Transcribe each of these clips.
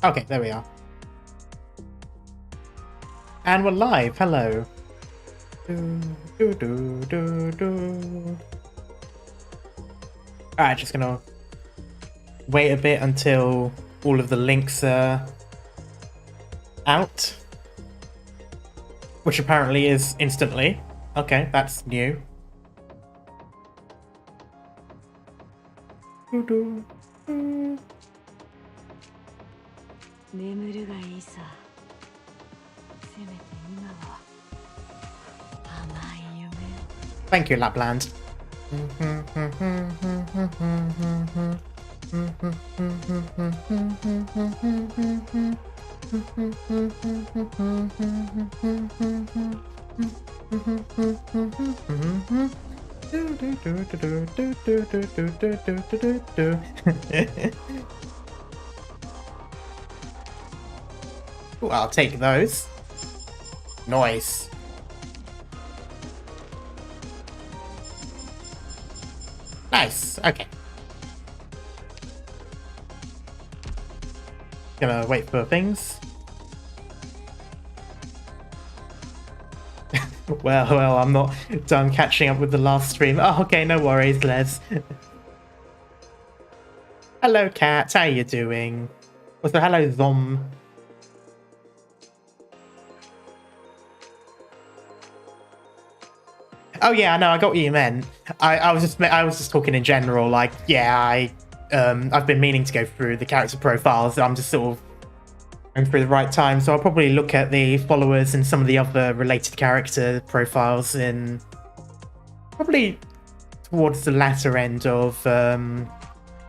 Okay, there we are. And we're live. Hello. Alright, just gonna wait a bit until all of the links are out. Which apparently is instantly. Okay, that's new. Thank you, Lapland. Ooh, I'll take those. Nice. Nice. Okay. Gonna wait for things. Well, I'm not done catching up with the last stream. Oh, okay, no worries, Les. Hello, Cat. How you doing? Also, hello, Zom. Oh yeah, no, I got what you meant. I was just talking in general. Like, yeah, I've been meaning to go through the character profiles. I'm just sort of going through the right time, so I'll probably look at the followers and some of the other related character profiles in probably towards the latter end of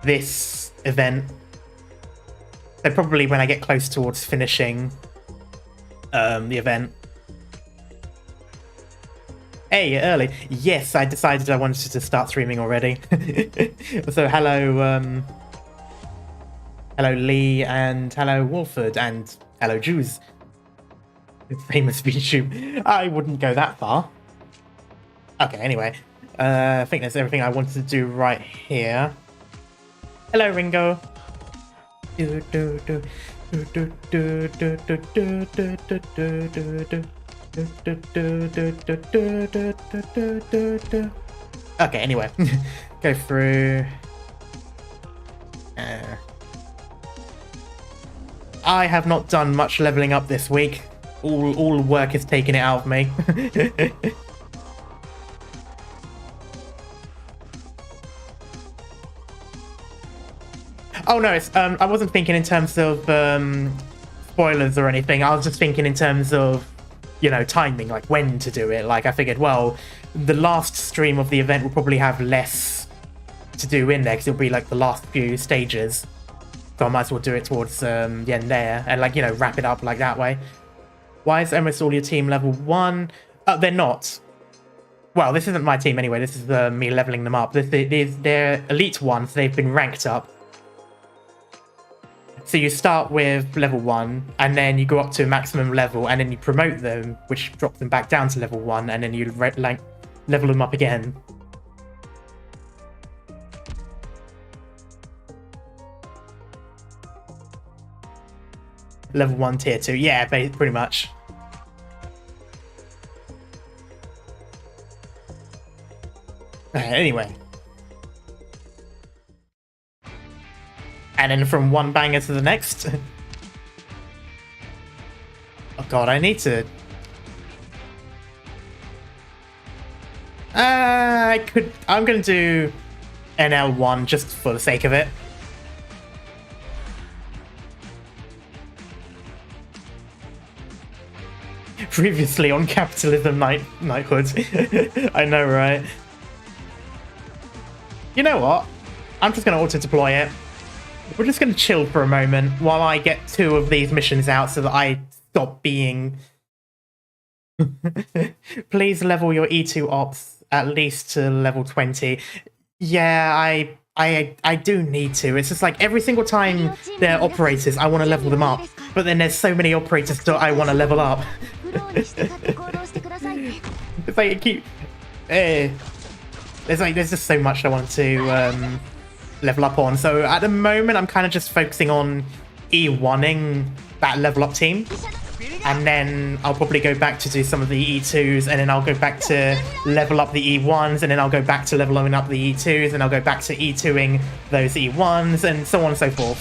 this event. So probably when I get close towards finishing the event. Hey, early. Yes, I decided I wanted to start streaming already. So hello, hello Lee, and hello Wolford, and hello Jews. Famous VTube. I wouldn't go that far. Okay, anyway. I think that's everything I wanted to do right here. Hello, Ringo. Okay, anyway. Go through. I have not done much leveling up this week. All work has taken it out of me. Oh no, it's I wasn't thinking in terms of spoilers or anything. I was just thinking in terms of, you know, timing, like when to do it. Like, I figured, well, the last stream of the event will probably have less to do in there because it'll be like the last few stages. So I might as well do it towards the end there and, like, you know, wrap it up like that way. Why is almost all your team level 1? They're not. Well, this isn't my team anyway. This is me leveling them up. They're Elite 1, so they've been ranked up. So you start with level 1, and then you go up to maximum level, and then you promote them, which drops them back down to level 1, and then you level them up again. Level 1, tier 2. Yeah, pretty much. Anyway. And then from one banger to the next. Oh god, I need to... I'm gonna do NL1 just for the sake of it. Previously on Capitalism Knighthood. I know, right? You know what? I'm just gonna auto-deploy it. We're just going to chill for a moment while I get 2 of these missions out so that I stop being... Please level your E2 ops at least to level 20. Yeah, I do need to. It's just like every single time they're operators, I want to level them up. But then there's so many operators that I want to level up. It's like it keep... There's just so much I want to... level up on. So at the moment I'm kind of just focusing on E1ing that level up team. And then I'll probably go back to do some of the E2s, and then I'll go back to level up the E1s, and then I'll go back to leveling up the E2s, and I'll go back to E2ing those E1s, and so on and so forth.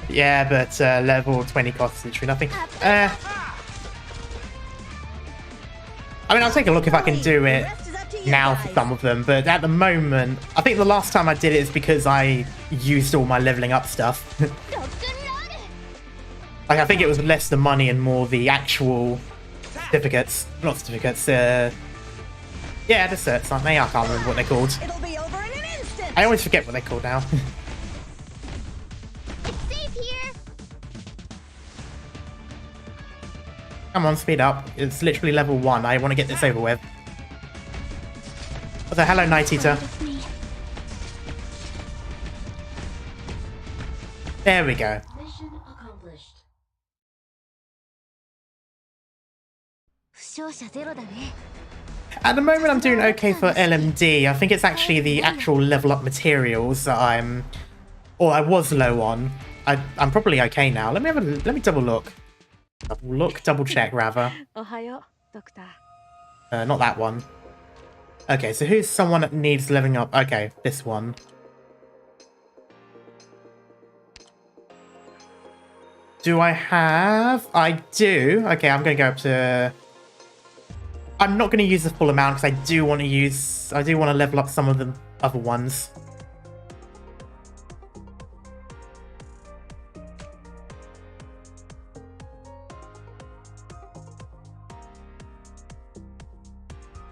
Yeah, but level 20 costs literally nothing. I mean, I'll take a look if I can do it now for some of them, but at the moment, I think the last time I did it is because I used all my leveling up stuff. Like, I think it was less the money and more the actual certificates. Not certificates, yeah, the certs, aren't they? I can't remember what they're called. It'll be over in an instant. I always forget what they're called now. It's safe here. Come on, speed up. It's literally level 1. I want to get this over with. Oh, hello, Night Eater. There we go. Mission accomplished. At the moment, I'm doing okay for LMD. I think it's actually the actual level up materials that I was low on. I'm probably okay now. Let me double look. Double check rather. Not that one. Okay, so who's someone that needs leveling up? Okay, this one. Do I have? I do. Okay, I'm going to go up to... I'm not going to use the full amount because I do want to level up some of the other ones.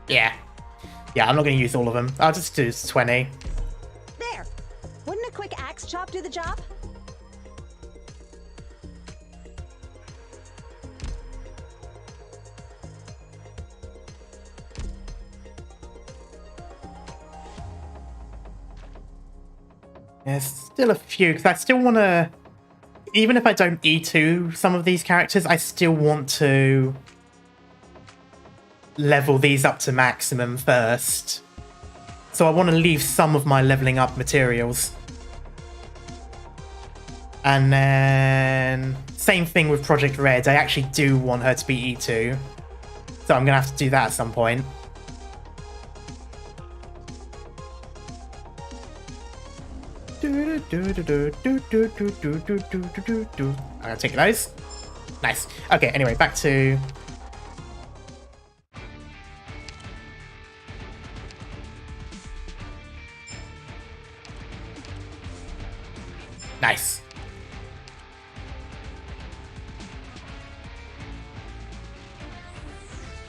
Yeah. Yeah, I'm not going to use all of them. I'll just do 20. There. Wouldn't a quick axe chop do the job? There's still a few, because I still want to... Even if I don't E2 some of these characters, I still want to level these up to maximum first. So I want to leave some of my leveling up materials. And then... Same thing with Project Red. I actually do want her to be E2. So I'm going to have to do that at some point. I'm gonna take those. Nice. Okay, anyway, back to... Nice.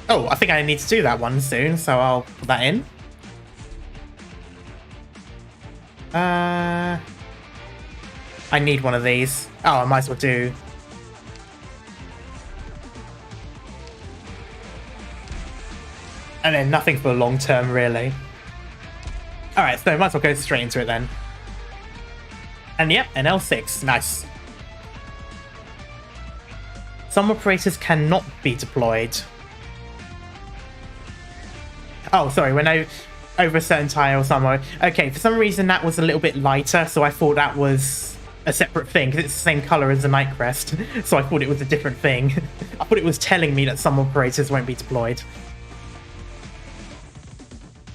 Oh, I think I need to do that one soon, so I'll put that in. I need one of these. Oh, I might as well do. And then nothing for the long term, really. Alright, so might as well go straight into it then. And yep, an L6. Nice. Some operators cannot be deployed. Oh, sorry, when I... over a certain tile somewhere. Okay, for some reason that was a little bit lighter, so I thought that was a separate thing, because it's the same colour as the Night Crest, so I thought it was a different thing. I thought it was telling me that some operators won't be deployed.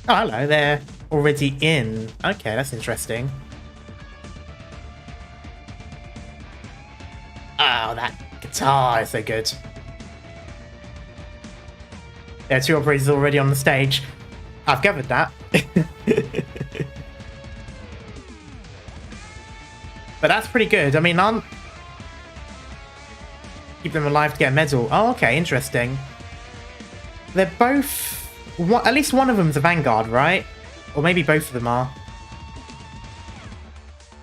Oh, hello, they're already in. Okay, that's interesting. Oh, that guitar is so good. There are 2 operators already on the stage. I've gathered that. But that's pretty good. I mean, I'll keep them alive to get a medal. Oh, okay, interesting. They're both... at least one of them's a Vanguard, right? Or maybe both of them are.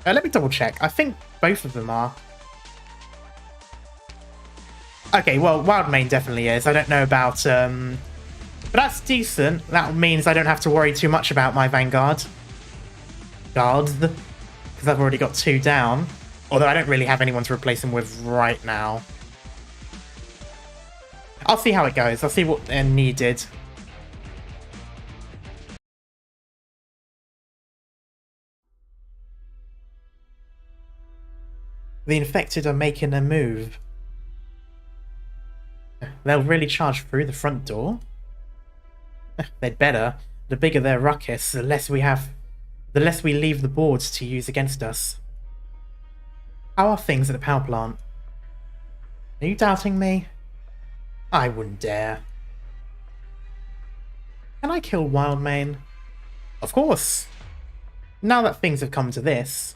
Let me double check. I think both of them are. Okay, well, Wildmane definitely is. I don't know about... But that's decent. That means I don't have to worry too much about my Vanguard. Guards. Because I've already got 2 down. Although I don't really have anyone to replace them with right now. I'll see how it goes. I'll see what they're needed. The infected are making a move. They'll really charge through the front door? They'd better. The bigger their ruckus, the less we leave the boards to use against us. How are things at the power plant? Are you doubting me? I wouldn't dare. Can I kill Wildmane? Of course! Now that things have come to this,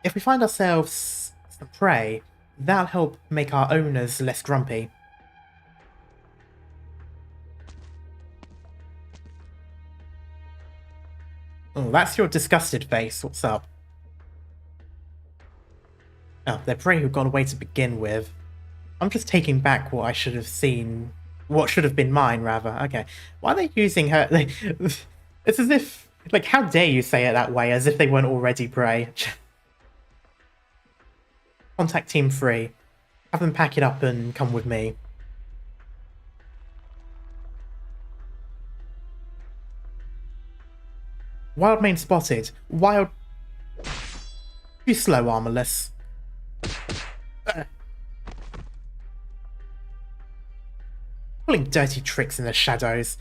if we find ourselves some prey, that'll help make our owners less grumpy. Oh, that's your disgusted face. What's up? Oh, they're prey who got away to begin with. I'm just taking back what I should have seen. What should have been mine, rather. Okay. Why are they using her? It's as if... Like, how dare you say it that way, as if they weren't already prey. Contact Team 3. Have them pack it up and come with me. Wildmane spotted. Wild... Too slow, Armorless. Pulling dirty tricks in the shadows.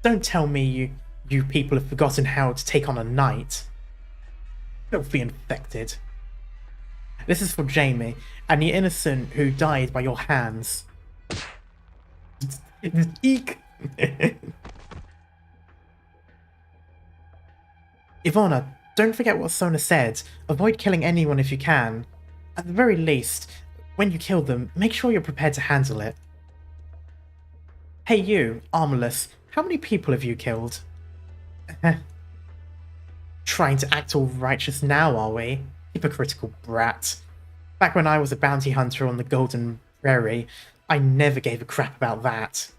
Don't tell me you people have forgotten how to take on a knight. Don't be infected. This is for Jamie, and the innocent who died by your hands. Eek! Ivana, don't forget what Sona said. Avoid killing anyone if you can. At the very least, when you kill them, make sure you're prepared to handle it. Hey you, Armorless, how many people have you killed? Trying to act all righteous now, are we? Hypocritical brat. Back when I was a bounty hunter on the Golden Prairie, I never gave a crap about that.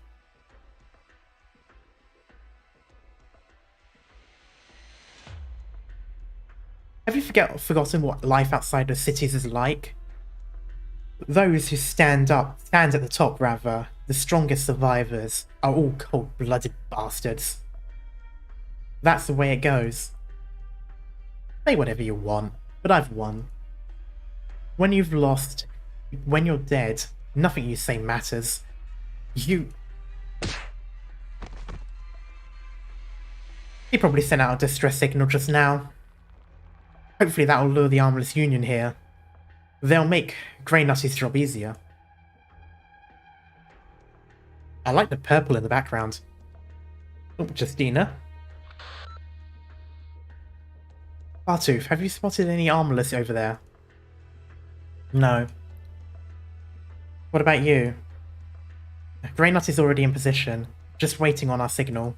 Have you forgotten what life outside the cities is like? Those who stand at the top rather, the strongest survivors, are all cold-blooded bastards. That's the way it goes. Say whatever you want, but I've won. When you've lost, when you're dead, nothing you say matters. He probably sent out a distress signal just now. Hopefully that'll lure the Armorless Union here. They'll make Grey Nutty's job easier. I like the purple in the background. Oh, Justina. Bartooth, have you spotted any Armorless over there? No. What about you? Grey Nut is already in position, just waiting on our signal.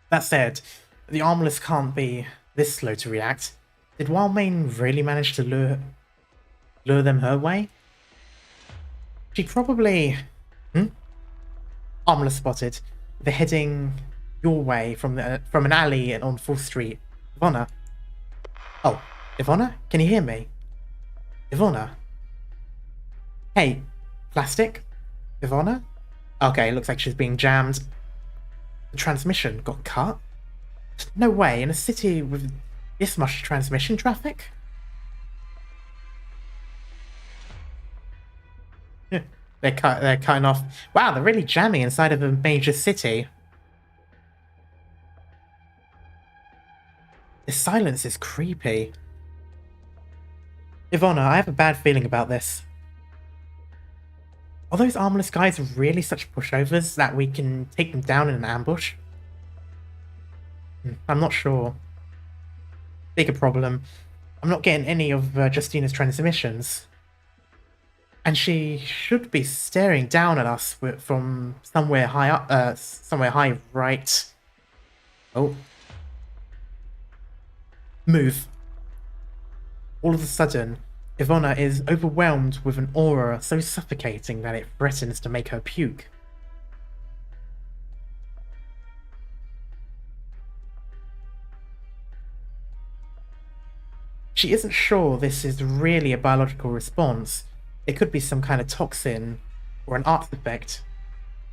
That said, the Armorless can't be this slow to react. Did Wildmane really manage to lure them her way? She probably... Armorless spotted. They're heading your way from an alley on 4th Street. Ivana. Oh, Ivana? Can you hear me? Ivana? Hey, Plastic? Ivana? Okay, looks like she's being jammed. The transmission got cut? No way, in a city with this much transmission traffic? They're cutting off. Wow, they're really jamming inside of a major city. This silence is creepy. Ivana, I have a bad feeling about this. Are those Armorless guys really such pushovers that we can take them down in an ambush? I'm not sure. Bigger problem. I'm not getting any of Justina's transmissions. And she should be staring down at us from somewhere high up, somewhere high right. Oh. Move. All of a sudden, Ivana is overwhelmed with an aura so suffocating that it threatens to make her puke. She isn't sure this is really a biological response. It could be some kind of toxin or an artifact.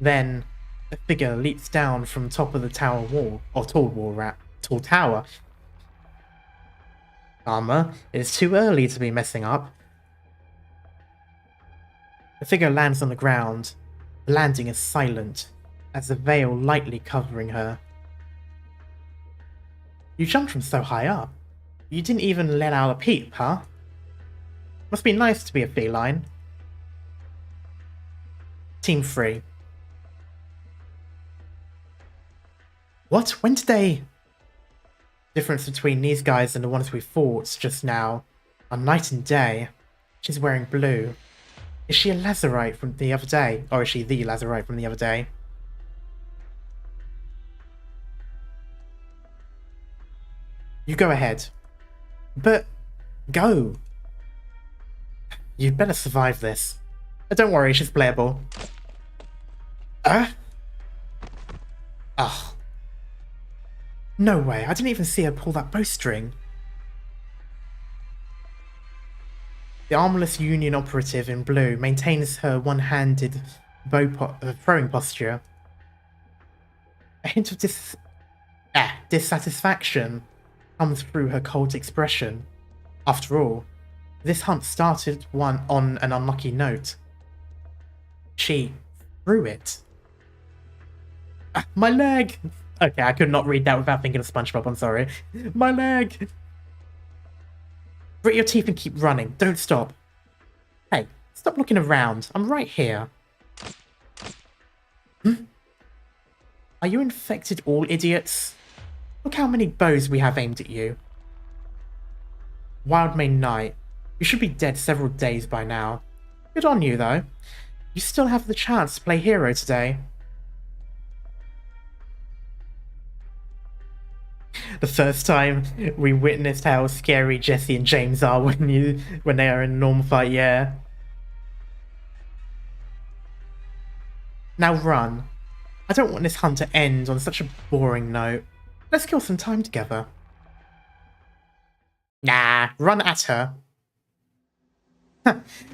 Then a figure leaps down from top of the tower wall, or tall tower. armor. It's too early to be messing up. The figure lands on the ground. The landing is silent, as the veil lightly covering her. You jumped from so high up. You didn't even let out a peep, huh? Must be nice to be a feline. Team 3. What? When did they... Difference between these guys and the ones we fought just now are night and day. She's wearing blue. Is she a Lazarite from the other day? Or is she the Lazarite from the other day? You go ahead. But... go. You'd better survive this. But don't worry, she's playable. Ugh. No way, I didn't even see her pull that bowstring. The armorless Union operative in blue maintains her one-handed throwing posture. A hint of dissatisfaction comes through her cold expression. After all, this hunt started on an unlucky note. She threw it. My leg! Okay, I could not read that without thinking of SpongeBob, I'm sorry. My leg! Grit your teeth and keep running, don't stop. Hey, stop looking around, I'm right here. Are you infected all idiots? Look how many bows we have aimed at you. Wild May Night. You should be dead several days by now. Good on you, though. You still have the chance to play hero today. The first time we witnessed how scary Jesse and James are when they are in a normal fight, yeah. Now run. I don't want this hunt to end on such a boring note. Let's kill some time together. Nah, run at her.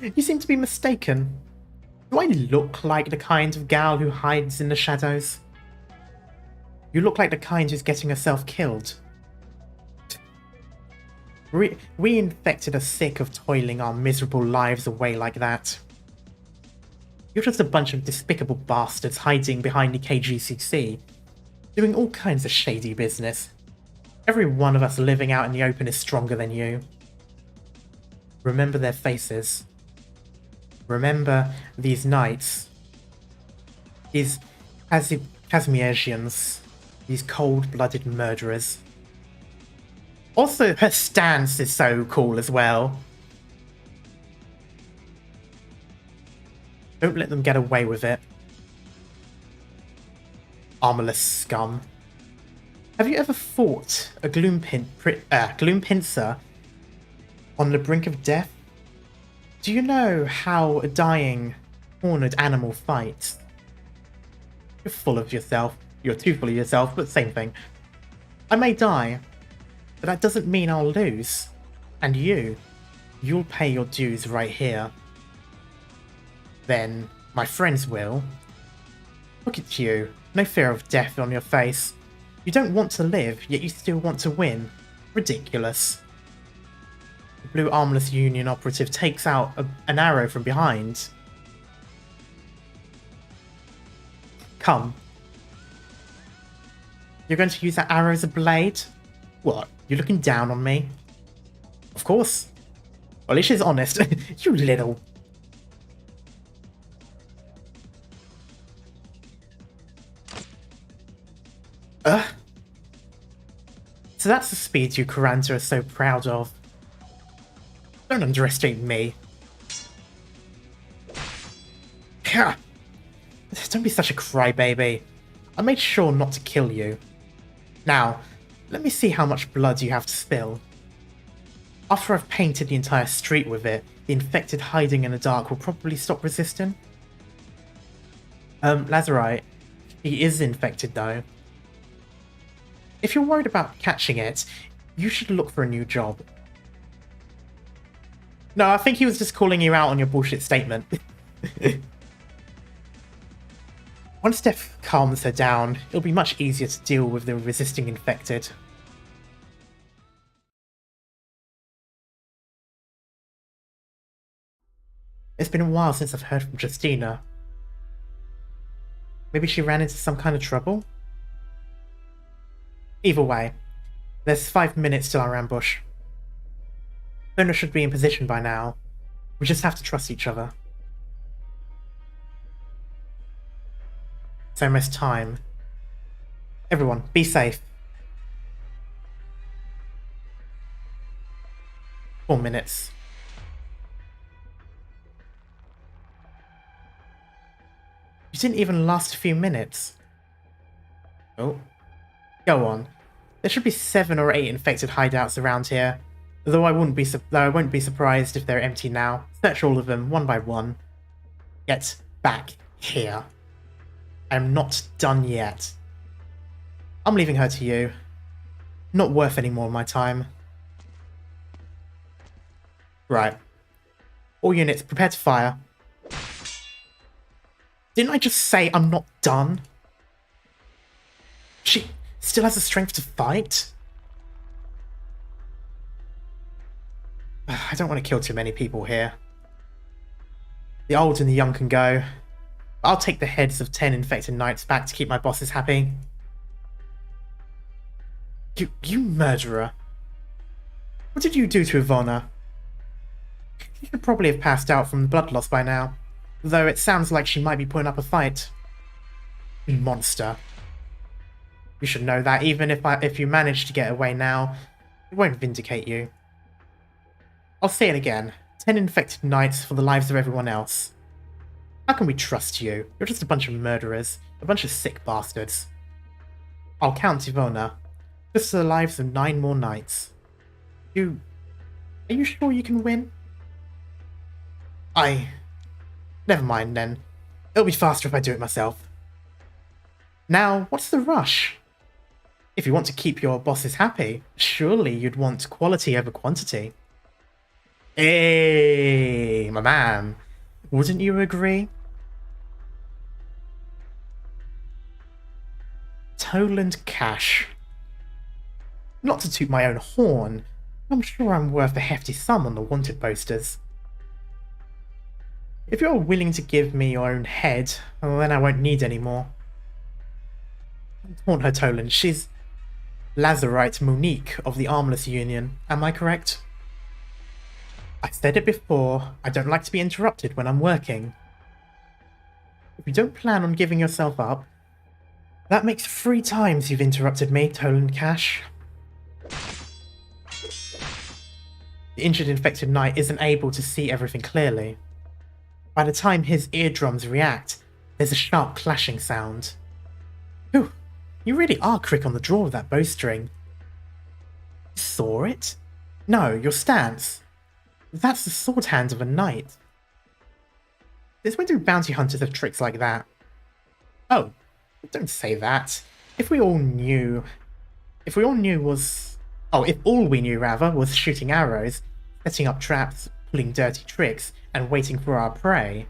You seem to be mistaken. Do I look like the kind of gal who hides in the shadows? You look like the kind who's getting herself killed. We infected are sick of toiling our miserable lives away like that. You're just a bunch of despicable bastards hiding behind the KGCC, doing all kinds of shady business. Every one of us living out in the open is stronger than you. Remember their faces. Remember these knights. These Kazmiersians. These cold-blooded murderers. Also, her stance is so cool as well. Don't let them get away with it. Armorless scum. Have you ever fought a Gloompincer on the brink of death? Do you know how a dying, cornered animal fights? You're full of yourself. You're too full of yourself, but same thing. I may die, but that doesn't mean I'll lose. And you'll pay your dues right here. Then, my friends will. Look at you, no fear of death on your face. You don't want to live, yet you still want to win. Ridiculous. The blue armless Union operative takes out an arrow from behind. Come. You're going to use that arrow as a blade? What, you looking down on me? Of course. Well, at least she's honest. You little... So that's the speed you Kuranta are so proud of. Don't underestimate me. Don't be such a crybaby. I made sure not to kill you. Now, let me see how much blood you have to spill. After I've painted the entire street with it, the infected hiding in the dark will probably stop resisting. Lazarite, he is infected though. If you're worried about catching it, you should look for a new job. No, I think he was just calling you out on your bullshit statement. Once death calms her down, it'll be much easier to deal with the resisting infected. It's been a while since I've heard from Justina. Maybe she ran into some kind of trouble? Either way, there's 5 minutes till our ambush. Gówno should be in position by now. We just have to trust each other. It's almost time. Everyone, be safe. 4 minutes. You didn't even last a few minutes. Oh. Go on. There should be 7 or 8 infected hideouts around here. Though I won't be surprised if they're empty now. Search all of them, one by one. Get back here. I'm not done yet. I'm leaving her to you. Not worth any more of my time. Right. All units, prepare to fire. Didn't I just say I'm not done? She still has the strength to fight? I don't want to kill too many people here. The old and the young can go. I'll take the heads of 10 infected knights back to keep my bosses happy. You murderer. What did you do to Ivona? She should probably have passed out from blood loss by now, though it sounds like she might be putting up a fight. Monster. You should know that even if you manage to get away now, it won't vindicate you. I'll say it again. 10 infected knights for the lives of everyone else. How can we trust you? You're just a bunch of murderers. A bunch of sick bastards. I'll count Ivona. Just for the lives of 9 more knights. Are you sure you can win? Never mind then. It'll be faster if I do it myself. Now, what's the rush? If you want to keep your bosses happy, surely you'd want quality over quantity. Hey, my man. Wouldn't you agree? Toland cash. Not to toot my own horn, I'm sure I'm worth a hefty sum on the wanted posters. If you're willing to give me your own head, well, then I won't need any more. Don't taunt her, Toland. She's Lazarite Monique of the Armless Union. Am I correct? I said it before, I don't like to be interrupted when I'm working. If you don't plan on giving yourself up, that makes 3 times you've interrupted me, Toland Cash. The injured infected knight isn't able to see everything clearly. By the time his eardrums react, there's a sharp clashing sound. Ooh, you really are quick on the draw with that bowstring. You saw it? No, your stance. That's the sword hand of a knight. Since when do bounty hunters have tricks like that? Oh, don't say that. If all we knew was shooting arrows, setting up traps, pulling dirty tricks, and waiting for our prey,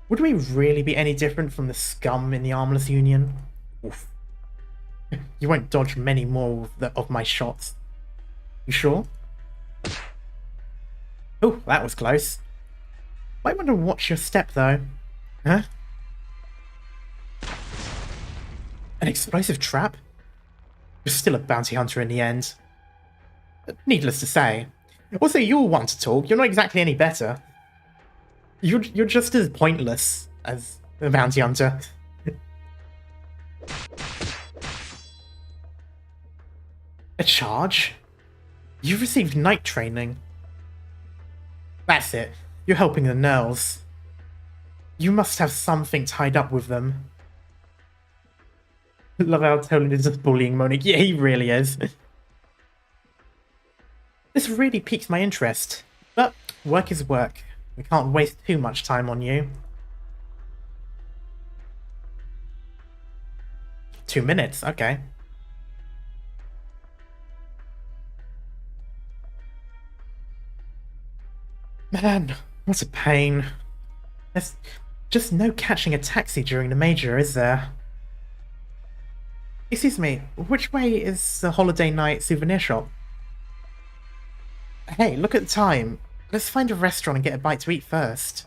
would we really be any different from the scum in the Armless Union? Oof. You won't dodge many more of my shots. You sure? Oh, that was close. Might want to watch your step, though. Huh? An explosive trap? You're still a bounty hunter in the end. Needless to say. Also, you're one to talk. You're not exactly any better. You're just as pointless as a bounty hunter. A charge? You've received knight training. That's it. You're helping the Nerls. You must have something tied up with them. Love how Toland is just bullying Monique. Yeah, he really is. This really piques my interest. But work is work. We can't waste too much time on you. 2 minutes, okay. Man, what a pain. There's just no catching a taxi during the major, is there? Excuse me, which way is the Holiday Night souvenir shop? Hey, look at the time. Let's find a restaurant and get a bite to eat first.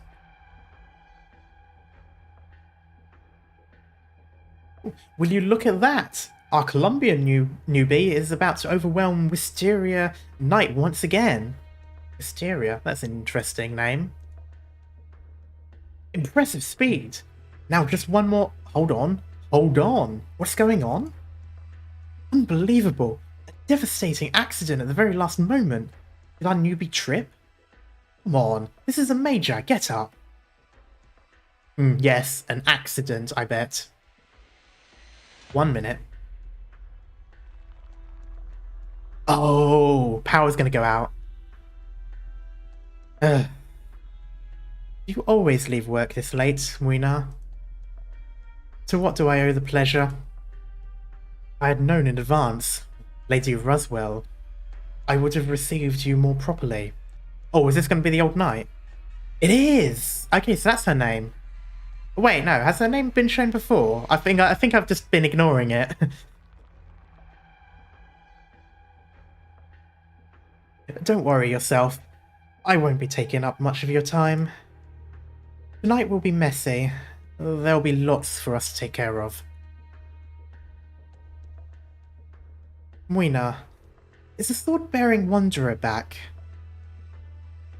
will you look at that? Our Colombian newbie is about to overwhelm Wisteria Knight once again. Wisteria, that's an interesting name. Impressive speed. Now just one more. Hold on. Hold on. What's going on? Unbelievable. A devastating accident at the very last moment. Did our newbie trip? Come on. This is a major. Get up. Yes, an accident, I bet. 1 minute. Oh, power's gonna go out. You always leave work this late, Muina. To what do I owe the pleasure? I had known in advance, Lady Ruswell, I would have received you more properly. Oh, is this going to be the old knight? It is! Okay, so that's her name. Wait, no, has her name been shown before? I think I've just been ignoring it. Don't worry yourself. I won't be taking up much of your time. Tonight will be messy. There'll be lots for us to take care of. Muina, is the sword-bearing wanderer back?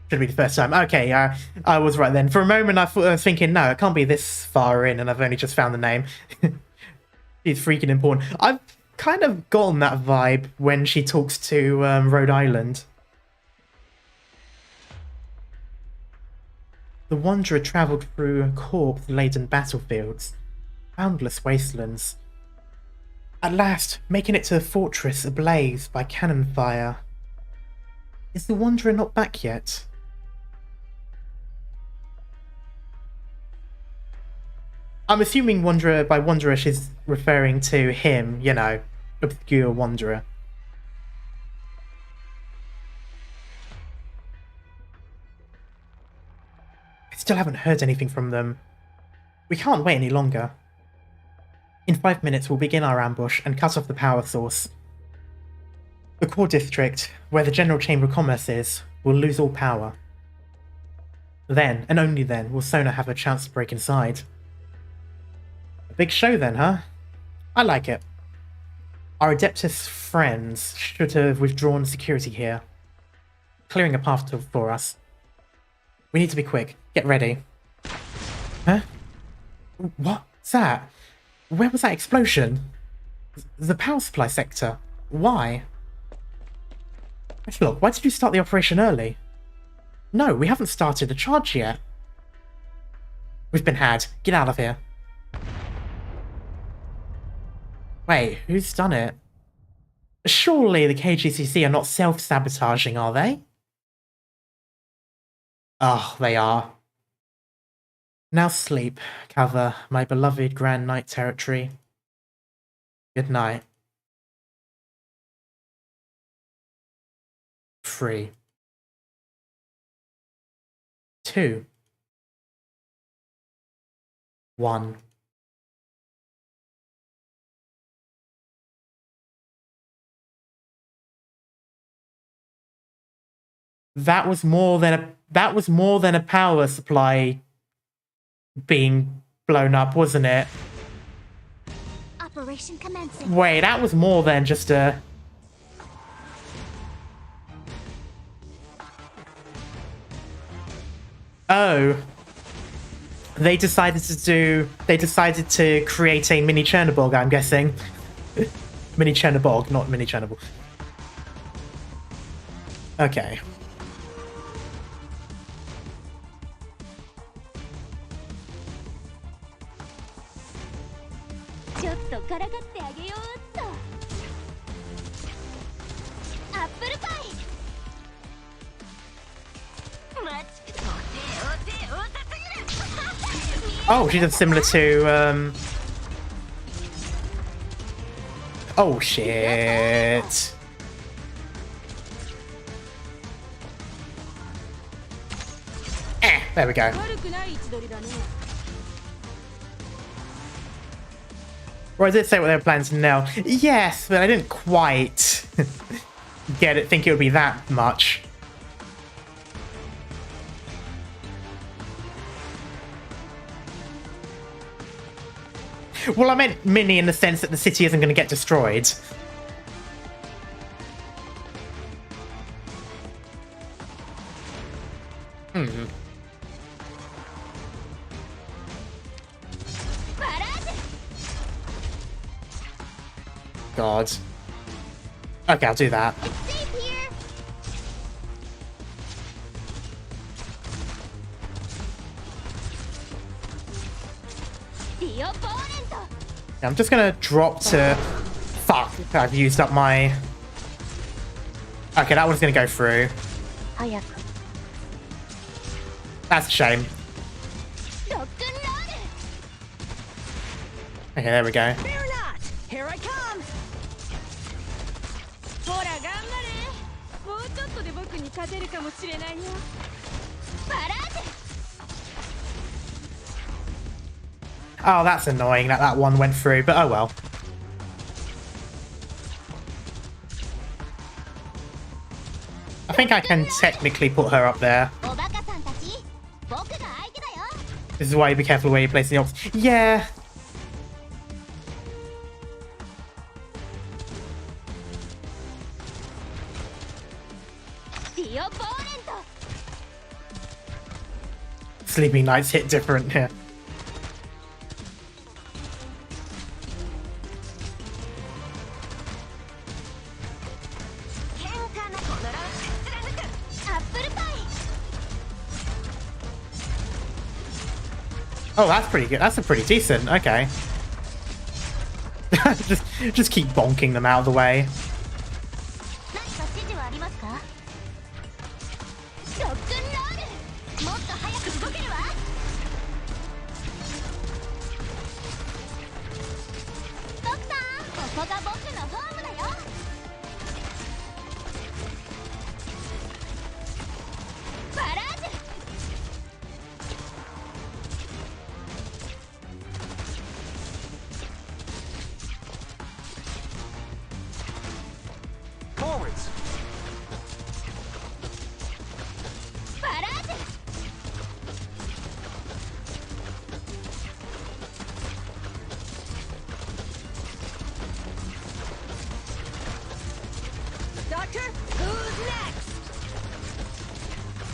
Should be the first time. Okay, I was right then. For a moment, I was thinking, no, it can't be this far in, and I've only just found the name. She's freaking important. I've kind of gotten that vibe when she talks to Rhode Island. The wanderer travelled through corpse-laden battlefields, boundless wastelands. At last, making it to the fortress ablaze by cannon fire. Is the wanderer not back yet? I'm assuming wanderer, by wanderer she's referring to him, you know, obscure wanderer. I still haven't heard anything from them. We can't wait any longer. In 5 minutes we'll begin our ambush and cut off the power source. The core district, where the General Chamber of Commerce is, will lose all power. Then, and only then, will Sona have a chance to break inside. A big show then, huh? I like it. Our Adeptus friends should have withdrawn security here, clearing a path for us. We need to be quick. Get ready. Huh? What's that? Where was that explosion? The power supply sector. Why? Look, why did you start the operation early? No, we haven't started the charge yet. We've been had. Get out of here. Wait, who's done it? Surely the KGCC are not self-sabotaging, are they? Oh, they are. Now sleep, cover my beloved Grand Knight territory. Good night. 3, 2, 1. That was more than a power supply being blown up, wasn't it? Operation commencing. Wait, that was more than just a... Oh. They decided to create a mini Chernobyl, I'm guessing. Mini Chernobyl, not mini Chernobyl. Okay. Oh, she did similar to, Oh, shit. There we go. Or I did say what they were planning to know. Yes, but I didn't quite think it would be that much. Well, I meant mini in the sense that the city isn't going to get destroyed. God. Okay, I'll do that. I'm just gonna drop to... Fuck, I've used up my... Okay, that one's gonna go through. That's a shame. Okay, there we go. Fear not! Here I come! Oh, that's annoying that that one went through, but oh well. I think I can technically put her up there. This is why you be careful where you place the ops. Yeah. Sleeping Knights hit different here. Oh, that's pretty good. That's a pretty decent. Okay. just keep bonking them out of the way. Doctor, who's next?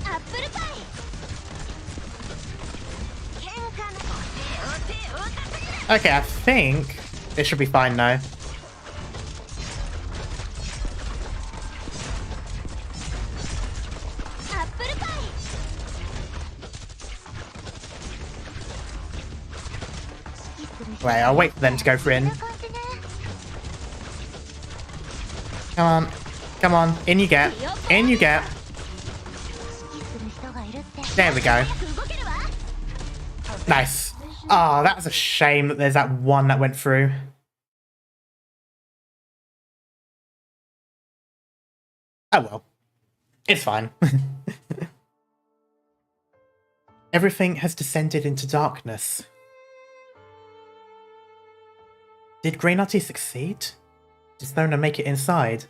Apple pie. Okay, I think it should be fine now. Apple pie. Wait, I'll wait for them to go for in. Come on. Come on. In you get. In you get. There we go. Nice. Oh, that's a shame that there's that one that went through. Oh well. It's fine. Everything has descended into darkness. Did Greenarty succeed? Did Thona make it inside?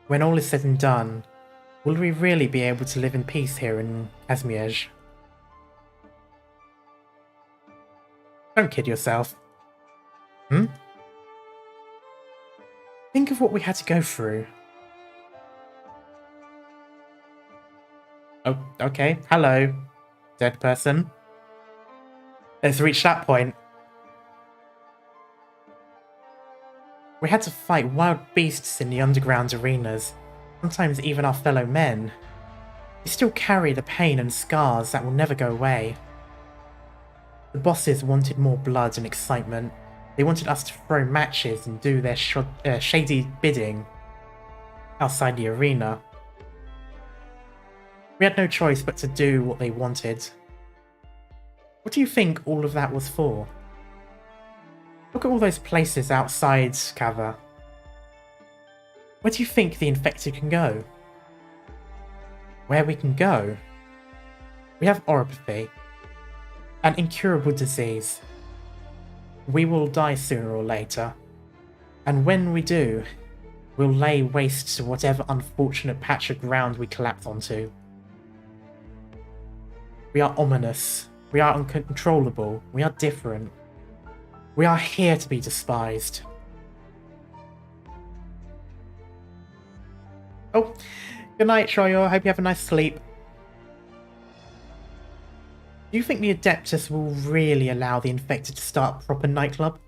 When all is said and done, will we really be able to live in peace here in Asmiege? Don't kid yourself. Think of what we had to go through. Oh, okay. Hello, dead person. Let's reach that point. We had to fight wild beasts in the underground arenas, sometimes even our fellow men. We still carry the pain and scars that will never go away. The bosses wanted more blood and excitement. They wanted us to throw matches and do their shady bidding outside the arena. We had no choice but to do what they wanted. What do you think all of that was for? Look at all those places outside Kava. Where do you think the infected can go? Where we can go? We have oropathy, an incurable disease. We will die sooner or later, and when we do, We'll lay waste to whatever unfortunate patch of ground we collapse onto. We are ominous. We are uncontrollable. We are different. We are here to be despised. Oh, good night, Shoyo. Hope you have a nice sleep. Do you think the Adeptus will really allow the infected to start a proper nightclub?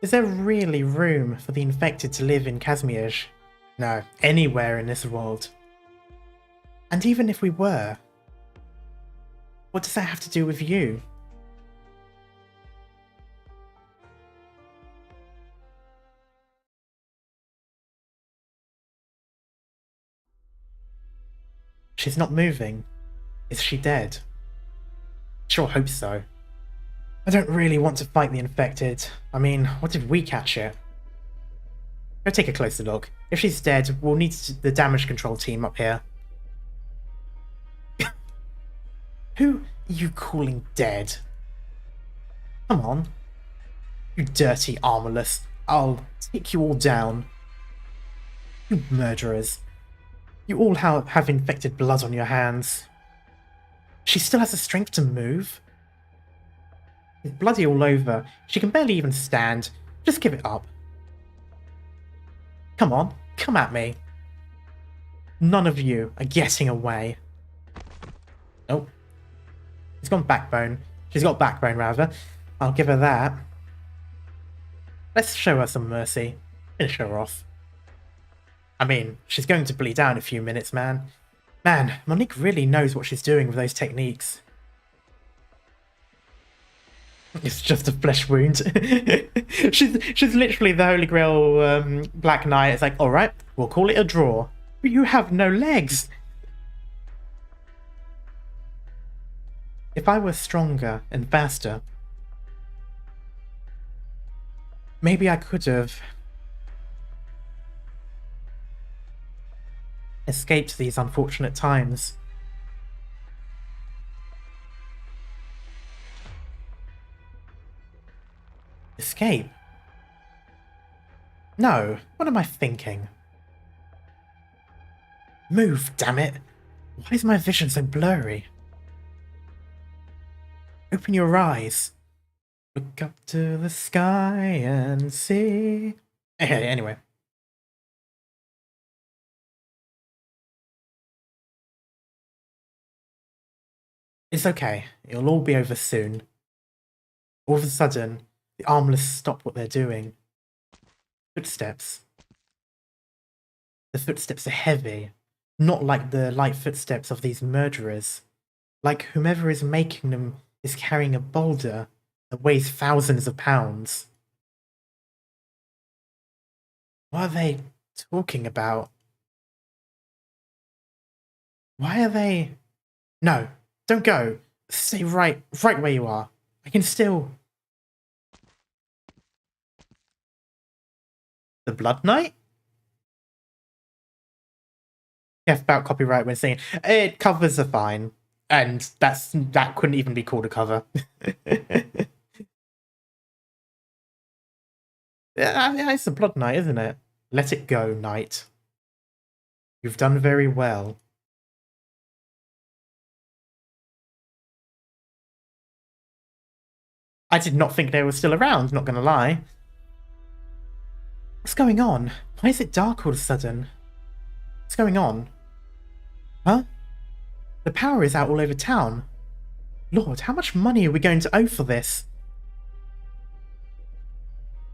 Is there really room for the infected to live in Kazmierz? No, anywhere in this world. And even if we were, what does that have to do with you? She's not moving. Is she dead? Sure hope so. I don't really want to fight the infected. I mean, what if we catch it? Go take a closer look. If she's dead, we'll need the damage control team up here. Who are you calling dead? Come on. You dirty armorless. I'll take you all down. You murderers. You all have infected blood on your hands. She still has the strength to move. She's bloody all over. She can barely even stand. Just give it up. Come on, come at me. None of you are getting away. Nope. She's got backbone. She's got backbone, rather. I'll give her that. Let's show her some mercy. Finish her off. I mean, she's going to bleed out in a few minutes, man. Man, Monique really knows what she's doing with those techniques. It's just a flesh wound. she's literally the Holy Grail Black Knight. It's like, alright, we'll call it a draw. But you have no legs. If I were stronger and faster, maybe I could have escaped these unfortunate times. Escape? No, what am I thinking? Move, damn it! Why is my vision so blurry? Open your eyes. Look up to the sky and see. Anyway. It's okay. It'll all be over soon. All of a sudden, the armless stop what they're doing. Footsteps. The footsteps are heavy. Not like the light footsteps of these murderers. Like whomever is making them is carrying a boulder that weighs thousands of pounds. What are they talking about? Why are they... No, don't go. Stay right where you are. I can still... The Blood Knight? Careful about copyright when saying it. Covers are fine. And that couldn't even be called a cover. Yeah, it's a Blood Knight, isn't it? Let it go, Knight. You've done very well. I did not think they were still around, not gonna lie. What's going on? Why is it dark all of a sudden? What's going on? Huh? The power is out all over town. Lord, how much money are we going to owe for this?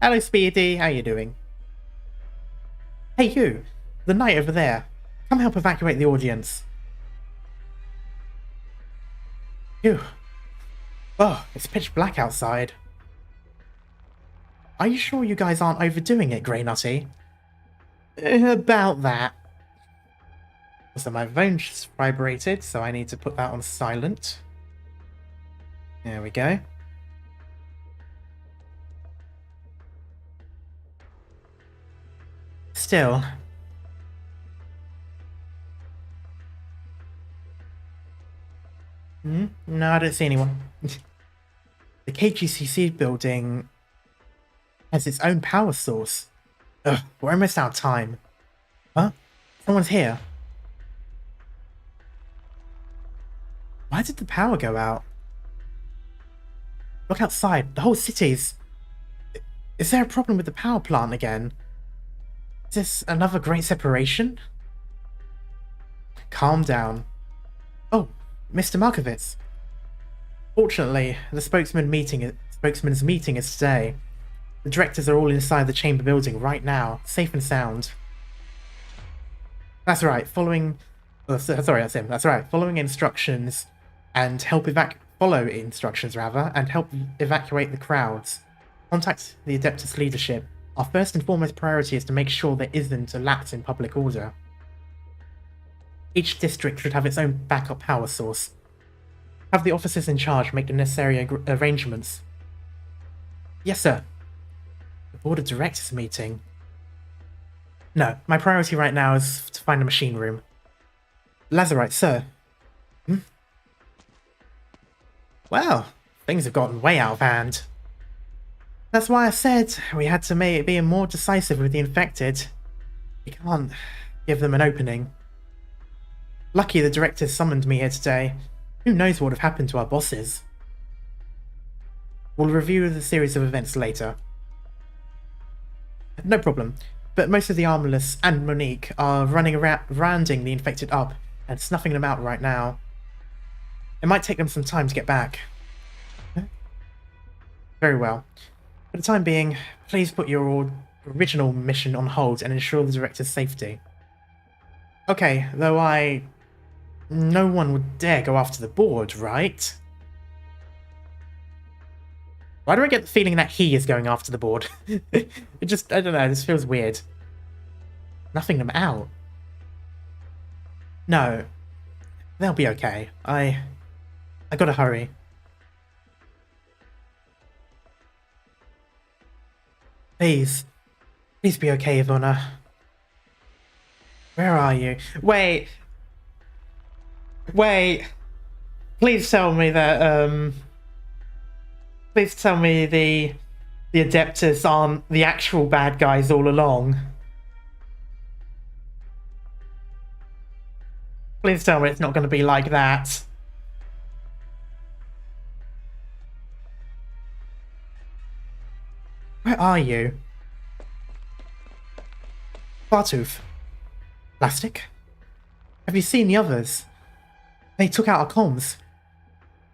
Hello, Speedy. How you doing? Hey, you. The knight over there. Come help evacuate the audience. Phew. Oh, it's pitch black outside. Are you sure you guys aren't overdoing it, Grey Nutty? About that. So my phone just vibrated, so I need to put that on silent. There we go. Still. No, I don't see anyone. The KGCC building has its own power source. Ugh, we're almost out of time. Huh? Someone's here. Why did the power go out? Look outside. The whole city's... Is there a problem with the power plant again? Is this another great separation? Calm down. Oh, Mr. Markovitz. Fortunately, the spokesman's meeting is today. The directors are all inside the chamber building right now, safe and sound. That's right, following... Oh, sorry, that's him. That's right, following instructions and follow instructions, and help evacuate the crowds. Contact the Adeptus leadership. Our first and foremost priority is to make sure there isn't a lapse in public order. Each district should have its own backup power source. Have the officers in charge make the necessary arrangements. Yes, sir. The board of directors meeting. No, my priority right now is to find a machine room. Lazarite, sir. Well, things have gotten way out of hand. That's why I said we had to be more decisive with the infected. We can't give them an opening. Lucky the directors summoned me here today. Who knows what would have happened to our bosses? We'll review the series of events later. No problem, but most of the Armorless and Monique are running around, rounding the infected up and snuffing them out right now. It might take them some time to get back. Very well. For the time being, please put your original mission on hold and ensure the director's safety. Okay, though no one would dare go after the board, right? Why do I get the feeling that he is going after the board? I don't know, this feels weird. Nothing them out. No. They'll be okay. I gotta hurry. Please be okay, Ivona. Where are you? Wait. Please tell me that, please tell me the Adeptus aren't the actual bad guys all along. Please tell me it's not going to be like that. Where are you? Bartooth. Plastic? Have you seen the others? They took out our comms.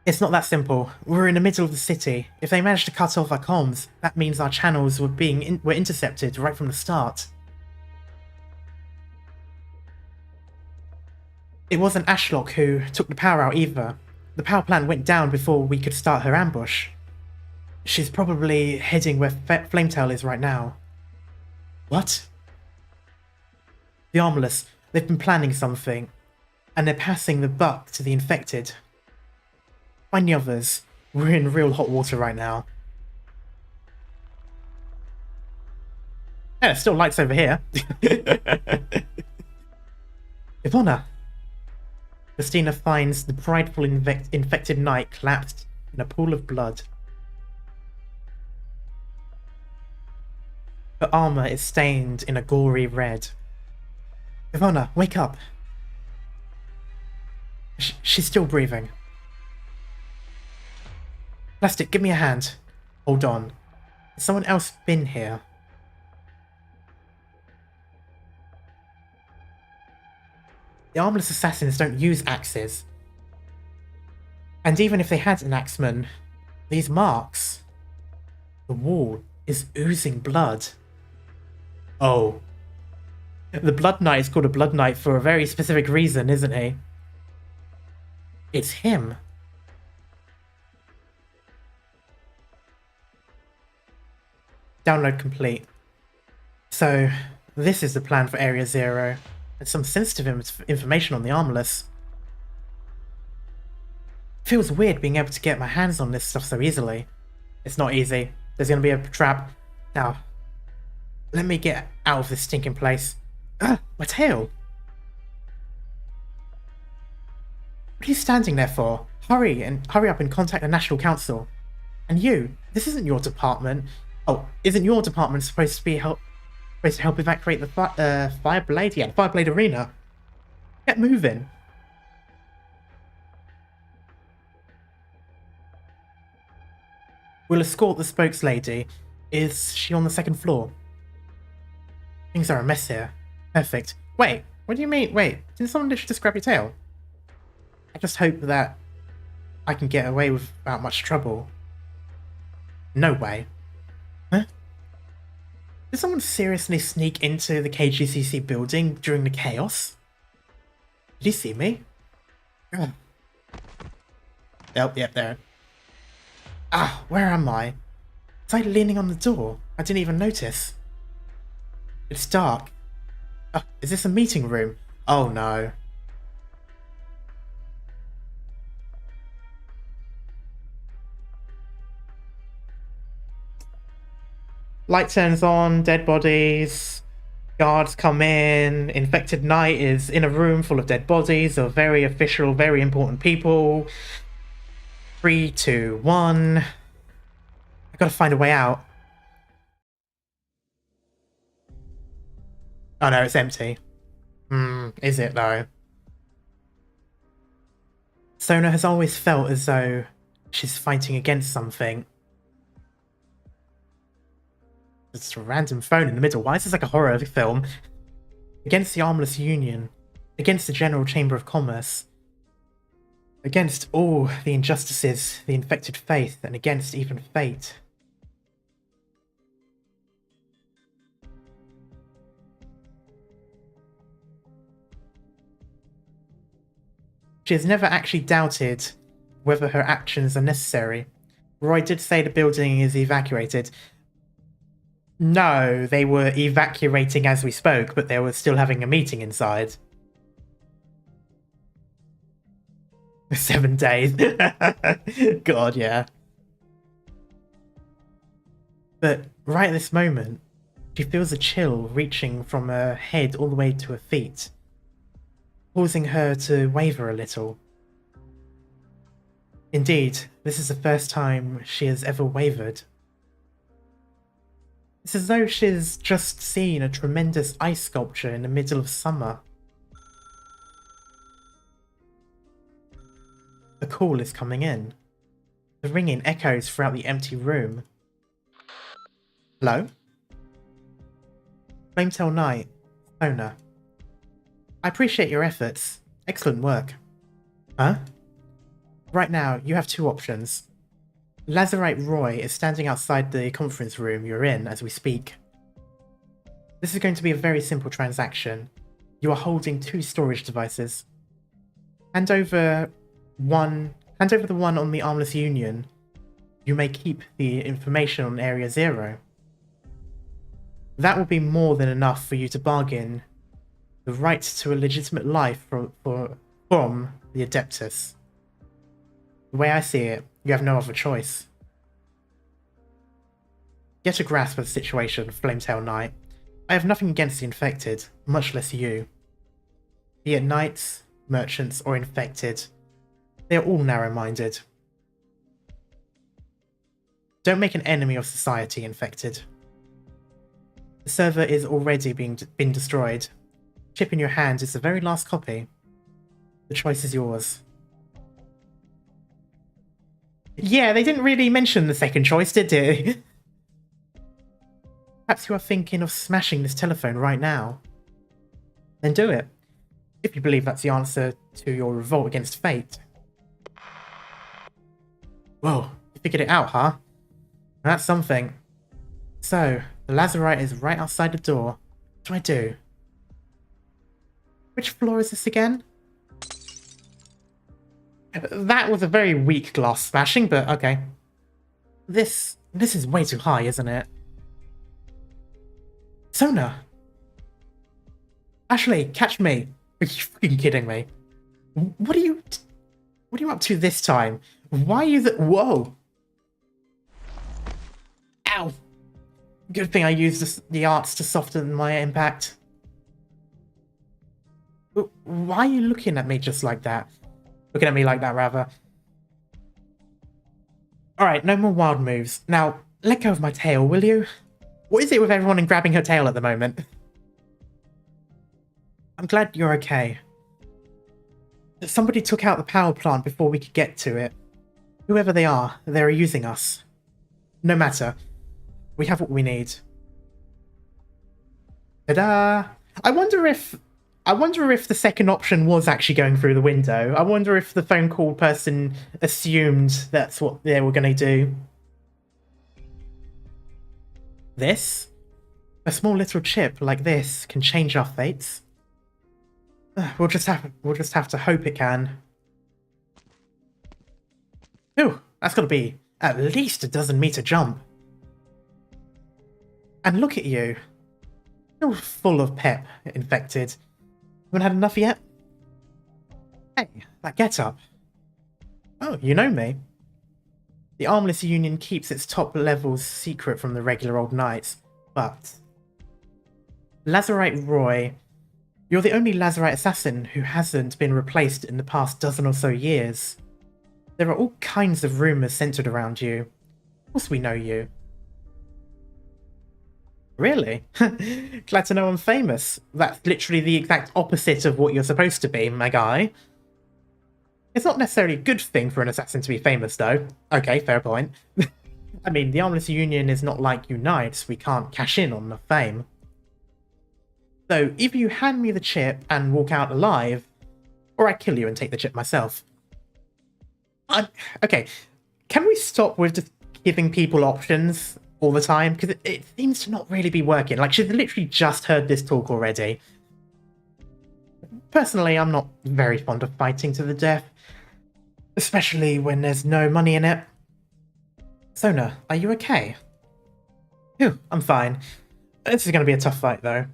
It's not that simple. We're in the middle of the city. If they managed to cut off our comms, that means our channels were intercepted right from the start. It wasn't Ashlock who took the power out either. The power plant went down before we could start her ambush. She's probably heading where Flametail is right now. What? The Armorless, they've been planning something, and they're passing the buck to the infected. Find the others. We're in real hot water right now. Yeah, there's still lights over here. Ivona. Christina finds the prideful infected knight collapsed in a pool of blood. Her armor is stained in a gory red. Ivona, wake up. She's still breathing. Plastic, give me a hand. Hold on. Has someone else been here? The armless assassins don't use axes. And even if they had an axeman, these marks... The wall is oozing blood. Oh. The Blood Knight is called a Blood Knight for a very specific reason, isn't he? It's him. Download complete. So, this is the plan for Area Zero. And some sensitive information on the Armorless. Feels weird being able to get my hands on this stuff so easily. It's not easy. There's going to be a trap. Now, let me get out of this stinking place. Ah, my tail! What are you standing there for? Hurry up and contact the National Council. And you, this isn't your department. Oh, isn't your department supposed to help evacuate the Fireblade? Yeah, the Fireblade arena. Get moving. We'll escort the spokeslady. Is she on the second floor? Things are a mess here. Perfect. Wait, what do you mean? Wait, didn't someone just grab your tail? I just hope that I can get away without much trouble. No way. Huh? Did someone seriously sneak into the KGCC building during the chaos? Did he see me? Ugh. Oh, yep, there. Ah, where am I? Was I leaning on the door? I didn't even notice. It's dark. Oh, is this a meeting room? Oh no. Light turns on, dead bodies, guards come in, Infected Knight is in a room full of dead bodies of very official, very important people. 3, 2, 1. I gotta find a way out. Oh no, it's empty. Is it though? Sona has always felt as though she's fighting against something. It's a random phone in the middle. Why is this like a horror film? Against the Armless Union. Against the General Chamber of Commerce. Against all the injustices, the infected faith, and against even fate. She has never actually doubted whether her actions are necessary. Roy did say the building is evacuated. No, they were evacuating as we spoke, but they were still having a meeting inside. 7 days. God, yeah. But right at this moment, she feels a chill reaching from her head all the way to her feet, causing her to waver a little. Indeed, this is the first time she has ever wavered. It's as though she's just seen a tremendous ice sculpture in the middle of summer. The call is coming in. The ringing echoes throughout the empty room. Hello? Flametail Knight, Sona. I appreciate your efforts. Excellent work. Huh? Right now, you have 2 options. Lazarite Roy is standing outside the conference room you're in as we speak. This is going to be a very simple transaction. You are holding 2 storage devices. Hand over the one on the Armless Union. You may keep the information on Area 0. That will be more than enough for you to bargain the right to a legitimate life from the Adeptus. The way I see it, you have no other choice. Get a grasp of the situation, Flametail Knight. I have nothing against the infected, much less you. Be it knights, merchants, or infected, they are all narrow-minded. Don't make an enemy of society, infected. The server is already been destroyed. Chip in your hand is the very last copy. The choice is yours. Yeah, they didn't really mention the second choice, did they? Perhaps you are thinking of smashing this telephone right now. Then do it. If you believe that's the answer to your revolt against fate. Whoa, you figured it out, huh? That's something. So, the Lazarite is right outside the door. What do I do? Which floor is this again? That was a very weak glass smashing, but okay. This is way too high, isn't it? Sona! Ashley, catch me! Are you fucking kidding me? What are you up to this time? Why are you whoa! Ow! Good thing I used the arts to soften my impact. Why are you looking at me just like that? Looking at me like that, rather. Alright, no more wild moves. Now, Let go of my tail, will you? What is it with everyone and grabbing her tail at the moment? I'm glad you're okay. Somebody took out the power plant before we could get to it. Whoever they are, they're using us. No matter. We have what we need. Ta-da! I wonder if the second option was actually going through the window. I wonder if the phone call person assumed that's what they were going to do. This? A small little chip like this can change our fates. We'll just have to hope it can. Ooh, that's got to be at least a 12-meter jump. And look at you. You're full of pep, infected. Haven't had enough yet? Hey, that get-up. Oh, you know me. The Armless Union keeps its top levels secret from the regular old knights, but... Lazarite Roy, you're the only Lazarite assassin who hasn't been replaced in the past dozen or so years. There are all kinds of rumours centred around you. Of course we know you. Really? Glad to know I'm famous. That's literally the exact opposite of what you're supposed to be, my guy. It's not necessarily a good thing for an assassin to be famous, though. Okay, fair point. I mean, the Armless Union is not like you knights. We can't cash in on the fame. So, either you hand me the chip and walk out alive, or I kill you and take the chip myself. Okay, can we stop with just giving people options all the time? Because it seems to not really be working. Like, she's literally just heard this talk already. Personally, I'm not very fond of fighting to the death. Especially when there's no money in it. Sona, are you okay? Phew, I'm fine. This is going to be a tough fight, though.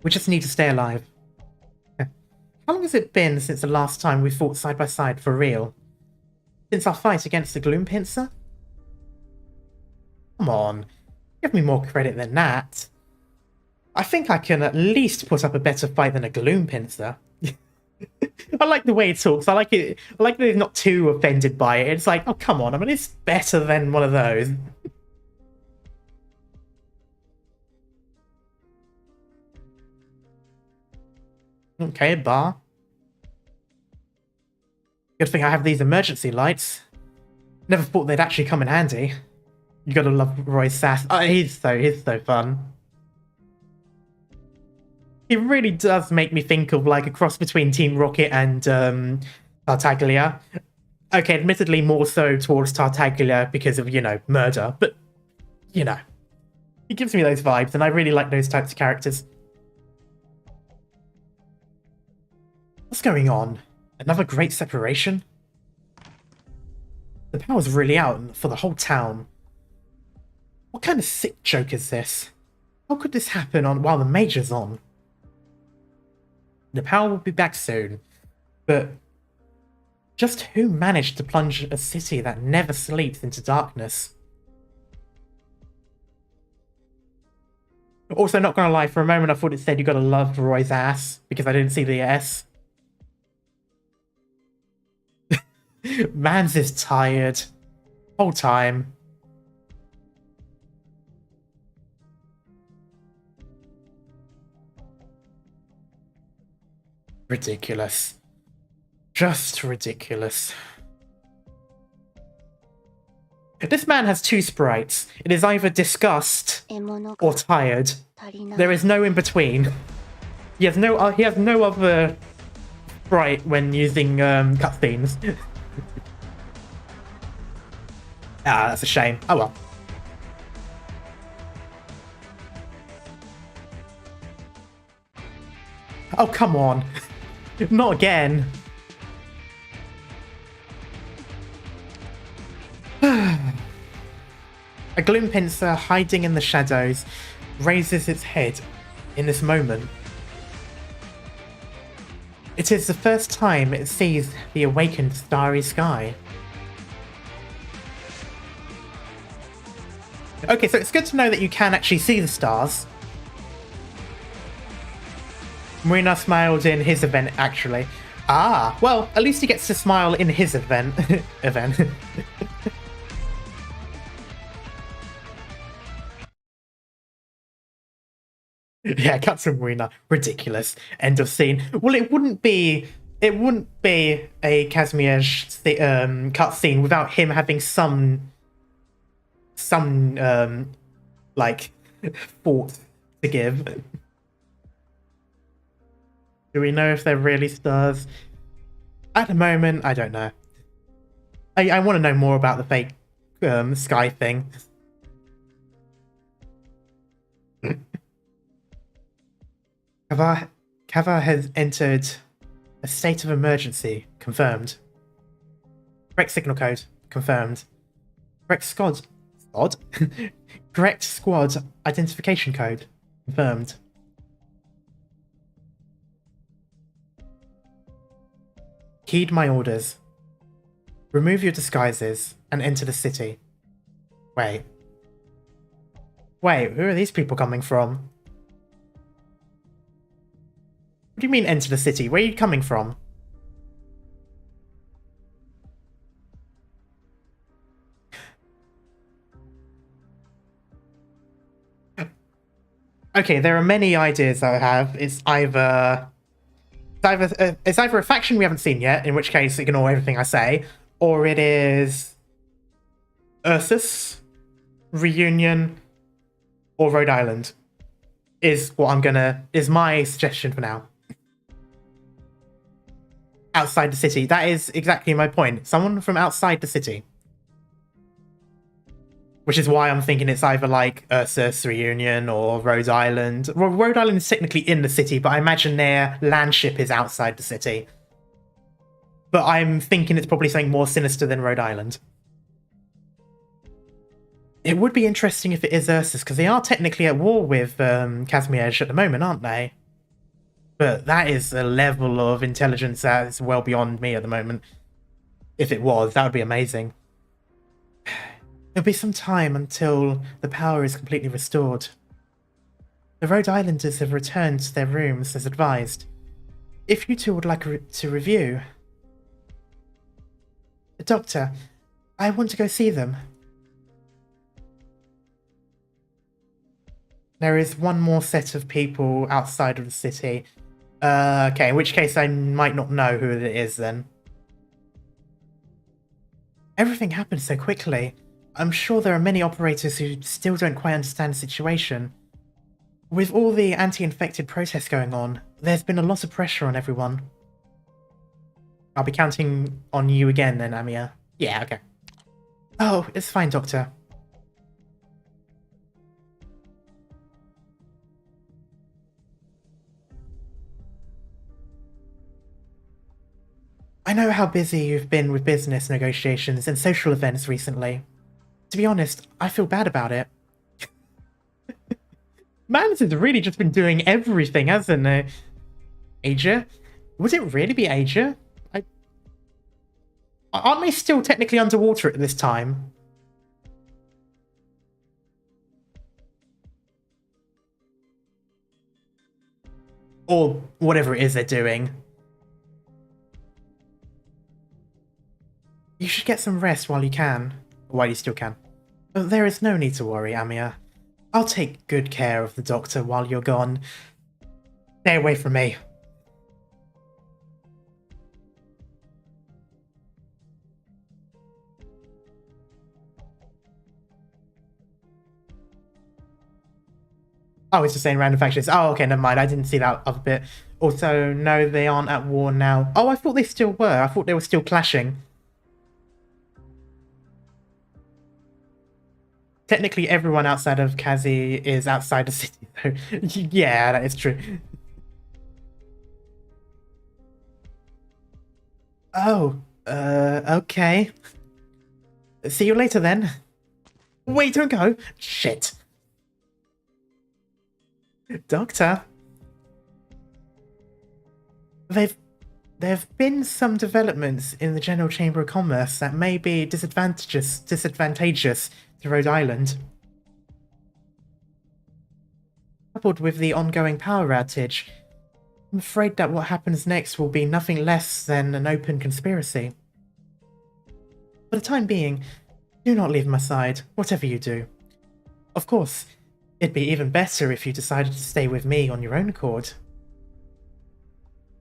We just need to stay alive. How long has it been since the last time we fought side by side for real? Since our fight against the Gloom Pincer? Come on, give me more credit than that. I think I can at least put up a better fight than a Gloom Pincer. I like the way it talks. I like it. I like that he's not too offended by it. It's like, oh come on, I mean, it's better than one of those. Okay, bar. Good thing I have these emergency lights. Never thought they'd actually come in handy. You gotta love Roy's sass. Oh, he's so fun. He really does make me think of like a cross between Team Rocket and Tartaglia. Okay, admittedly more so towards Tartaglia because of, you know, murder, but, you know. He gives me those vibes, and I really like those types of characters. What's going on? Another great separation? The power's really out for the whole town. What kind of sick joke is this? How could this happen while the Major's on? The power will be back soon, but just who managed to plunge a city that never sleeps into darkness? Also, not gonna lie, for a moment I thought it said you gotta love Roy's ass, because I didn't see the S. Mans is tired. Whole time. Ridiculous. Just ridiculous. This man has two sprites. It is either disgust or tired. There is no in between. He has no other sprite when using cutscenes. Ah, that's a shame. Oh well. Oh, come on. Not again. A Gloom Pincer hiding in the shadows raises its head in this moment. It is the first time it sees the awakened starry sky. Okay, so it's good to know that you can actually see the stars. Marina smiled in his event, actually. Ah, well, at least he gets to smile in his event. Yeah, cut from Marina. Ridiculous. End of scene. Well, it wouldn't be a Casimir cut scene without him having some like thought to give. Do we know if they're really stars? At the moment, I don't know. I want to know more about the fake sky thing. Kava has entered a state of emergency. Confirmed. Correct signal code. Confirmed. Correct squad. Squad? Correct squad identification code. Confirmed. Heed my orders. Remove your disguises and enter the city. Wait. Wait, who are these people coming from? What do you mean enter the city? Where are you coming from? Okay, there are many ideas that I have. It's either a faction we haven't seen yet, in which case ignore everything I say, or it is Ursus, Reunion, or Rhode Island. Is my suggestion for now. Outside the city. That is exactly my point. Someone from outside the city. Which is why I'm thinking it's either like Ursus, Reunion, or Rhode Island. Well, Rhode Island is technically in the city, but I imagine their landship is outside the city. But I'm thinking it's probably something more sinister than Rhode Island. It would be interesting if it is Ursus, because they are technically at war with Kazimierz at the moment, aren't they? But that is a level of intelligence that is well beyond me at the moment. If it was, that would be amazing. It'll be some time until the power is completely restored. The Rhode Islanders have returned to their rooms as advised. If you two would like to review... Doctor, I want to go see them. There is one more set of people outside of the city. Okay, in which case I might not know who it is then. Everything happened so quickly. I'm sure there are many operators who still don't quite understand the situation. With all the anti-infected protests going on, there's been a lot of pressure on everyone. I'll be counting on you again then, Amia. Yeah, okay. Oh, it's fine, Doctor. I know how busy you've been with business negotiations and social events recently. To be honest, I feel bad about it. Mans has really just been doing everything, hasn't it? Asia? Would it really be Asia? Aren't they still technically underwater at this time? Or whatever it is they're doing. You should get some rest while you can. While you still can. But there is no need to worry, Amia. I'll take good care of the doctor while you're gone. Stay away from me. Oh, it's just saying random factions. Oh, okay, never mind. I didn't see that other bit. Also, no, they aren't at war now. Oh, I thought they still were. I thought they were still clashing. Technically, everyone outside of Kazi is outside the city, though. Yeah, that is true. Oh, okay. See you later, then. Wait, don't go. Shit. Doctor. There have been some developments in the General Chamber of Commerce that may be disadvantageous to Rhode Island. Coupled with the ongoing power outage, I'm afraid that what happens next will be nothing less than an open conspiracy. For the time being, do not leave my side, whatever you do. Of course, It'd be even better if you decided to stay with me on your own accord.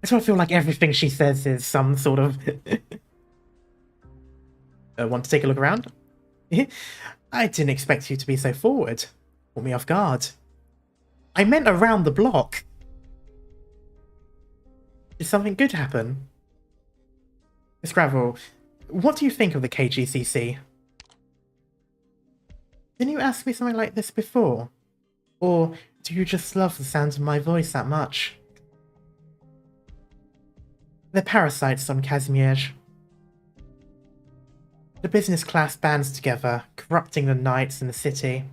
I sort of feel like everything she says is some sort of... Want to take a look around? I didn't expect you to be so forward. Caught me off guard. I meant around the block. Did something good happen? Miss Gravel, what do you think of the KGCC? Didn't you ask me something like this before? Or do you just love the sound of my voice that much? They're parasites on Kazimierz. The business class bands together, corrupting the knights in the city,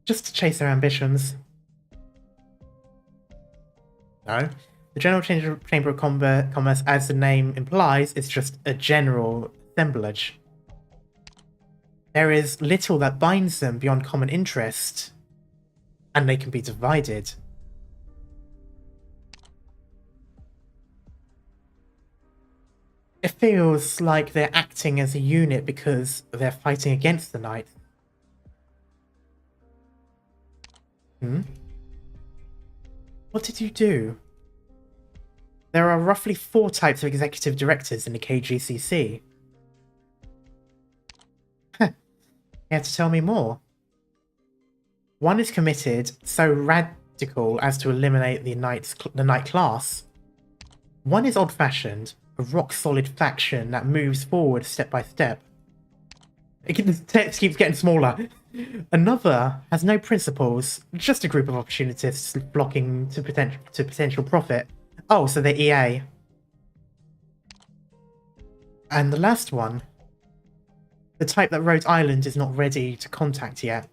just to chase their ambitions. No, the General Chamber of Commerce, as the name implies, is just a general assemblage. There is little that binds them beyond common interest, and they can be divided. It feels like they're acting as a unit because they're fighting against the Knights. What did you do? There are roughly 4 types of executive directors in the KGCC. You have to tell me more. One is committed, so radical as to eliminate the Knight class. One is old-fashioned, a rock-solid faction that moves forward step by step. The text keeps getting smaller. Another has no principles, just a group of opportunists flocking to potential profit. Oh, so they're EA. And the last one, the type that Rhode Island is not ready to contact yet.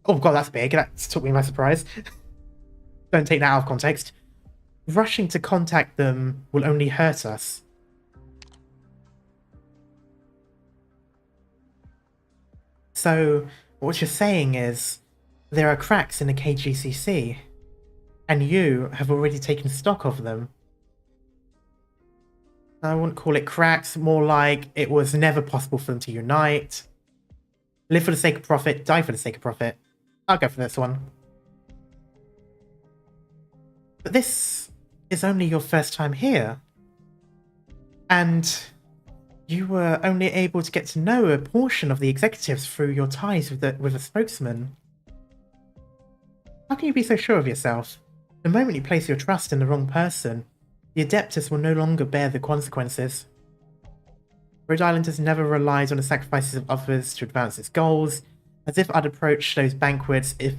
Oh god, that's big. That took me by surprise. Don't take that out of context. Rushing to contact them will only hurt us. So, what you're saying is, there are cracks in the KGCC, and you have already taken stock of them. I wouldn't call it cracks, more like it was never possible for them to unite. Live for the sake of profit, die for the sake of profit. I'll go for this one. But this is only your first time here. And you were only able to get to know a portion of the executives through your ties with a spokesman. How can you be so sure of yourself? The moment you place your trust in the wrong person, the Adeptus will no longer bear the consequences. Rhode Island has never relied on the sacrifices of others to advance its goals, as if I'd approach those banquets if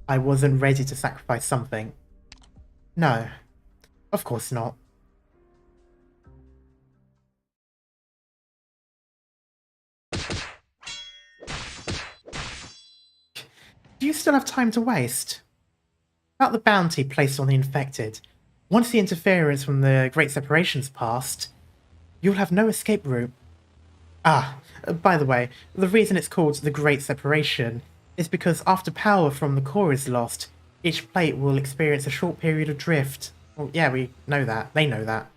I wasn't ready to sacrifice something. No, of course not. Do you still have time to waste? About the bounty placed on the infected. Once the interference from the Great Separation's passed, you'll have no escape route. Ah, by the way, the reason it's called the Great Separation is because after power from the core is lost, each plate will experience a short period of drift. Well, yeah, we know that. They know that.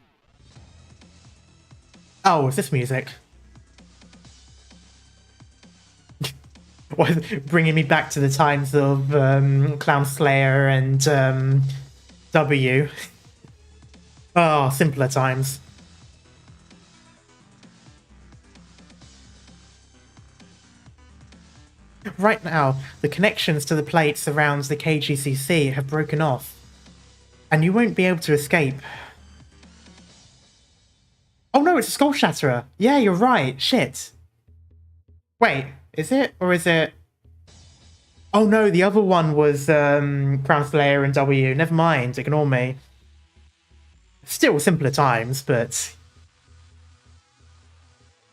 Oh, is this music? Bringing me back to the times of Clown Slayer and W. Oh, simpler times. Right now, the connections to the plates around the KGCC have broken off, and you won't be able to escape. Oh no, it's a Skull Shatterer! Yeah, you're right, shit. Wait, is it? Or is it... Oh no, the other one was Crown Slayer and W. Never mind, ignore me. Still simpler times, but...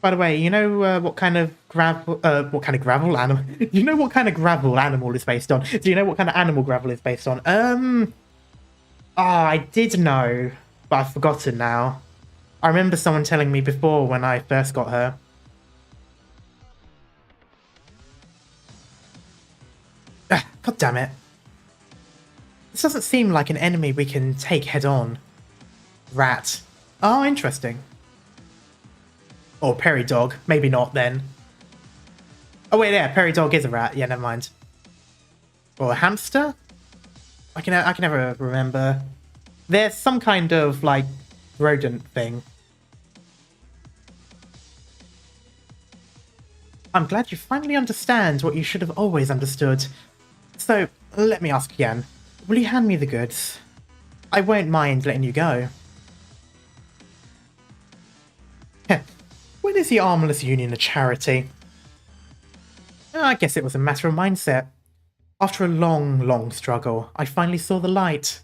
By the way, you know what kind of gravel animal? You know what kind of gravel animal is based on? Do you know what kind of animal gravel is based on? Oh, I did know, but I've forgotten now. I remember someone telling me before when I first got her. God damn it. This doesn't seem like an enemy we can take head on. Rat. Oh, interesting. Or Peridog. Maybe not then. Oh wait, yeah, Peridog is a rat. Yeah, never mind. Or a hamster? I can never remember. There's some kind of, like, rodent thing. I'm glad you finally understand what you should have always understood. So, let me ask again. Will you hand me the goods? I won't mind letting you go. Heh. When is the Armless Union a charity? I guess it was a matter of mindset. After a long, long struggle, I finally saw the light.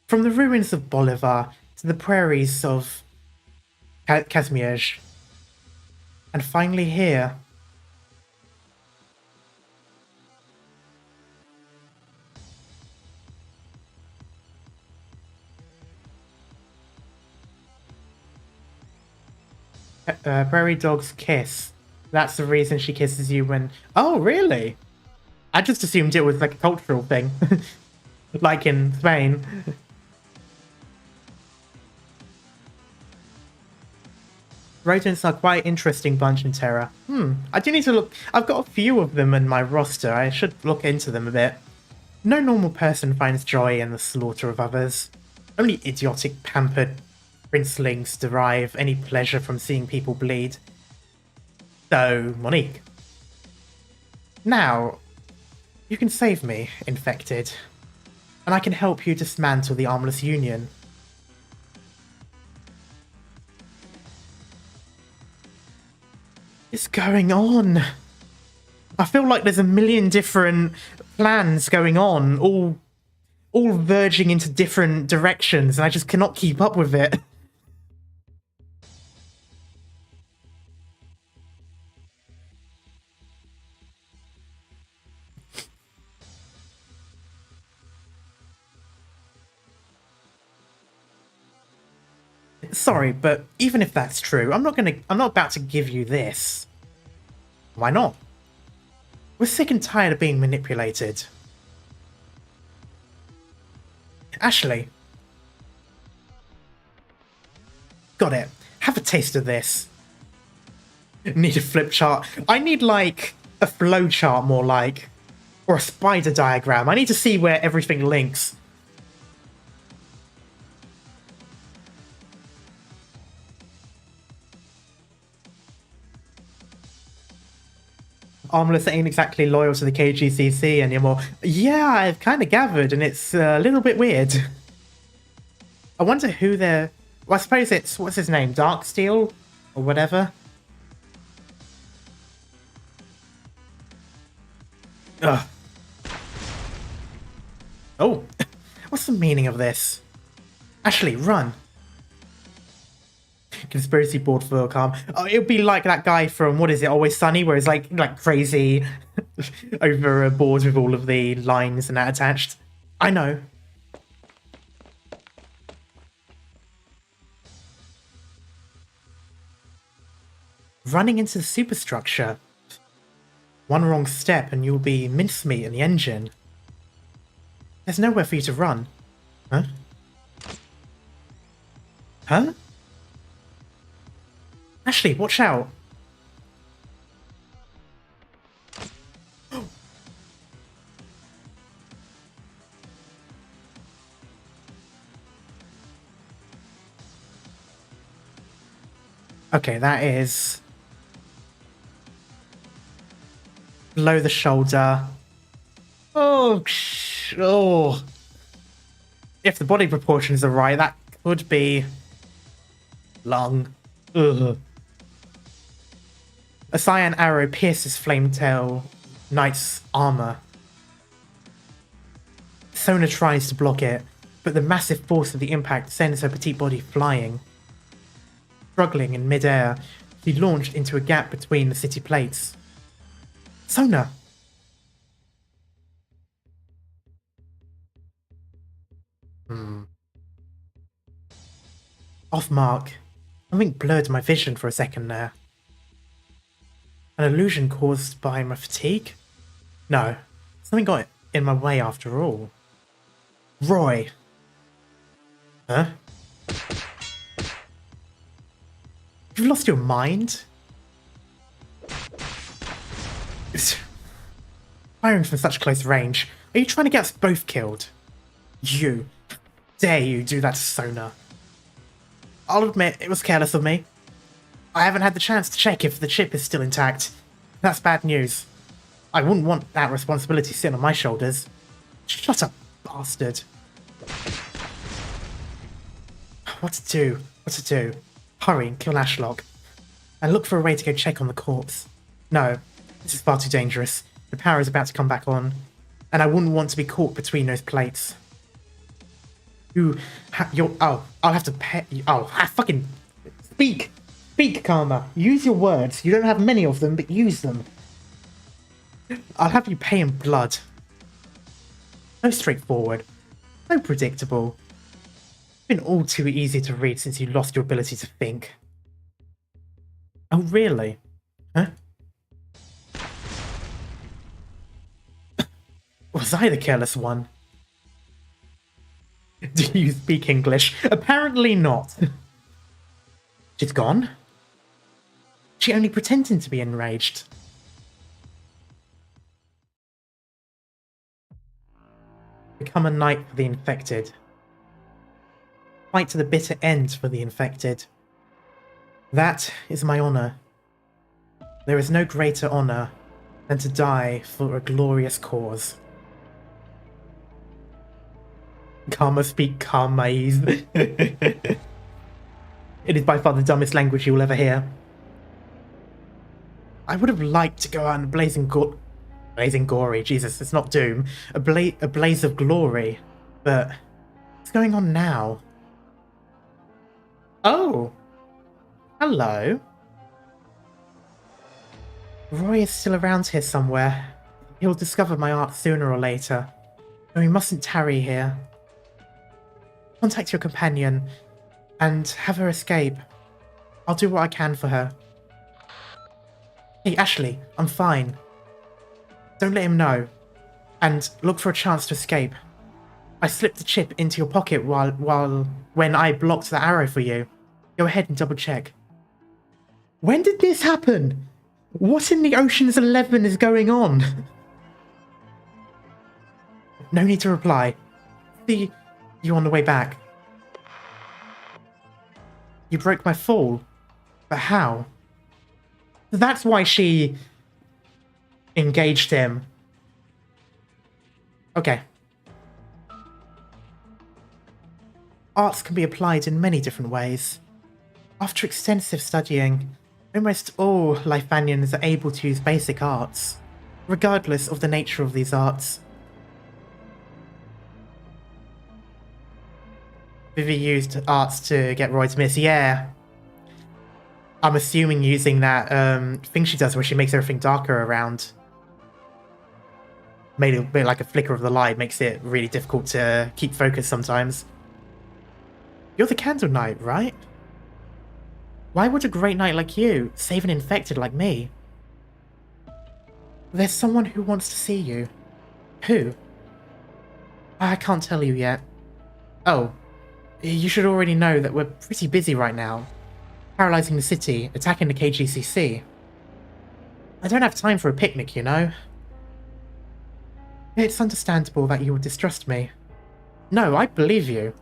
From the ruins of Bolivar to the prairies of Kazmierz, and finally here. Prairie dog's kiss. That's the reason she kisses you when... Oh, really? I just assumed it was like a cultural thing. Like in Spain. Rodents are quite interesting bunch in Terra. I do need to look... I've got a few of them in my roster. I should look into them a bit. No normal person finds joy in the slaughter of others. Only idiotic, pampered princelings derive any pleasure from seeing people bleed. So, Monique. Now, you can save me, Infected. And I can help you dismantle the Armless Union. What's going on? I feel like there's a million different plans going on, all verging into different directions, and I just cannot keep up with it. Sorry, but even if that's true, I'm not about to give you this. Why not? We're sick and tired of being manipulated. Ashley. Got it. Have a taste of this. Need a flip chart. I need, like, a flow chart more like. Or a spider diagram. I need to see where everything links. Armless ain't exactly loyal to the KGCC anymore. Yeah, I've kind of gathered, and it's a little bit weird. I wonder who they're... Well, I suppose it's... What's his name? Darksteel? Or whatever? Ugh. Oh. What's the meaning of this? Ashley, run. Conspiracy board for calm. Oh, it would be like that guy from What Is It, Always Sunny, where it's like crazy over a board with all of the lines and that attached. I know. Running into the superstructure. One wrong step and you'll be mincemeat in the engine. There's nowhere for you to run. Huh? Huh? Ashley, watch out! Okay, that is... below the shoulder. Oh, oh. If the body proportions are right, that could be... lung. Ugh. A cyan arrow pierces Flametail Knight's armor. Sona tries to block it, but the massive force of the impact sends her petite body flying. Struggling in mid-air, she launched into a gap between the city plates. Sona! Off mark. Something blurred my vision for a second there. An illusion caused by my fatigue? No, something got in my way after all. Roy! Huh? You've lost your mind? firing from such close range. Are you trying to get us both killed? You. Dare you do that to Sona? I'll admit, it was careless of me. I haven't had the chance to check if the chip is still intact. That's bad news. I wouldn't want that responsibility sitting on my shoulders. Shut up, bastard. What to do? What to do? Hurry and kill Ashlock. And look for a way to go check on the corpse. No, this is far too dangerous. The power is about to come back on. And I wouldn't want to be caught between those plates. I'll have to pay you. Oh, I fucking... Speak! Speak, Karma. Use your words. You don't have many of them, but use them. I'll have you pay in blood. So straightforward. So predictable. Been all too easy to read since you lost your ability to think. Oh, really? Huh? Was I the careless one? Do you speak English? Apparently not. She's gone? She only pretending to be enraged. Become a knight for the infected. Fight to the bitter end for the infected. That is my honor. There is no greater honor than to die for a glorious cause. Karma speak Karmese. It is by far the dumbest language you will ever hear. I would have liked to go out in blazing glory. Jesus, it's not Doom. A blaze of glory. But what's going on now? Oh. Hello. Roy is still around here somewhere. He'll discover my art sooner or later. And we mustn't tarry here. Contact your companion and have her escape. I'll do what I can for her. Hey, Ashley, I'm fine. Don't let him know. And look for a chance to escape. I slipped the chip into your pocket when I blocked the arrow for you. Go ahead and double check. When did this happen? What in the Ocean's 11 is going on? No need to reply. See you on the way back. You broke my fall. But how? That's why she engaged him. Okay. Arts can be applied in many different ways. After extensive studying, almost all Lifanians are able to use basic arts, regardless of the nature of these arts. Vivi used arts to get Roy to miss. Yeah. I'm assuming using that thing she does where she makes everything darker around. Made it a bit like a flicker of the light, makes it really difficult to keep focus sometimes. You're the Candle Knight, right? Why would a great knight like you save an infected like me? There's someone who wants to see you. Who? I can't tell you yet. Oh, you should already know that we're pretty busy right now. Paralyzing the city, attacking the KGCC. I don't have time for a picnic, you know? It's understandable that you would distrust me. No, I believe you.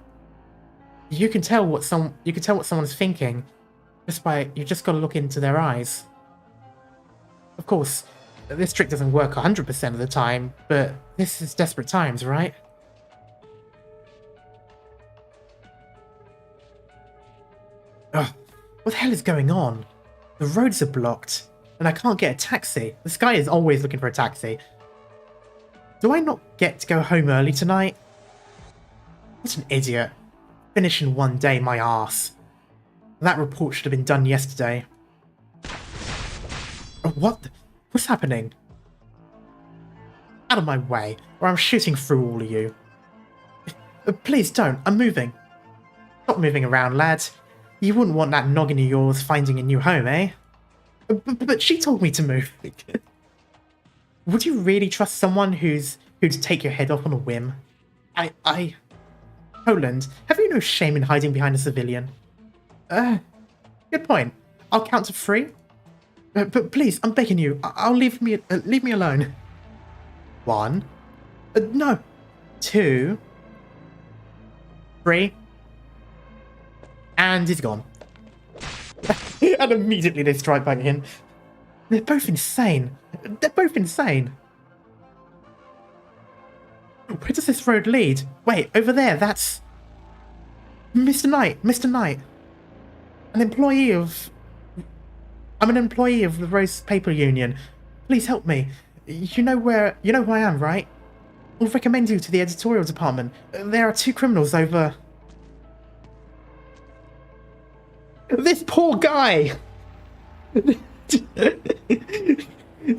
You can tell what someone's thinking you just gotta look into their eyes. Of course, this trick doesn't work 100% of the time, but this is desperate times, right? Ugh, what the hell is going on? The roads are blocked, and I can't get a taxi. This guy is always looking for a taxi. Do I not get to go home early tonight? What an idiot. Finish in one day, my arse. That report should have been done yesterday. What? What's happening? Out of my way, or I'm shooting through all of you. Please don't, I'm moving. Stop moving around, lads. You wouldn't want that noggin of yours finding a new home, eh? But she told me to move. Would you really trust someone who'd take your head off on a whim? Poland, have you no shame in hiding behind a civilian? Good point. I'll count to 3. But please, I'm begging you. I'll leave me alone. 1. No. 2. 3. And he's gone. And immediately they strike back in. They're both insane. They're both insane. Where does this road lead? Wait, over there, that's... Mr. Knight. Mr. Knight. I'm an employee of the Rose Paper Union. Please help me. You know who I am, right? I'll recommend you to the editorial department. There are 2 criminals over... This poor guy! This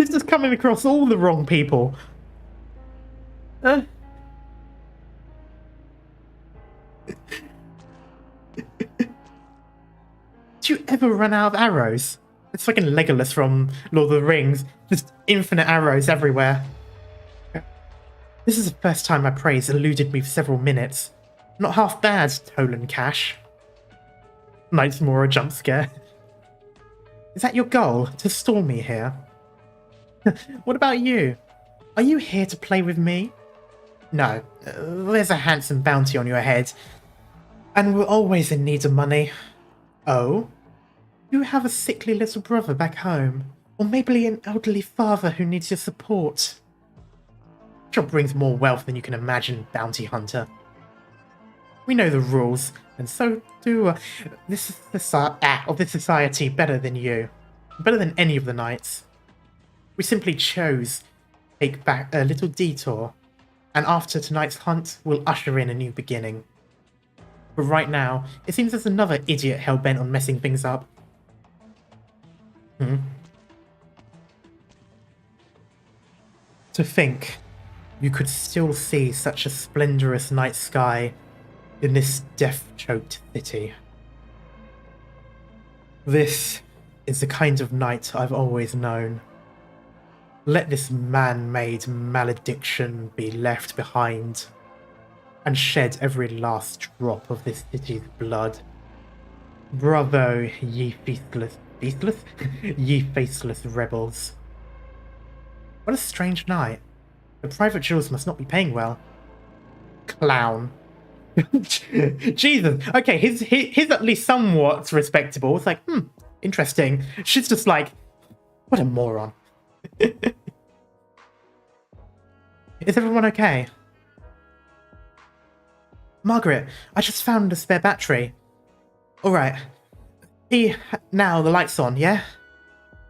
is coming across all the wrong people. Do you ever run out of arrows? It's fucking Legolas from Lord of the Rings. Just infinite arrows everywhere. This is the first time my praise eluded me for several minutes. Not half bad, Tolan Cash. Knight's more a jump scare. Is that your goal? To stall me here? What about you? Are you here to play with me? No. There's a handsome bounty on your head. And we're always in need of money. Oh? You have a sickly little brother back home. Or maybe an elderly father who needs your support. Job brings more wealth than you can imagine, bounty hunter. We know the rules, and so do this society better than you. Better than any of the knights. We simply chose to take back a little detour, and after tonight's hunt, we'll usher in a new beginning. But right now, it seems there's another idiot hell-bent on messing things up. To think you could still see such a splendorous night sky in this death-choked city. This is the kind of night I've always known. Let this man-made malediction be left behind, and shed every last drop of this city's blood. Bravo, ye faceless rebels. What a strange night. The private jewels must not be paying well. Clown. Jesus. Okay, he's at least somewhat respectable. It's like, interesting. She's just like, what a moron. Is everyone okay? Margaret, I just found a spare battery. Alright. Now the light's on, yeah?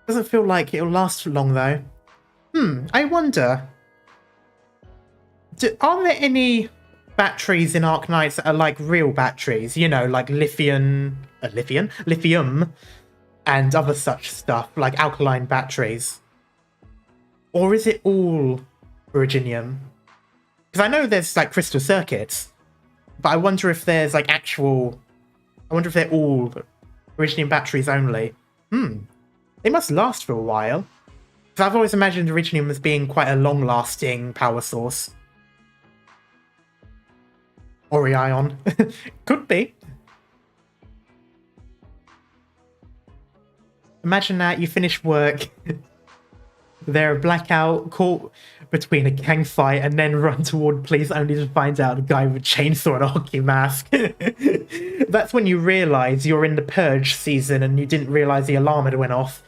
Doesn't feel like it'll last for long though. I wonder... Are there any batteries in Arknights that are like real batteries? You know, like lithium, and other such stuff, like alkaline batteries? Or is it all Originium? Because I know there's like crystal circuits, but I wonder if there's like actual... I wonder if they're all Originium batteries only. They must last for a while. Because I've always imagined Originium as being quite a long-lasting power source. Ori-ion. Could be. Imagine that you finish work, they're a blackout, caught between a gang fight, and then run toward police only to find out a guy with a chainsaw and a hockey mask. That's when you realise you're in the Purge season and you didn't realise the alarm had went off.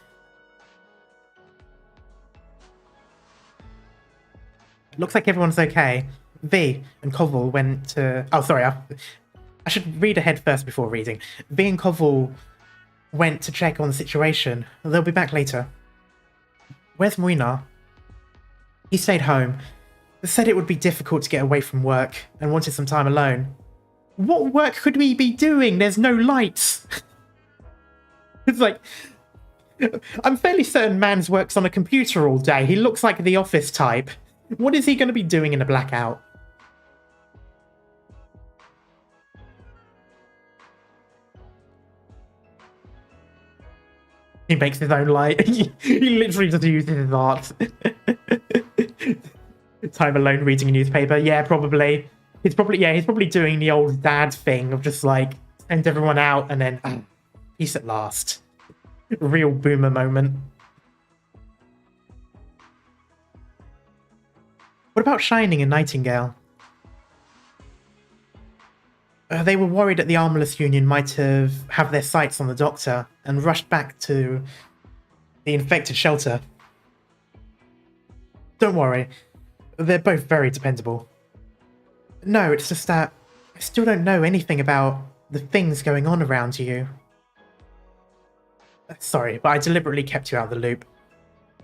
Looks like everyone's okay. V and Koval went to... Oh, sorry. I should read ahead first before reading. V and Koval went to check on the situation. They'll be back later. Where's Moina? He stayed home. Said it would be difficult to get away from work and wanted some time alone. What work could we be doing? There's no lights. It's like... I'm fairly certain Mans works on a computer all day. He looks like the office type. What is he going to be doing in a blackout? He makes his own light. He literally just uses his art. Time alone reading a newspaper. Yeah, probably. He's probably doing the old dad thing of just like send everyone out and then peace at last. Real boomer moment. What about Shining and Nightingale? They were worried that the Armorless Union might have their sights on the Doctor and rushed back to the infected shelter. Don't worry, they're both very dependable. No, it's just that I still don't know anything about the things going on around you. Sorry, but I deliberately kept you out of the loop.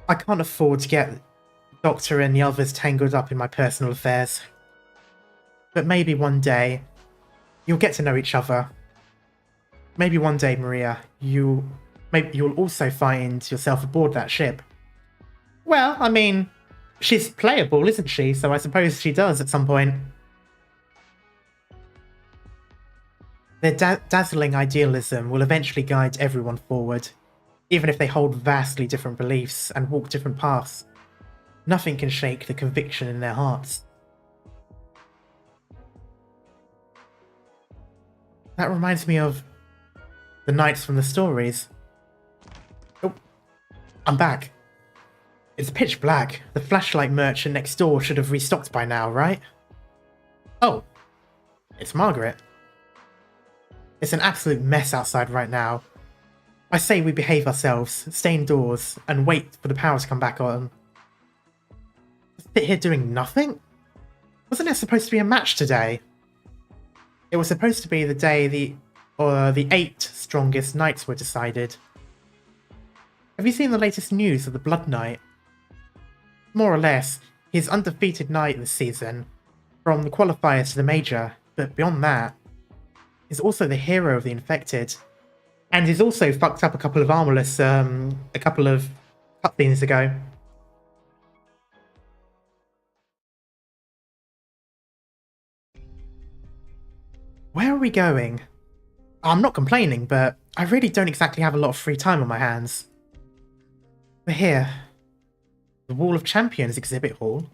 I can't afford to get the Doctor and the others tangled up in my personal affairs. But maybe one day, you'll get to know each other. Maybe one day, Maria, you'll also find yourself aboard that ship. Well, I mean, she's playable, isn't she? So I suppose she does at some point. Their dazzling idealism will eventually guide everyone forward, even if they hold vastly different beliefs and walk different paths. Nothing can shake the conviction in their hearts. That reminds me of the knights from the stories. Oh, I'm back. It's pitch black. The flashlight merchant next door should have restocked by now, right? Oh, it's Margaret. It's an absolute mess outside right now. I say we behave ourselves, stay indoors, and wait for the power to come back on. Sit here doing nothing? Wasn't there supposed to be a match today? It was supposed to be the day the 8 strongest knights were decided. Have you seen the latest news of the Blood Knight? More or less, he's undefeated knight this season, from the qualifiers to the major, but beyond that, he's also the hero of the infected. And he's also fucked up a couple of Armorless a couple of cutscenes ago. Where are we going? I'm not complaining, but I really don't exactly have a lot of free time on my hands. We're here. The Wall of Champions exhibit hall.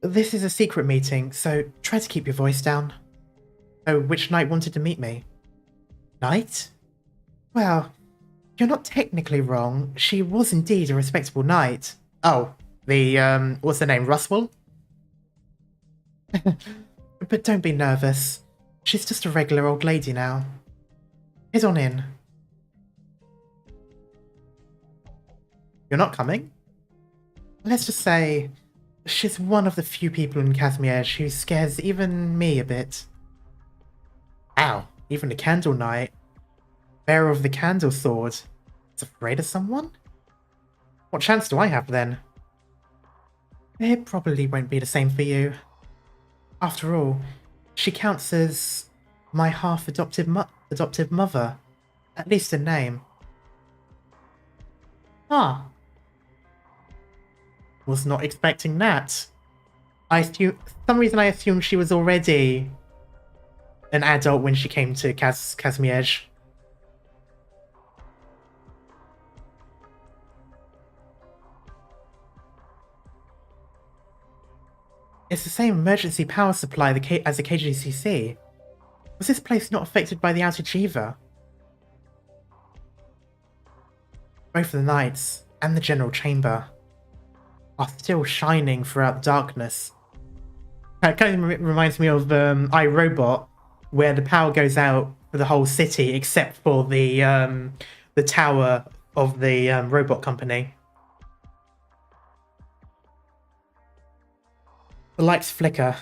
This is a secret meeting, so try to keep your voice down. So, which knight wanted to meet me? Knight? Well, you're not technically wrong. She was indeed a respectable knight. Oh, the, what's her name, Ruswell? But don't be nervous. She's just a regular old lady now. Head on in. You're not coming? Let's just say, she's one of the few people in Kazmierz who scares even me a bit. Ow, even the Candle Knight, bearer of the Candle Sword, is afraid of someone? What chance do I have then? It probably won't be the same for you. After all, she counts as my half-adoptive mother, at least in name. Ah. Was not expecting that. For some reason I assumed she was already an adult when she came to Kazmierz. It's the same emergency power supply as the KGCC. Was this place not affected by the outage either? Both the knights and the general chamber are still shining throughout the darkness. It kind of reminds me of iRobot, where the power goes out for the whole city except for the tower of the robot company. The lights flicker.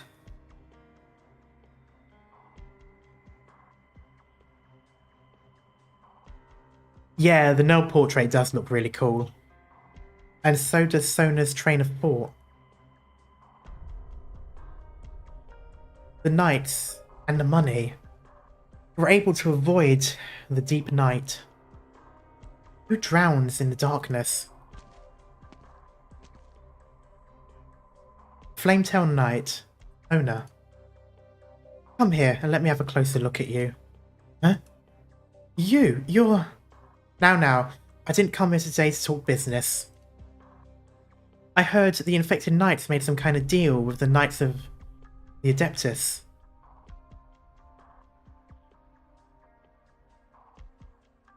Yeah, the Null portrait does look really cool. And so does Sona's train of thought. The knights and the money were able to avoid the deep night. Who drowns in the darkness? Flametail Knight, owner. Come here and let me have a closer look at you. Huh? You're... Now, I didn't come here today to talk business. I heard the infected knights made some kind of deal with the Knights of the Adeptus.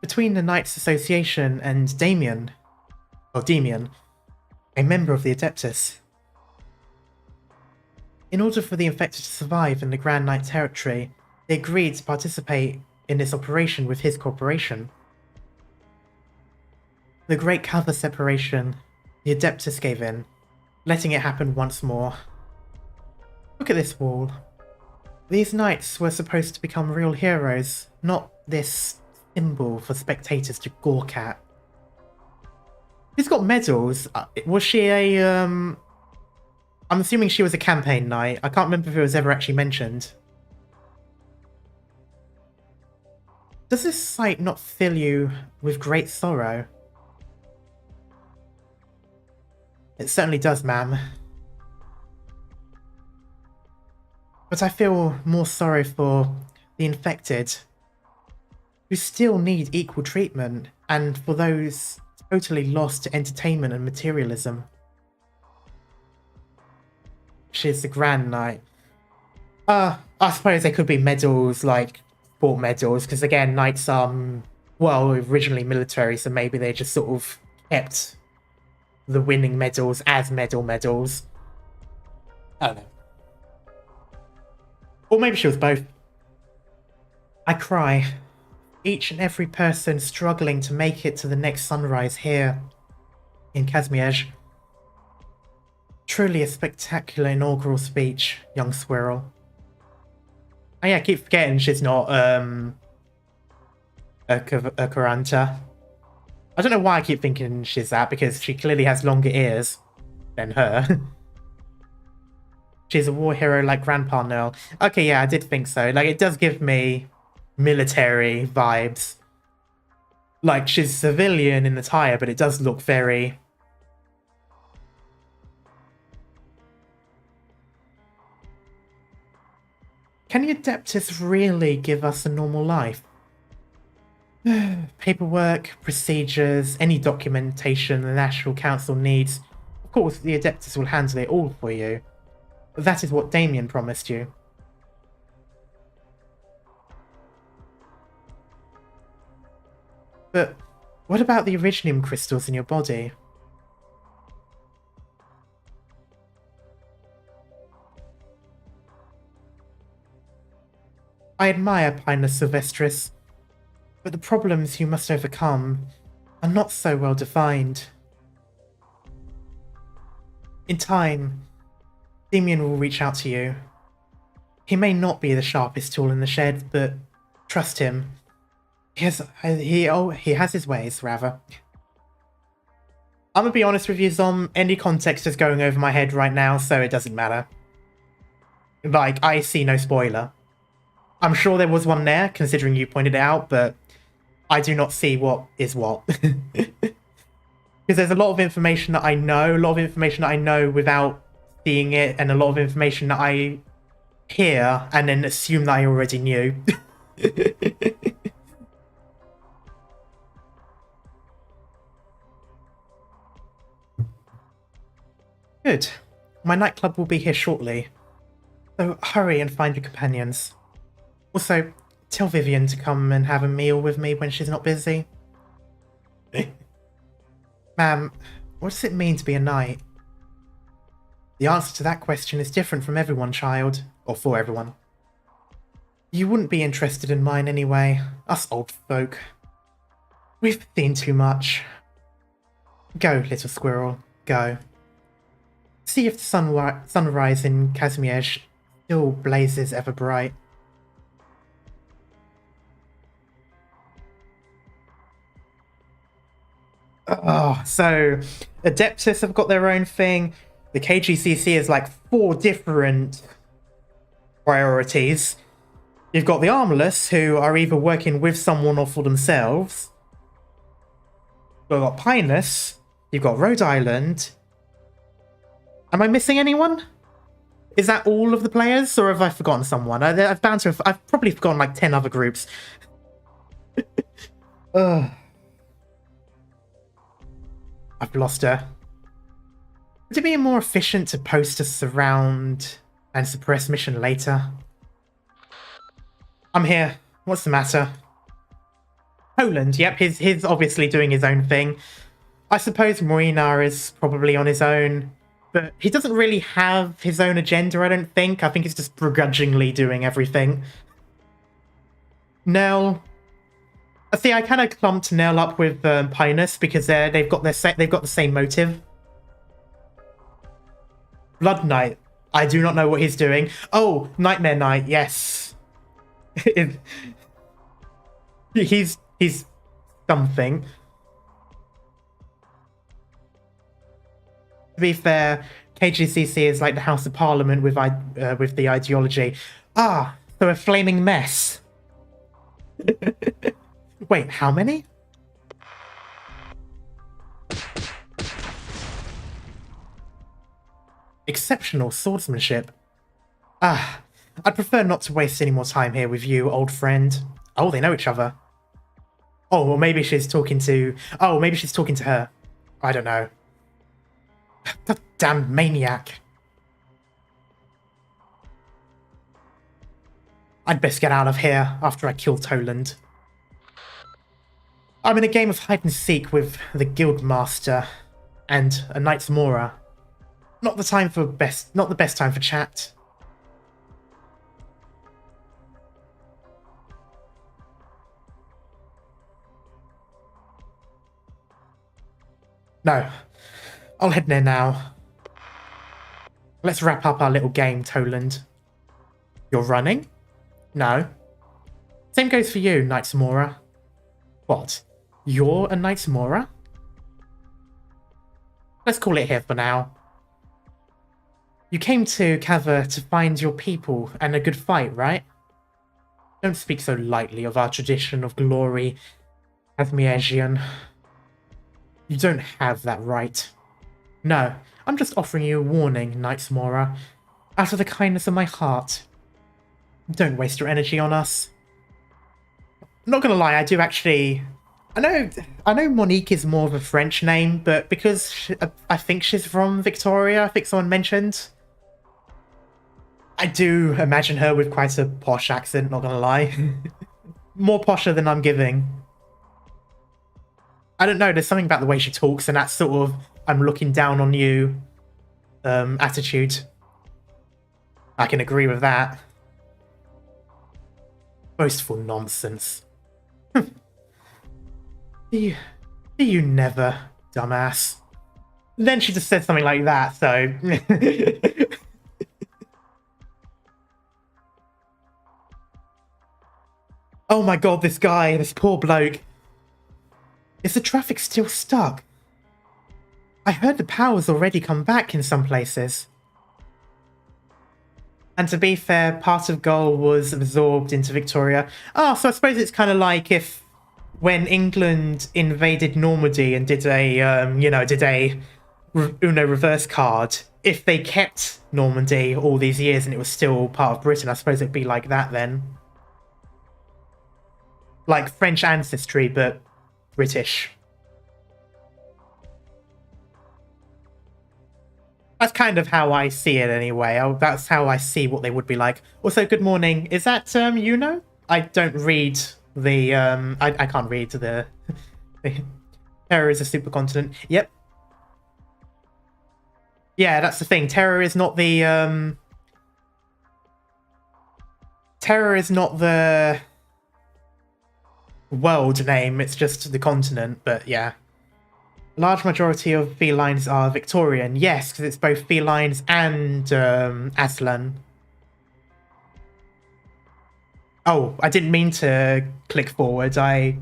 Between the Knights Association and Demian, a member of the Adeptus. In order for the infected to survive in the Grand Knight territory, they agreed to participate in this operation with his corporation. The Great Cover Separation, the Adeptus gave in, letting it happen once more. Look at this wall. These knights were supposed to become real heroes, not this symbol for spectators to gawk at. She's got medals. Was she a, I'm assuming she was a campaign knight. I can't remember if it was ever actually mentioned. Does this sight not fill you with great sorrow? It certainly does, ma'am. But I feel more sorry for the infected, who still need equal treatment, and for those totally lost to entertainment and materialism. She's the Grand Knight. I suppose there could be medals, like sport medals, because again, knights are, well, originally military, so maybe they just sort of kept the winning medals as medals. I don't know. Or maybe she was both. I cry. Each and every person struggling to make it to the next sunrise here in Kazmiej. Truly a spectacular inaugural speech, young squirrel. Oh yeah, I keep forgetting she's not a Karanta. I don't know why I keep thinking she's that, because she clearly has longer ears than her. She's a war hero like Grandpa Noel. Okay, yeah, I did think so. Like, it does give me military vibes. Like, she's civilian in attire, but it does look very... Can the Adeptus really give us a normal life? Paperwork, procedures, any documentation the National Council needs. Of course, the Adeptus will handle it all for you. That is what Damien promised you. But what about the Originium crystals in your body? I admire Pinus Sylvestris, but the problems you must overcome are not so well defined. In time, Damien will reach out to you. He may not be the sharpest tool in the shed, but trust him. He has his ways, rather. I'm gonna be honest with you, Zom. Any context is going over my head right now, so it doesn't matter. Like, I see no spoiler. I'm sure there was one there, considering you pointed it out, but I do not see what is what. Because there's a lot of information that I know, without seeing it, and a lot of information that I hear and then assume that I already knew. Good. My nightclub will be here shortly, so hurry and find your companions. Also, tell Vivian to come and have a meal with me when she's not busy. Ma'am, what does it mean to be a knight? The answer to that question is different from everyone, child. Or for everyone. You wouldn't be interested in mine anyway. Us old folk. We've seen too much. Go, little squirrel. Go. See if the sunrise in Kazmiej still blazes ever bright. Oh, so Adeptus have got their own thing. The KGCC is like 4 different priorities. You've got the Armless, who are either working with someone or for themselves. You've got Pinus. You've got Rhode Island. Am I missing anyone? Is that all of the players, or have I forgotten someone? I've probably forgotten like 10 other groups. Ugh. I've lost her. Would it be more efficient to post a surround and suppress mission later? I'm here. What's the matter? Poland, yep, he's obviously doing his own thing. I suppose Morinar is probably on his own. But he doesn't really have his own agenda, I don't think. I think he's just begrudgingly doing everything. Nell. See, I kind of clumped Nell up with Pinus because they've got the same motive. Blood Knight. I do not know what he's doing. Oh, Nightmare Knight. Yes. he's something. To be fair, KGCC is like the House of Parliament with the ideology. Ah, so a flaming mess. Wait, how many? Exceptional swordsmanship. Ah, I'd prefer not to waste any more time here with you, old friend. Oh, they know each other. Oh, well, maybe she's talking to... Oh, maybe she's talking to her. I don't know. That damn maniac. I'd best get out of here after I kill Toland. I'm in a game of hide and seek with the Guildmaster and a Knight's Mora. Not the best time for chat. No. I'll head there now. Let's wrap up our little game, Toland. You're running? No. Same goes for you, Knight's Mora. What? You're a Knight's Mora? Let's call it here for now. You came to Cava to find your people and a good fight, right? Don't speak so lightly of our tradition of glory, Athmiasian. You don't have that right. No, I'm just offering you a warning, Knight's Mora. Out of the kindness of my heart. Don't waste your energy on us. I'm not gonna lie, I do actually... I know Monique is more of a French name, but because I think she's from Victoria, I think someone mentioned. I do imagine her with quite a posh accent, not gonna lie. More posher than I'm giving. I don't know, there's something about the way she talks and that sort of I'm looking down on you attitude. I can agree with that. Boastful nonsense. Do you never, dumbass? Then she just said something like that, so... Oh my god, this guy, this poor bloke. Is the traffic still stuck? I heard the power's already come back in some places. And to be fair, part of Gaul was absorbed into Victoria. Oh, so I suppose it's kind of like if when England invaded Normandy and did a, did a Uno reverse card, if they kept Normandy all these years and it was still part of Britain, I suppose it'd be like that then. Like French ancestry, but British. That's kind of how I see it anyway. That's how I see what they would be like. Also, good morning. Is that, you know? I don't read the, I can't read the... Terror is a supercontinent. Yep. Yeah, that's the thing. Terror is not the, Terror is not the world name, it's just the continent, but yeah. Large majority of felines are Victorian. Yes, because it's both felines and Aslan. Oh, I didn't mean to click forward. I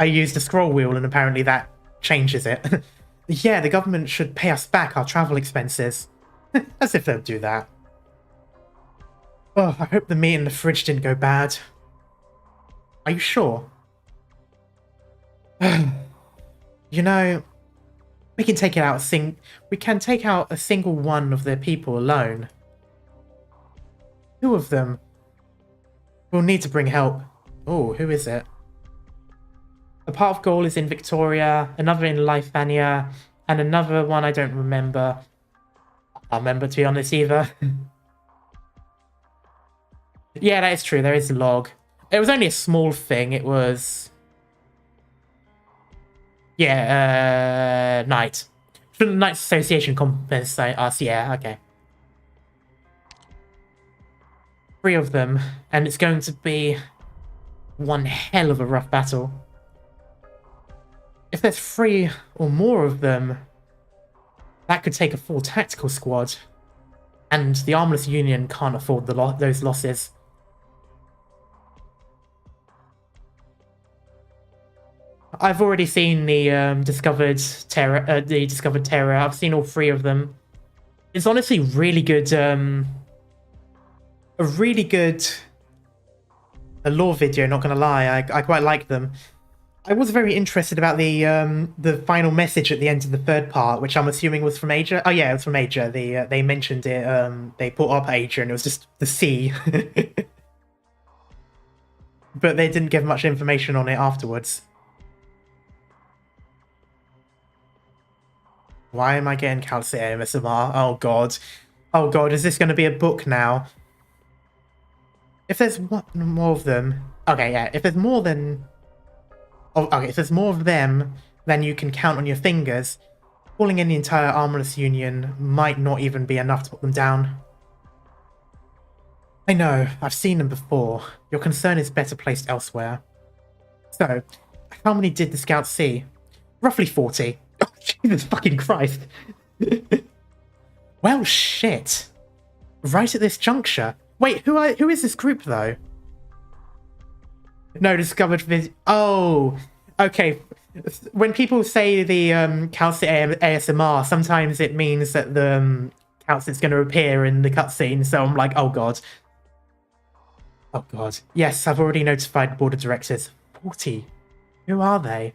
used the scroll wheel and apparently that changes it. Yeah, the government should pay us back our travel expenses. As if they'll do that. Oh, I hope the meat in the fridge didn't go bad. Are you sure? You know, we can take out a single one of their people alone. 2 of them. We'll need to bring help. Oh, who is it? A part of Gaul is in Victoria, another in Lifania, and another one I don't remember. I can't remember, to be honest, either. Yeah, that is true. There is a log. It was only a small thing. It was... Yeah, Knight. Shouldn't the Knights Association compensate us? Yeah, okay. 3 of them, and it's going to be one hell of a rough battle. If there's 3 or more of them, that could take a full tactical squad, and the Armless Union can't afford those losses. I've already seen the discovered terror. I've seen all 3 of them. It's honestly really good. A really good lore video. Not gonna lie, I quite like them. I was very interested about the final message at the end of the 3rd part, which I'm assuming was from Asia. Oh yeah, it was from Asia. They mentioned it. They put up Asia, and it was just the sea. But they didn't give much information on it afterwards. Why am I getting calcium ASMR? Oh god. Oh god, is this going to be a book now? If there's one more of them... Okay, yeah, if there's more than... Oh, okay, if there's more of them than you can count on your fingers, calling in the entire Armorless Union might not even be enough to put them down. I know, I've seen them before. Your concern is better placed elsewhere. So, how many did the scouts see? Roughly 40. Oh, Jesus fucking Christ. Well, shit. Right at this juncture. Wait, who is this group, though? No, discovered vid... Oh, okay. When people say the Calcit ASMR, sometimes it means that the Calcit's going to appear in the cutscene, so I'm like, oh god. Oh god. Yes, I've already notified the board of directors. 40. Who are they?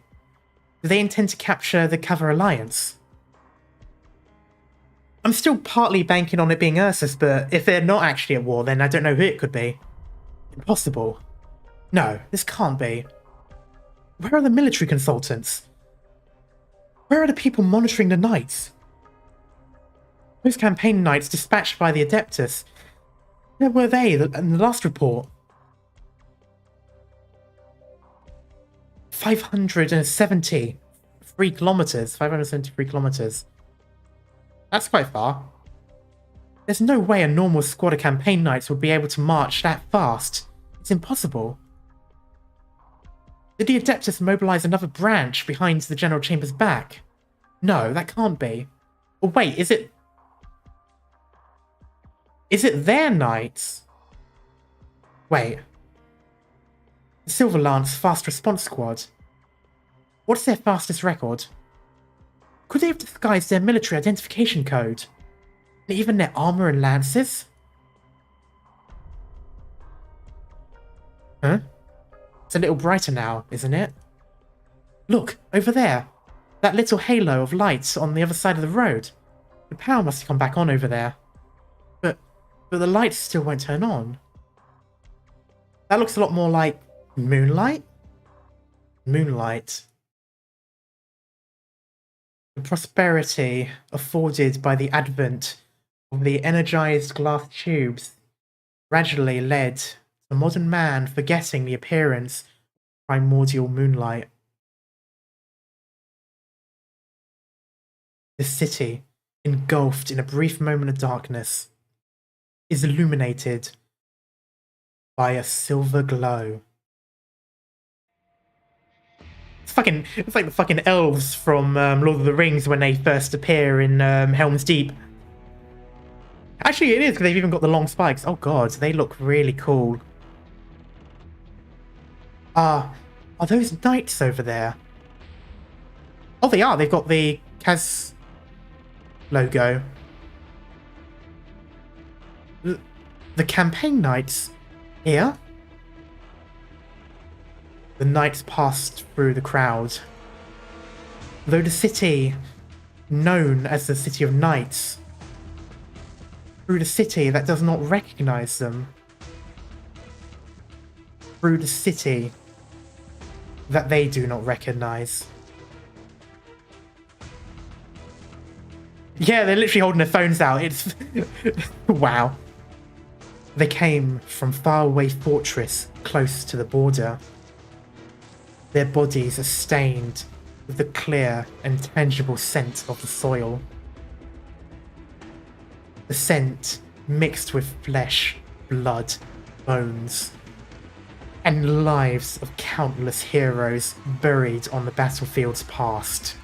Do they intend to capture the Cover Alliance? I'm still partly banking on it being Ursus, but if they're not actually at war, then I don't know who it could be. Impossible. No, this can't be. Where are the military consultants? Where are the people monitoring the Knights? Those campaign Knights dispatched by the Adeptus. Where were they in the last report? 573 kilometers. 573 kilometers. That's quite far. There's no way a normal squad of campaign Knights would be able to march that fast. It's impossible. Did the Adeptus mobilize another branch behind the General Chamber's back? No, that can't be. Or wait, is it... Is it their Knights? Wait. The Silver Lance Fast Response Squad. What's their fastest record? Could they have disguised their military identification code? And even their armor and lances? Huh? It's a little brighter now, isn't it? Look, over there. That little halo of lights on the other side of the road. The power must have come back on over there. But the lights still won't turn on. That looks a lot more like moonlight? Moonlight. The prosperity afforded by the advent of the energized glass tubes gradually led to modern man forgetting the appearance of primordial moonlight. The city, engulfed in a brief moment of darkness, is illuminated by a silver glow. It's like the fucking elves from Lord of the Rings when they first appear in Helm's Deep. Actually, it is, because they've even got the long spikes. Oh god, they look really cool. Are those knights over there? Oh, they are. They've got the Kaz logo. The campaign knights here? The knights passed through the crowd. Though the city, known as the City of Knights, through the city that does not recognize them. Through the city that they do not recognize. Yeah, they're literally holding their phones out. It's... wow. They came from faraway fortress close to the border. Their bodies are stained with the clear and tangible scent of the soil. The scent mixed with flesh, blood, bones, and lives of countless heroes buried on the battlefield's past.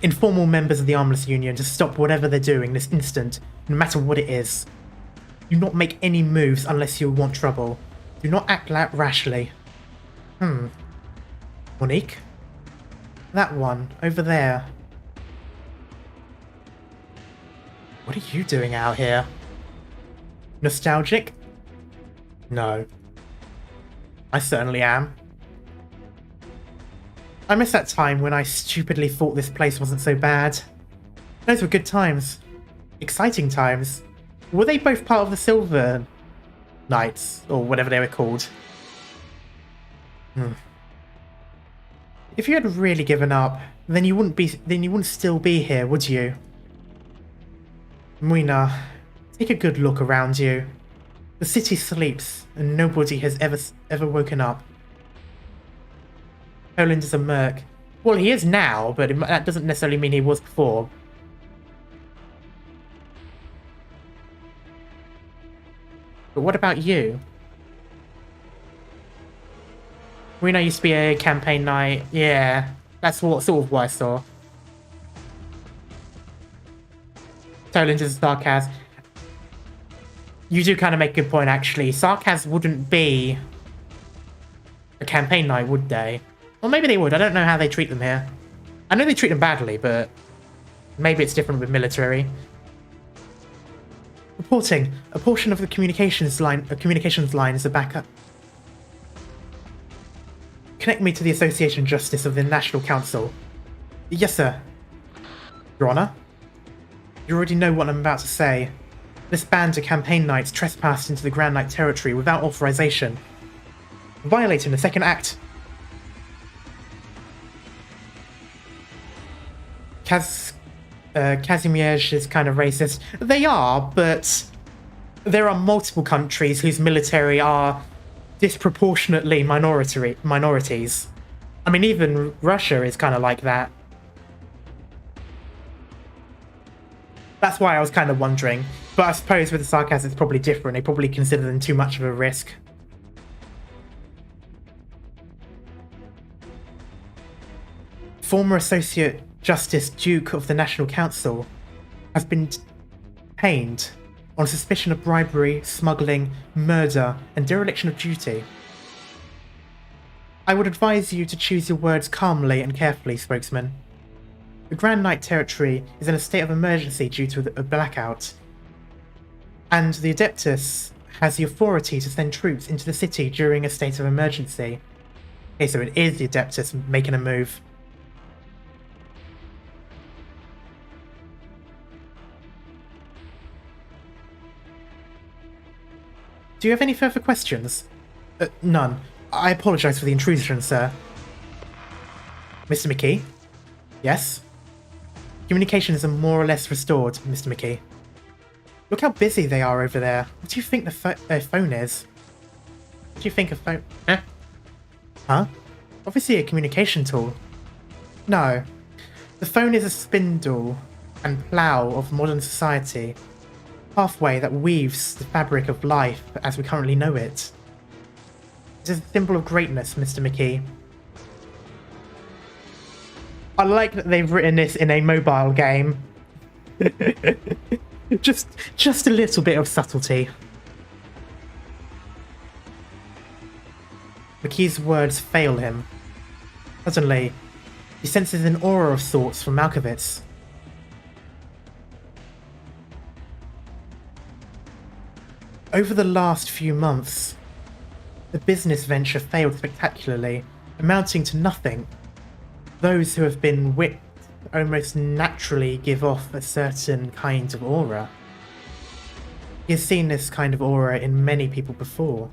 Inform all members of the Armless Union to stop whatever they're doing this instant, no matter what it is. Do not make any moves unless you want trouble. Do not act rashly. Monique? That one, over there. What are you doing out here? Nostalgic? No. I certainly am. I miss that time when I stupidly thought this place wasn't so bad. Those were good times. Exciting times. Were they both part of the Silver Knights, or whatever they were called? If you had really given up, then you wouldn't still be here, would you? Muina, take a good look around you. The city sleeps, and nobody has ever woken up. Poland is a merc. Well, he is now, but that doesn't necessarily mean he was before. But what about you? Rena used to be a campaign knight. Yeah, that's sort of what I saw. Toland is Sarkaz. You do kind of make a good point, actually. Sarkaz wouldn't be a campaign knight, would they? Or maybe they would. I don't know how they treat them here. I know they treat them badly, but maybe it's different with military. Reporting. A portion of the communications line is a backup. Connect me to the Association Justice of the National Council. Yes, sir. Your Honor? You already know what I'm about to say. This band of campaign knights trespassed into the Grand Knight territory without authorization, violating the Second Act. Kazimierz is kind of racist. They are, but there are multiple countries whose military are disproportionately minorities. I mean, even Russia is kind of like that. That's why I was kind of wondering. But I suppose with the sarcasm, it's probably different. They probably consider them too much of a risk. Former Associate Justice Duke of the National Council has been detained on suspicion of bribery, smuggling, murder, and dereliction of duty. I would advise you to choose your words calmly and carefully, spokesman. The Grand Knight territory is in a state of emergency due to a blackout, and the Adeptus has the authority to send troops into the city during a state of emergency. Okay, so it is the Adeptus making a move. Do you have any further questions? None. I apologise for the intrusion, sir. Mr. McKee? Yes? Communications are more or less restored, Mr. McKee. Look how busy they are over there. What do you think their phone is? What do you think a phone... Huh? Obviously a communication tool. No. The phone is a spindle and plough of modern society. Pathway that weaves the fabric of life as we currently know it. It is a symbol of greatness, Mr. McKee. I like that they've written this in a mobile game. just a little bit of subtlety. McKee's words fail him. Suddenly, he senses an aura of sorts from Malkovich. Over the last few months, the business venture failed spectacularly, amounting to nothing. Those who have been whipped almost naturally give off a certain kind of aura. He has seen this kind of aura in many people before.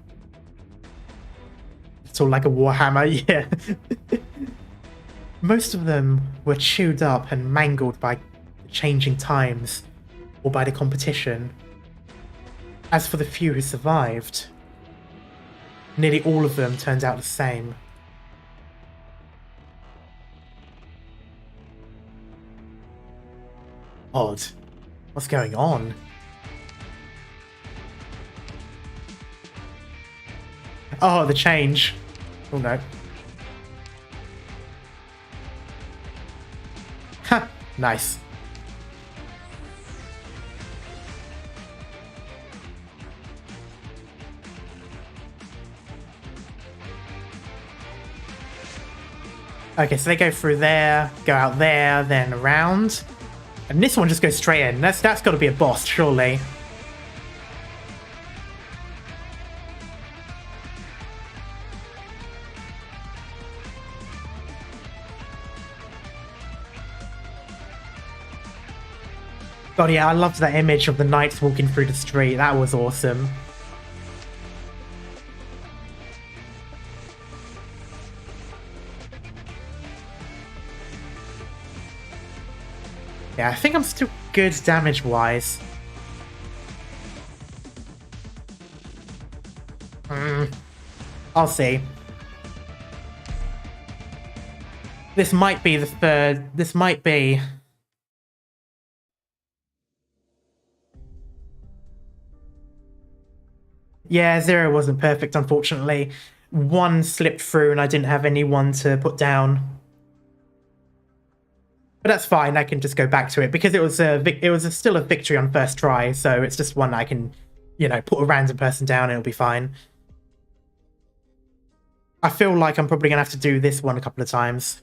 It's all like a warhammer, yeah. Most of them were chewed up and mangled by changing times or by the competition. As for the few who survived, nearly all of them turned out the same. Odd. What's going on? Oh, the change. Oh no. Ha! Nice. Okay, so they go through there, go out there, then around. And this one just goes straight in. That's got to be a boss, surely. God, yeah, I loved that image of the knights walking through the street. That was awesome. Yeah, I think I'm still good damage-wise. I'll see. This might be the third. This might be... Yeah, 0 wasn't perfect, unfortunately. 1 slipped through and I didn't have anyone to put down. But that's fine, I can just go back to it, because it was still a victory on first try, so it's just one I can, you know, put a random person down and it'll be fine. I feel like I'm probably going to have to do this one a couple of times.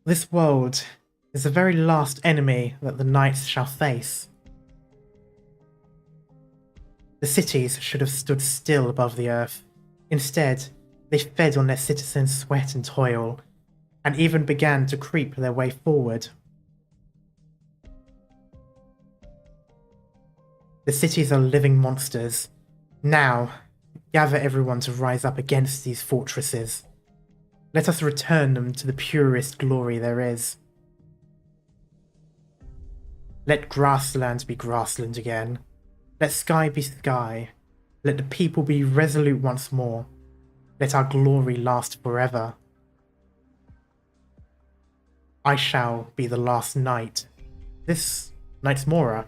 This world is the very last enemy that the knights shall face. The cities should have stood still above the earth. Instead, they fed on their citizens' sweat and toil, and even began to creep their way forward. The cities are living monsters. Now, gather everyone to rise up against these fortresses. Let us return them to the purest glory there is. Let grassland be grassland again. Let sky be sky. Let the people be resolute once more. Let our glory last forever. I shall be the last knight. This Knight's Mora.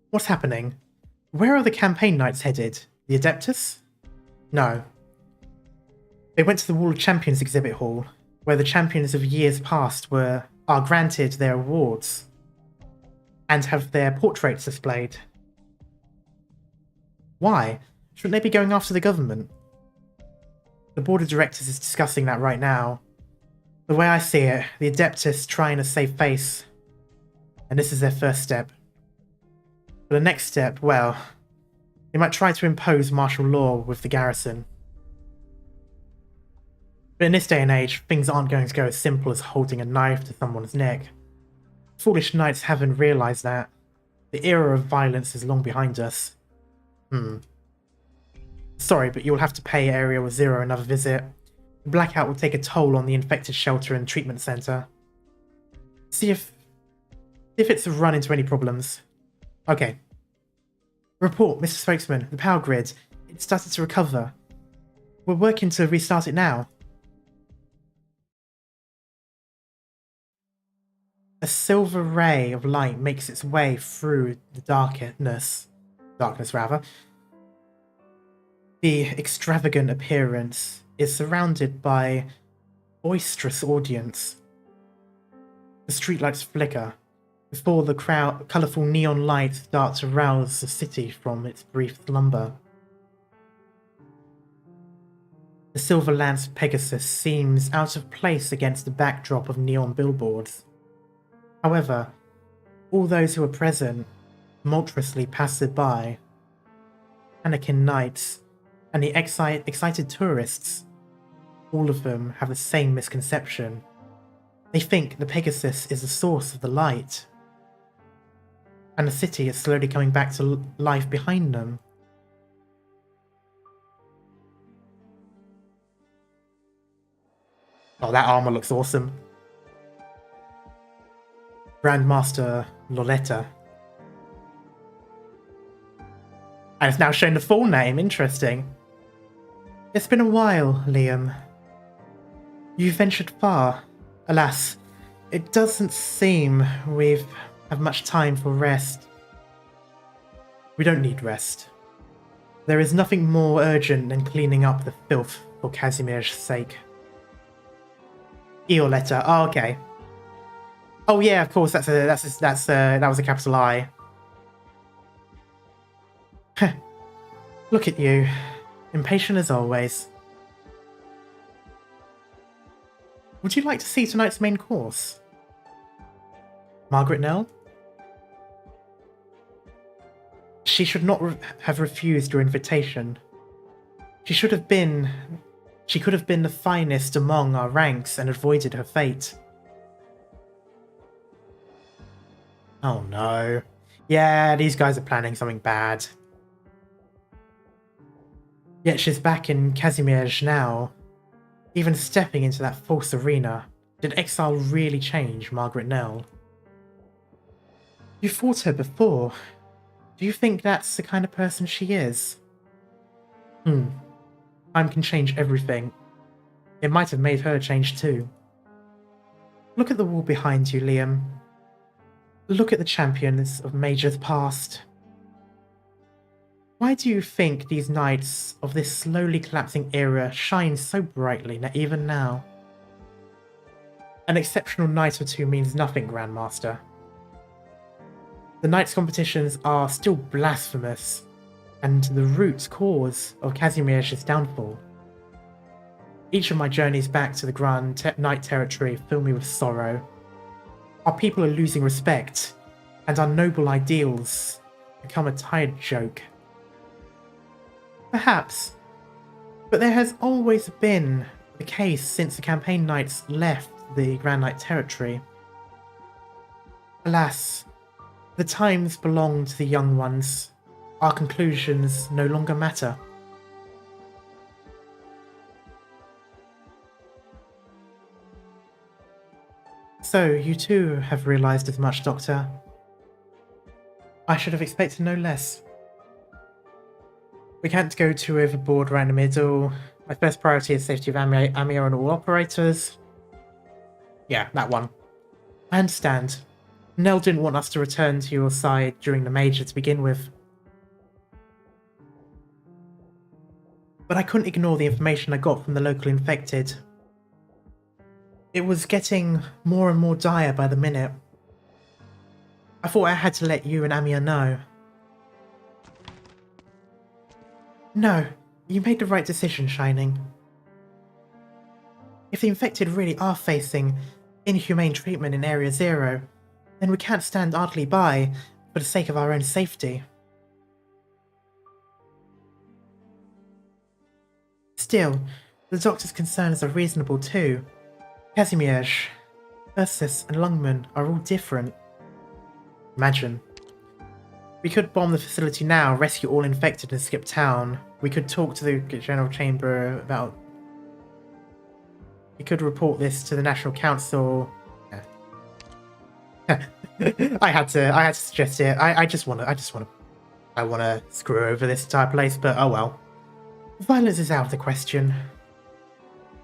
What's happening? Where are the campaign knights headed? The Adeptus? No. They went to the Wall of Champions exhibit hall, where the champions of years past are granted their awards and have their portraits displayed. Why? Shouldn't they be going after the government? The board of directors is discussing that right now. The way I see it, the Adeptus trying to save face, and this is their first step. But the next step, well, they might try to impose martial law with the garrison. But in this day and age, things aren't going to go as simple as holding a knife to someone's neck. Foolish knights haven't realised that. The era of violence is long behind us. Sorry, but you'll have to pay Area 0 another visit. The blackout will take a toll on the infected shelter and treatment centre. See if it's run into any problems. Okay. Report, Mr. Spokesman. The power grid. It started to recover. We're working to restart it now. A silver ray of light makes its way through the darkness. The extravagant appearance is surrounded by boisterous audience. The streetlights flicker before the colourful neon lights start to rouse the city from its brief slumber. The silver lance Pegasus seems out of place against the backdrop of neon billboards. However, all those who are present tumultuously pass it by. Anakin knights and the excited tourists, all of them have the same misconception. They think the Pegasus is the source of the light, and the city is slowly coming back to life behind them. Oh, that armor looks awesome. Grandmaster Loletta. And it's now shown the full name. Interesting. It's been a while, Liam. You've ventured far. Alas, it doesn't seem we've have much time for rest. We don't need rest. There is nothing more urgent than cleaning up the filth for Casimir's sake. E or letter. Oh, okay. Oh yeah, of course. That was a capital I. Look at you, impatient as always. Would you like to see tonight's main course? Margaret Nell? She should not have refused your invitation. She could have been the finest among our ranks and avoided her fate. Oh no. Yeah, these guys are planning something bad. Yet she's back in Casimir's now. Even stepping into that false arena, did exile really change Margaret Nell? You fought her before. Do you think that's the kind of person she is? Time can change everything. It might have made her change too. Look at the wall behind you, Liam. Look at the champions of Major's past. Why do you think these knights of this slowly collapsing era shine so brightly even now? An exceptional knight or two means nothing, Grandmaster. The knights' competitions are still blasphemous, and the root cause of Casimir's downfall. Each of my journeys back to the Grand Knight territory fill me with sorrow. Our people are losing respect, and our noble ideals become a tired joke. Perhaps, but there has always been the case since the campaign knights left the Grand Knight territory. Alas, the times belong to the young ones. Our conclusions no longer matter. So, you too have realized as much, Doctor. I should have expected no less. We can't go too overboard around the middle. My first priority is safety of Amir and all operators. Yeah, that one. I understand. Nell didn't want us to return to your side during the Major to begin with. But I couldn't ignore the information I got from the local infected. It was getting more and more dire by the minute. I thought I had to let you and Amir know. No, you made the right decision, Shining. If the infected really are facing inhumane treatment in Area Zero, then we can't stand idly by for the sake of our own safety. Still, the Doctor's concerns are reasonable too. Casimir, Ursus, and Lungman are all different. Imagine. We could bomb the facility now, rescue all infected and skip town. We could talk to the General Chamber about... We could report this to the National Council. Yeah. I had to suggest it. I want to screw over this entire place, but oh well. Violence is out of the question.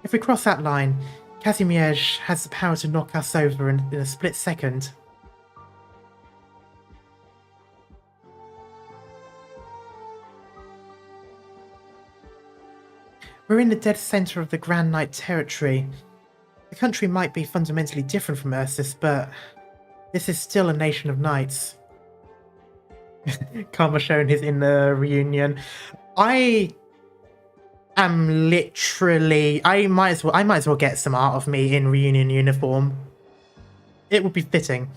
If we cross that line, Casimir has the power to knock us over in a split second. We're in the dead center of the Grand Knight territory. The country might be fundamentally different from Ursus, but this is still a nation of knights. Karma showing his inner reunion. I am literally... I might as well get some art of me in reunion uniform. It would be fitting.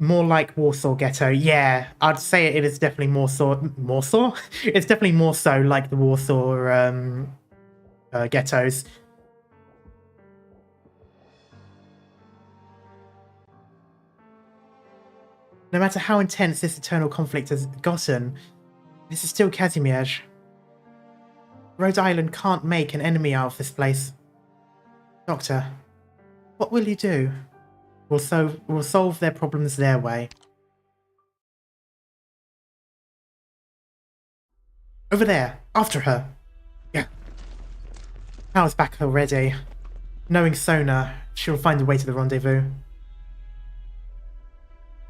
More like Warsaw Ghetto. Yeah, I'd say it is definitely more so... It's definitely more so like the Warsaw ghettos. No matter how intense this eternal conflict has gotten, this is still Casimir. Rhode Island can't make an enemy out of this place. Doctor, what will you do? We'll solve their problems their way. Over there. After her. Yeah. Power's back already. Knowing Sona, she'll find a way to the rendezvous.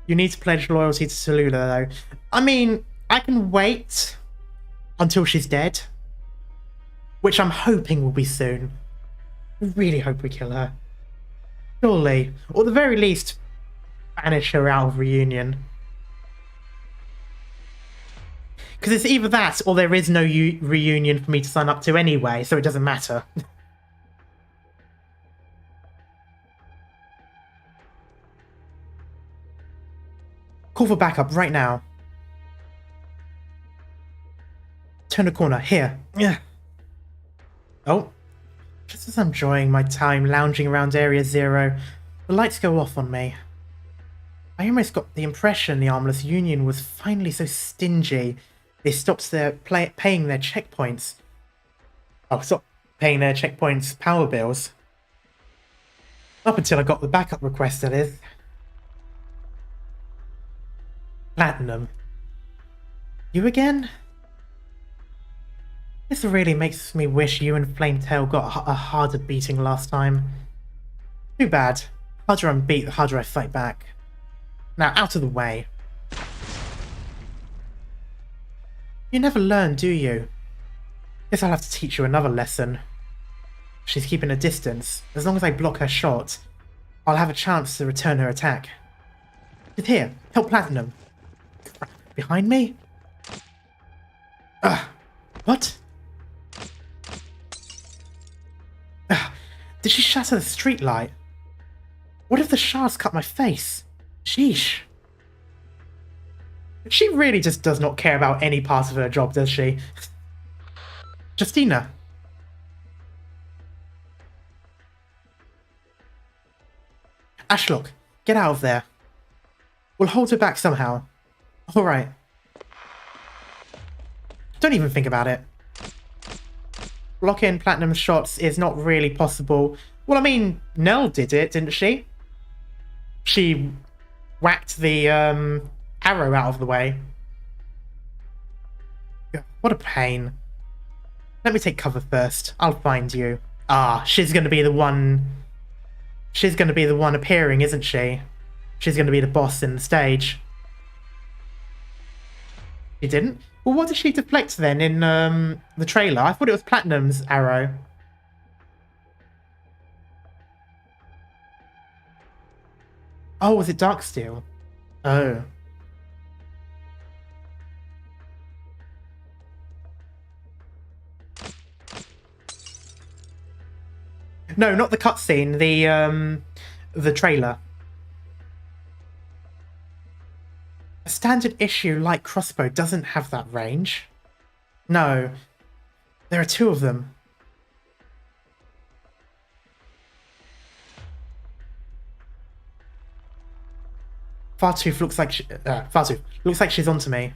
You need to pledge loyalty to Tallulah, though. I mean, I can wait until she's dead. Which I'm hoping will be soon. I really hope we kill her. Surely. Or at the very least, banish her out of Reunion. Because it's either that, or there is no Reunion for me to sign up to anyway, so it doesn't matter. Call for backup right now. Turn the corner. Here. Yeah. Oh. Just as I'm enjoying my time lounging around Area Zero, the lights go off on me. I almost got the impression the Armless Union was finally so stingy they stopped paying their checkpoints. Oh, stop paying their checkpoints power bills. Up until I got the backup request, that is. Platinum. You again? This really makes me wish you and Flametail got a harder beating last time. Too bad. The harder I'm beat, the harder I fight back. Now, out of the way. You never learn, do you? Guess I'll have to teach you another lesson. She's keeping a distance. As long as I block her shot, I'll have a chance to return her attack. She's here. Help Platinum. Behind me? What? Did she shatter the streetlight? What if the shards cut my face? Sheesh. She really just does not care about any part of her job, does she? Justina. Ashlock, get out of there. We'll hold her back somehow. Alright. Don't even think about it. Blocking Platinum's shots is not really possible. Well, I mean, Nell did it, didn't she? She whacked the arrow out of the way. What a pain. Let me take cover first. I'll find you. Ah, she's going to be the one... She's going to be the one appearing, isn't she? She's going to be the boss in the stage. She didn't? Well, what did she deflect then in the trailer? I thought it was Platinum's arrow. Oh, was it Darksteel? Oh. No, not the cutscene, the trailer. A standard issue light crossbow doesn't have that range. No. There are two of them. Fartooth looks like Fartooth looks like she's onto me.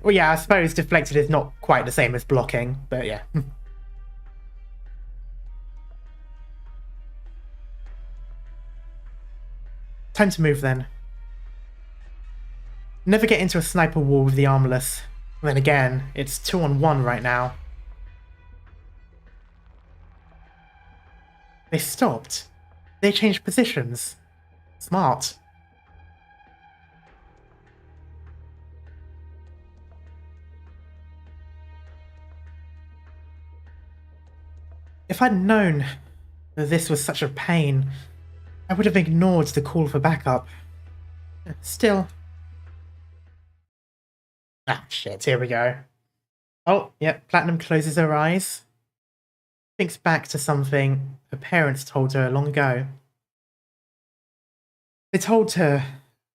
Well, yeah, I suppose deflected is not quite the same as blocking, but yeah. Time to move then. Never get into a sniper war with the armless. Then again, it's 2-on-1 right now. They stopped. They changed positions. Smart. If I'd known that this was such a pain, I would have ignored the call for backup. Still. Ah, shit, here we go. Oh, yep, Platinum closes her eyes. Thinks back to something her parents told her long ago. They told her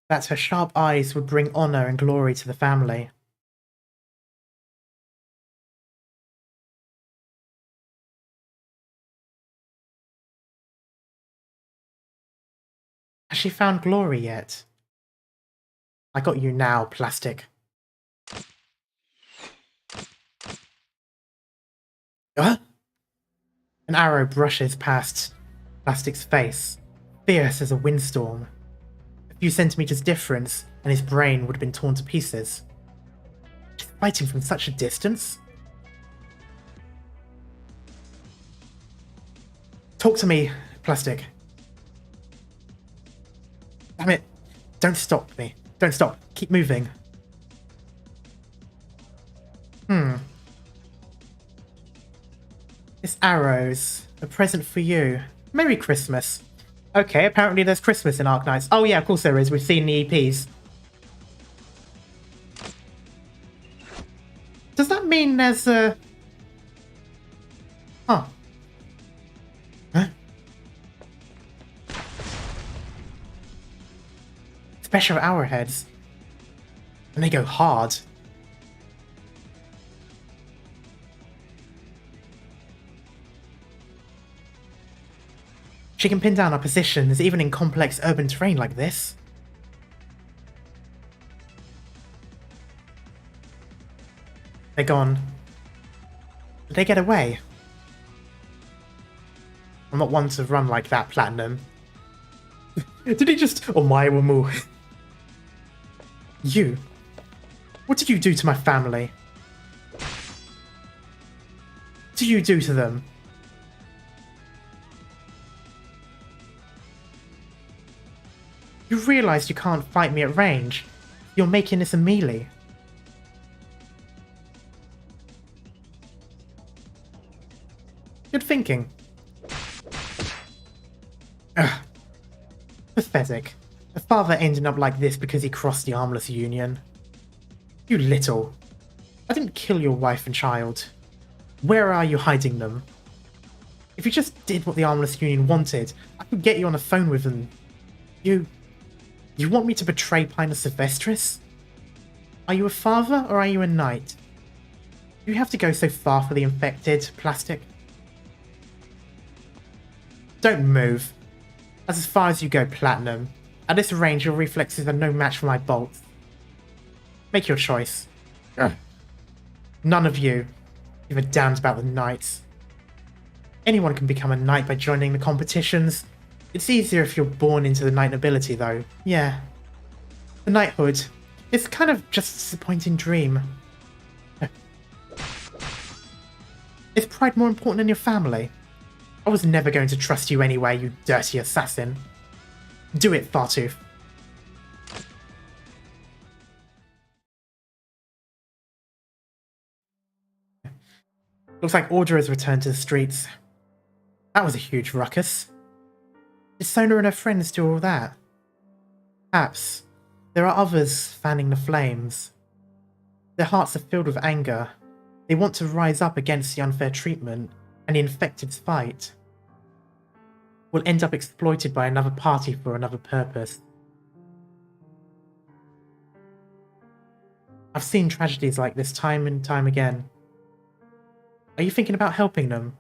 that her sharp eyes would bring honor and glory to the family. Has she found glory yet? I got you now, Plastic. Huh? An arrow brushes past Plastic's face, fierce as a windstorm. few centimeters difference, and his brain would have been torn to pieces. Just fighting from such a distance? Talk to me, Plastic. Damn it. Don't stop me. Don't stop. Keep moving. This arrow's a present for you. Merry Christmas. Okay, apparently there's Christmas in Arknights. Oh yeah, of course there is. We've seen the EPs. Does that mean there's a... Huh. Huh? Special arrowheads. And they go hard. She can pin down our positions even in complex urban terrain like this. They're gone. Did they get away? I'm not one to run like that, Platinum. Did he just... Oh my wamu. You? What did you do to my family? What did you do to them? You realise you can't fight me at range. You're making this a melee. Good thinking. Ugh. Pathetic. A father ending up like this because he crossed the Armless Union. You little. I didn't kill your wife and child. Where are you hiding them? If you just did what the Armless Union wanted, I could get you on the phone with them. You want me to betray Pinus Sylvestris? Are you a father or are you a knight? Do you have to go so far for the infected, Plastic? Don't move. That's as far as you go, Platinum. At this range, your reflexes are no match for my bolts. Make your choice. Ugh. None of you give a damn about the knights. Anyone can become a knight by joining the competitions. It's easier if you're born into the knight nobility, though. Yeah. The knighthood. It's kind of just a disappointing dream. Is pride more important than your family? I was never going to trust you anyway, you dirty assassin. Do it, Fartooth. Looks like order has returned to the streets. That was a huge ruckus. Did Sona and her friends do all that? Perhaps there are others fanning the flames. Their hearts are filled with anger. They want to rise up against the unfair treatment and the infected's fight. Will end up exploited by another party for another purpose. I've seen tragedies like this time and time again. Are you thinking about helping them?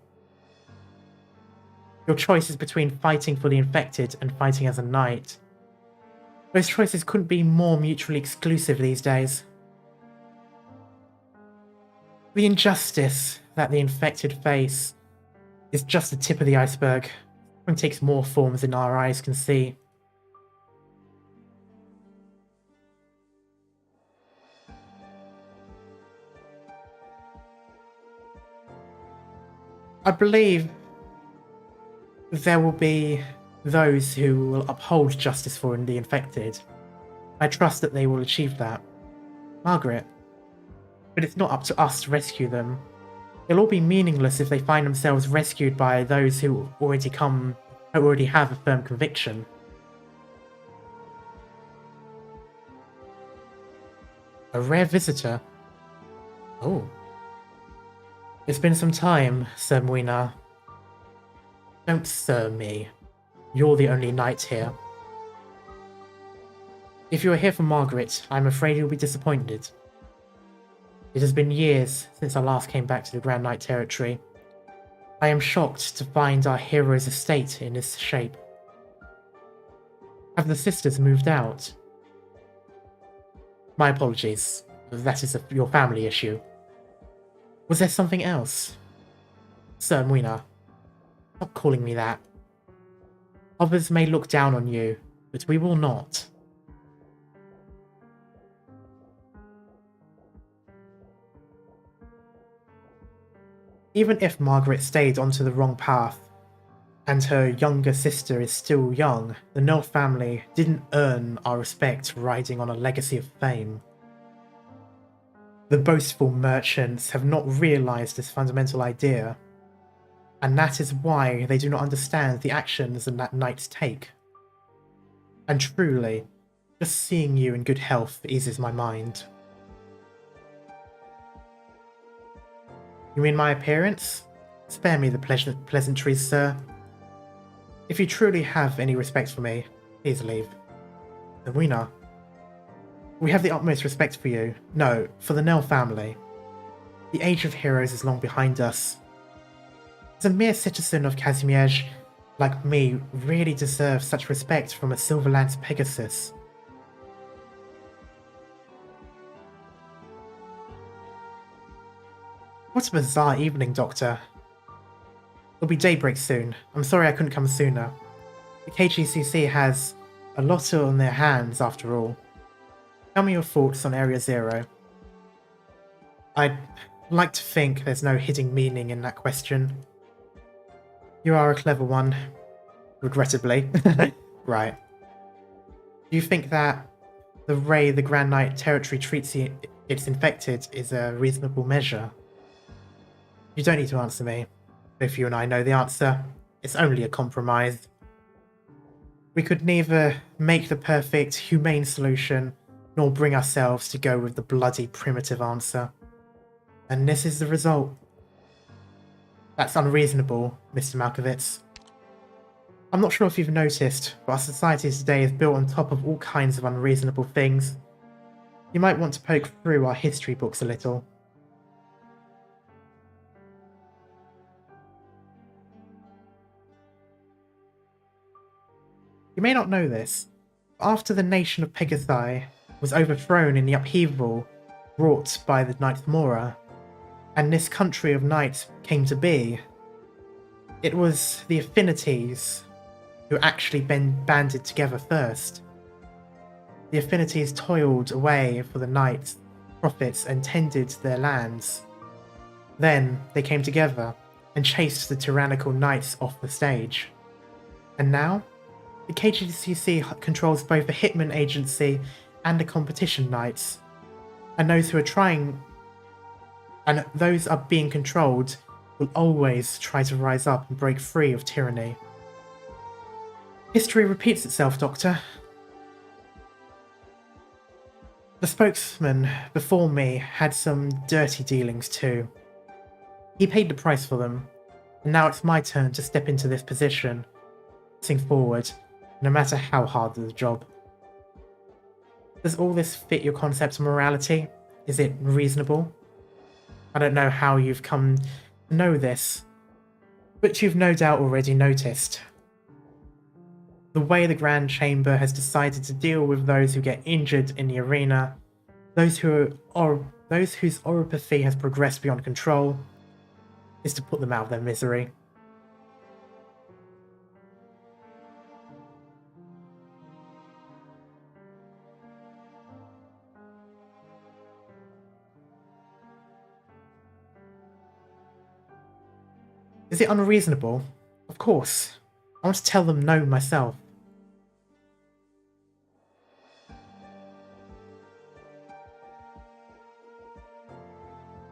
Your choice is between fighting for the infected and fighting as a knight. Those choices couldn't be more mutually exclusive these days. The injustice that the infected face is just the tip of the iceberg. It takes more forms than our eyes can see. I believe there will be those who will uphold justice for the infected. I trust that they will achieve that. Margaret. But it's not up to us to rescue them. It'll all be meaningless if they find themselves rescued by those who already have a firm conviction. A rare visitor. Oh. It's been some time, Sir Muina. Don't sir me. You're the only knight here. If you are here for Margaret, I'm afraid you'll be disappointed. It has been years since I last came back to the Grand Knight territory. I am shocked to find our hero's estate in this shape. Have the sisters moved out? My apologies. That is your family issue. Was there something else? Sir Muina, stop calling me that. Others may look down on you, but we will not. Even if Margaret stayed onto the wrong path, and her younger sister is still young, the Nell family didn't earn our respect riding on a legacy of fame. The boastful merchants have not realized this fundamental idea, and that is why they do not understand the actions that knights take. And truly, just seeing you in good health eases my mind. You mean my appearance? Spare me the pleasantries, sir. If you truly have any respect for me, please leave. Rowena, we have the utmost respect for you. No, for the Nell family. The age of heroes is long behind us. As a mere citizen of Kazimierz, like me, really deserves such respect from a Silverlance Pegasus. What a bizarre evening, Doctor. It'll be daybreak soon. I'm sorry I couldn't come sooner. The KGCC has a lot on their hands, after all. Tell me your thoughts on Area Zero. I'd like to think there's no hidden meaning in that question. You are a clever one. Regrettably. Right. Do you think that the way the Grand Knight territory treats its infected is a reasonable measure? You don't need to answer me. If you and I know the answer, it's only a compromise. We could neither make the perfect, humane solution, nor bring ourselves to go with the bloody, primitive answer. And this is the result. That's unreasonable, Mr. Malkovich. I'm not sure if you've noticed, but our society today is built on top of all kinds of unreasonable things. You might want to poke through our history books a little. You may not know this, but after the nation of Pegasi was overthrown in the upheaval wrought by the Knights Mora, and this country of knights came to be, it was the Affinities who actually banded together first. The Affinities toiled away for the knights, prophets, and tended their lands. Then they came together and chased the tyrannical knights off the stage. And now, the KGCC controls both the Hitman Agency and the Competition Knights, and those are being controlled will always try to rise up and break free of tyranny. History repeats itself, Doctor. The spokesman before me had some dirty dealings too. He paid the price for them, and now it's my turn to step into this position, pressing forward, no matter how hard the job. Does all this fit your concept of morality? Is it reasonable? I don't know how you've come to know this, but you've no doubt already noticed. The way the Grand Chamber has decided to deal with those who get injured in the arena, those whose oropathy has progressed beyond control, is to put them out of their misery. Is it unreasonable? Of course. I want to tell them no myself.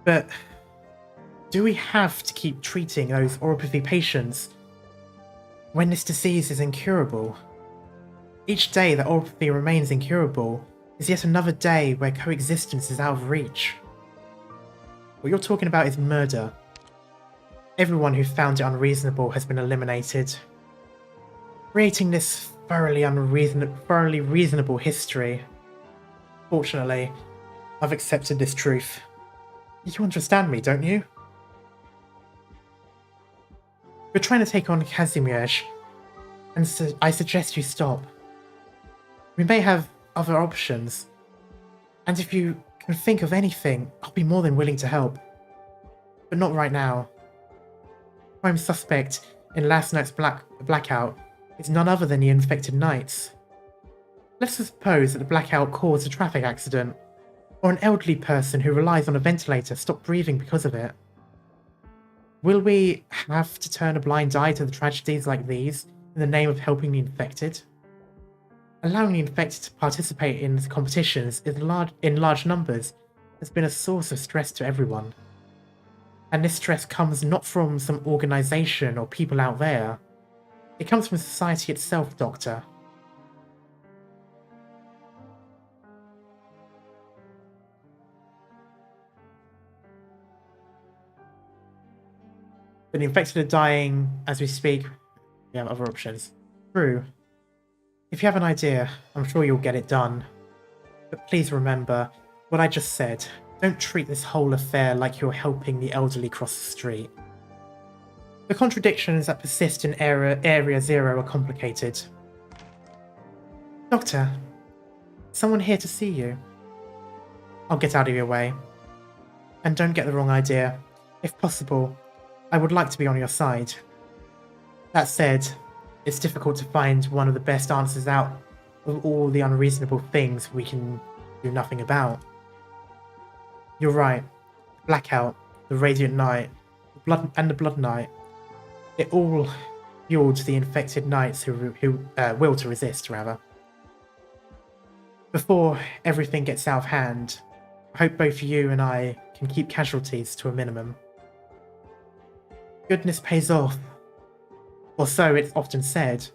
But do we have to keep treating those oropathy patients when this disease is incurable? Each day that oropathy remains incurable is yet another day where coexistence is out of reach. What you're talking about is murder. Everyone who found it unreasonable has been eliminated. Creating this thoroughly reasonable history. Fortunately, I've accepted this truth. You understand me, don't you? You're trying to take on Kazimierz, and so I suggest you stop. We may have other options, and if you can think of anything, I'll be more than willing to help. But not right now. Prime suspect in last night's blackout is none other than the infected knights. Let's suppose that the blackout caused a traffic accident, or an elderly person who relies on a ventilator stopped breathing because of it. Will we have to turn a blind eye to the tragedies like these in the name of helping the infected? Allowing the infected to participate in competitions in large numbers has been a source of stress to everyone. And this stress comes not from some organization or people out there. It comes from society itself, Doctor. But the infected are dying as we speak. We have other options. True. If you have an idea, I'm sure you'll get it done. But please remember what I just said. Don't treat this whole affair like you're helping the elderly cross the street. The contradictions that persist in Area Zero are complicated. Doctor, someone here to see you. I'll get out of your way. And don't get the wrong idea. If possible, I would like to be on your side. That said, it's difficult to find one of the best answers out of all the unreasonable things we can do nothing about. You're right. Blackout, the Radiant Night, the Blood Knight. It all fueled the infected knights who will to resist, rather. Before everything gets out of hand, I hope both you and I can keep casualties to a minimum. Goodness pays off. Or so it's often said.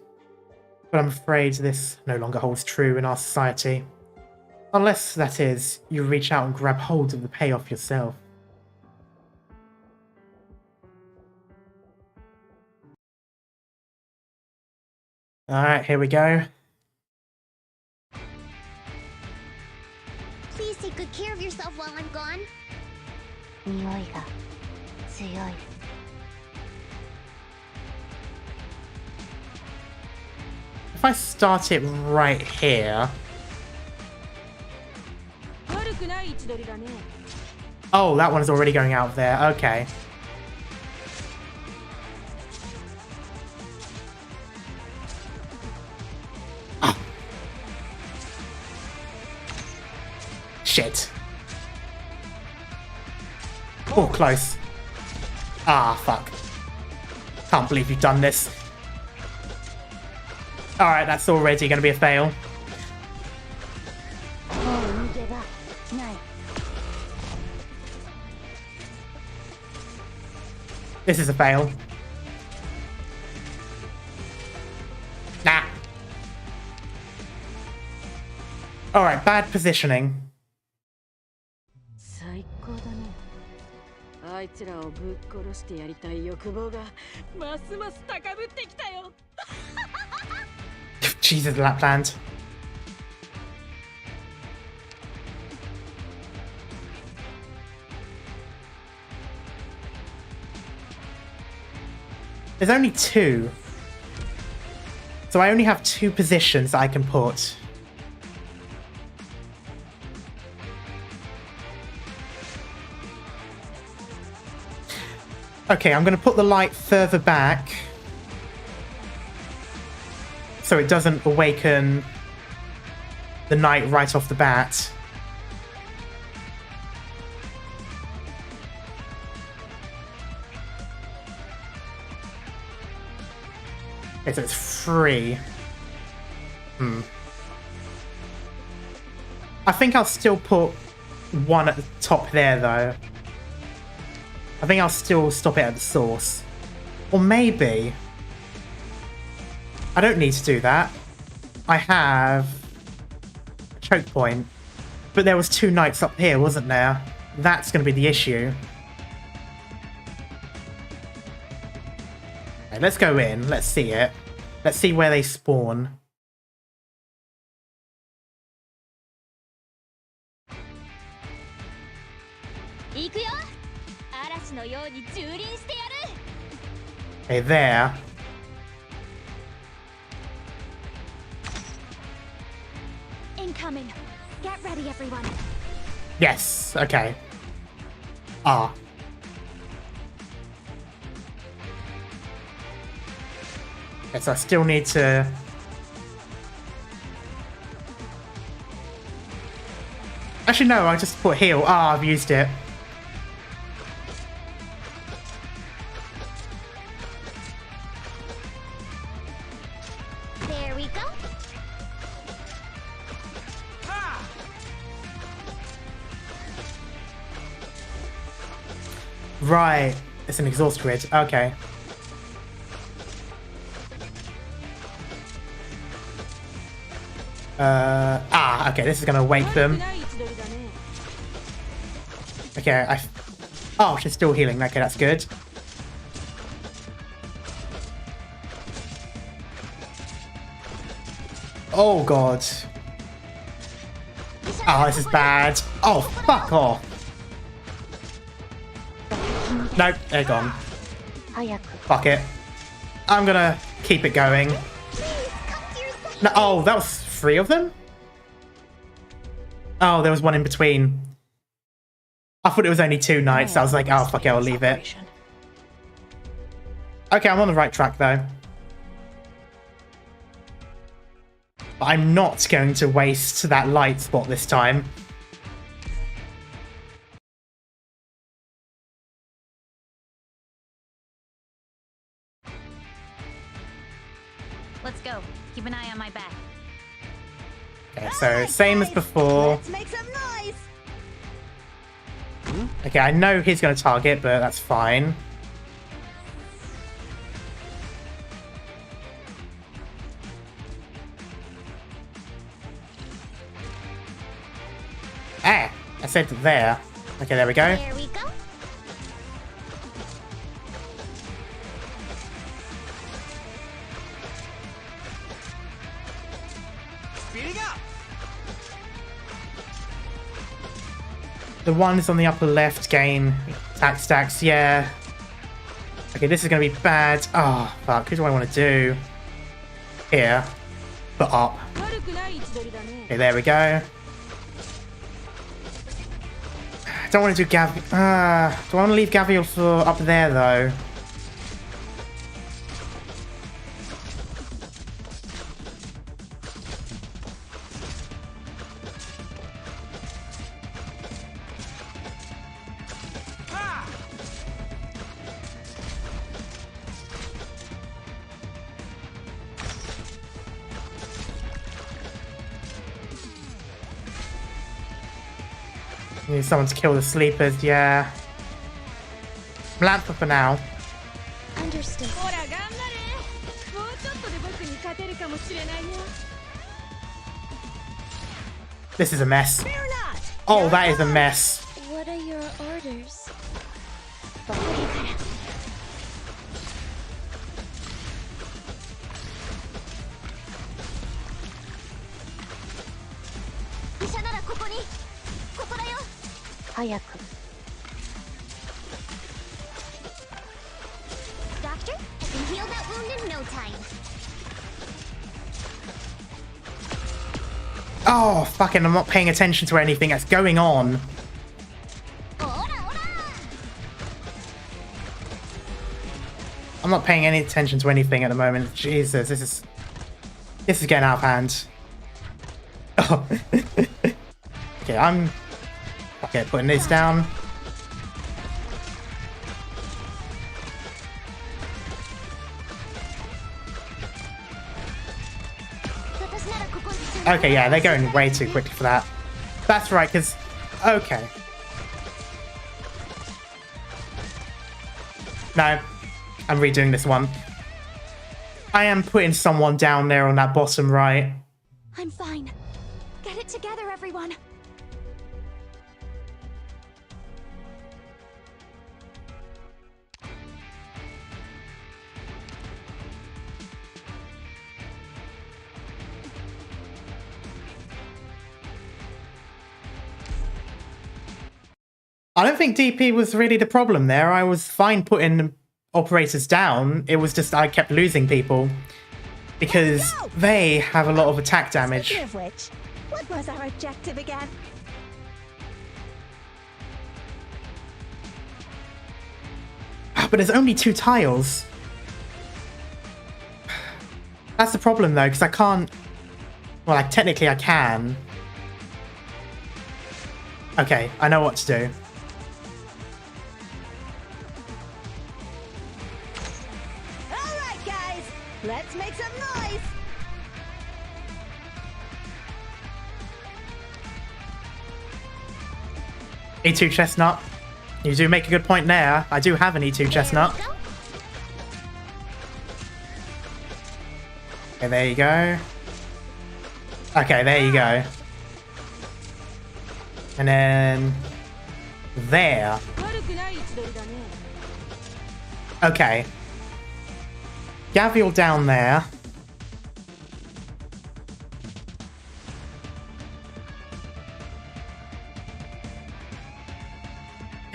But I'm afraid this no longer holds true in our society. Unless, that is, you reach out and grab hold of the payoff yourself. Alright, here we go. Please take good care of yourself while I'm gone. 匂いが強い. If I start it right here... Oh, that one's already going out there. Okay. Ah. Shit. Oh, close. Ah, fuck. Can't believe you've done this. Alright, that's already going to be a fail. This is a fail. Nah. Alright, bad positioning. 最高だね。あいつらをぶっ殺してやりたい欲望がますます高ぶってきたよ。Jesus, Lapland. There's only two. So I only have two positions that I can put. Okay, I'm going to put the light further back so it doesn't awaken the knight right off the bat. Okay, so it's free. I think I'll still put one at the top there, though. I think I'll still stop it at the source. Or maybe... I don't need to do that. I have a choke point. But there was two knights up here, wasn't there? That's going to be the issue. Okay, let's go in. Let's see it. Let's see where they spawn. Okay, there. Incoming. Get ready, everyone. Yes, okay. Ah. Okay, so I still need to... Actually, no, I just put heal. Ah, I've used it. Right. It's an exhaust grid. Okay. Okay, this is gonna wake them. Okay, oh, she's still healing. Okay, that's good. Oh, God. Oh, this is bad. Oh, fuck off. Nope, they're gone. Fuck it. I'm gonna keep it going. No, oh, that was 3 of them? Oh, there was one in between. I thought it was only 2 knights. I was like, oh, fuck it, I'll leave it. Okay, I'm on the right track, though. But I'm not going to waste that light spot this time. Let's go. Keep an eye on my back. Okay, so same as before. Let's make some noise. Okay, I know he's going to target, but that's fine. Ah, I said there. Okay, there we go. There we go. Speeding up. The ones on the upper left gain attack stacks, yeah. Okay, this is going to be bad. Oh, fuck. Who do I want to do? Here. But up. Okay, there we go. Don't want to do Gav. Do I want to leave Gavial for up there, though? Need someone to kill the sleepers, yeah. Lamp for now. Understood. This is a mess. Fear not. Oh, that is a mess. What are your orders? Doctor, I can heal that wound in no time. Oh, fucking, I'm not paying attention to anything that's going on. I'm not paying any attention to anything at the moment. Jesus, this is getting out of hand. Oh. Okay, I'm... Okay, putting this down. Okay, yeah, they're going way too quickly for that. That's right, because... Okay. No, I'm redoing this one. I am putting someone down there on that bottom right. I'm fine. Get it together, everyone. I don't think DP was really the problem there. I was fine putting operators down. It was just I kept losing people because they have a lot of attack damage. Speaking of which, what was our objective again? But there's only 2 tiles. That's the problem though, because I can't... Well, technically I can. Okay, I know what to do. Alright, guys! Let's make some noise! E2 chestnut. You do make a good point there. I do have an E2 chestnut. There we go. Okay, there you go. Okay, there you go. And then... there. 悪くない位置取りだね。 Okay. Gavial down there.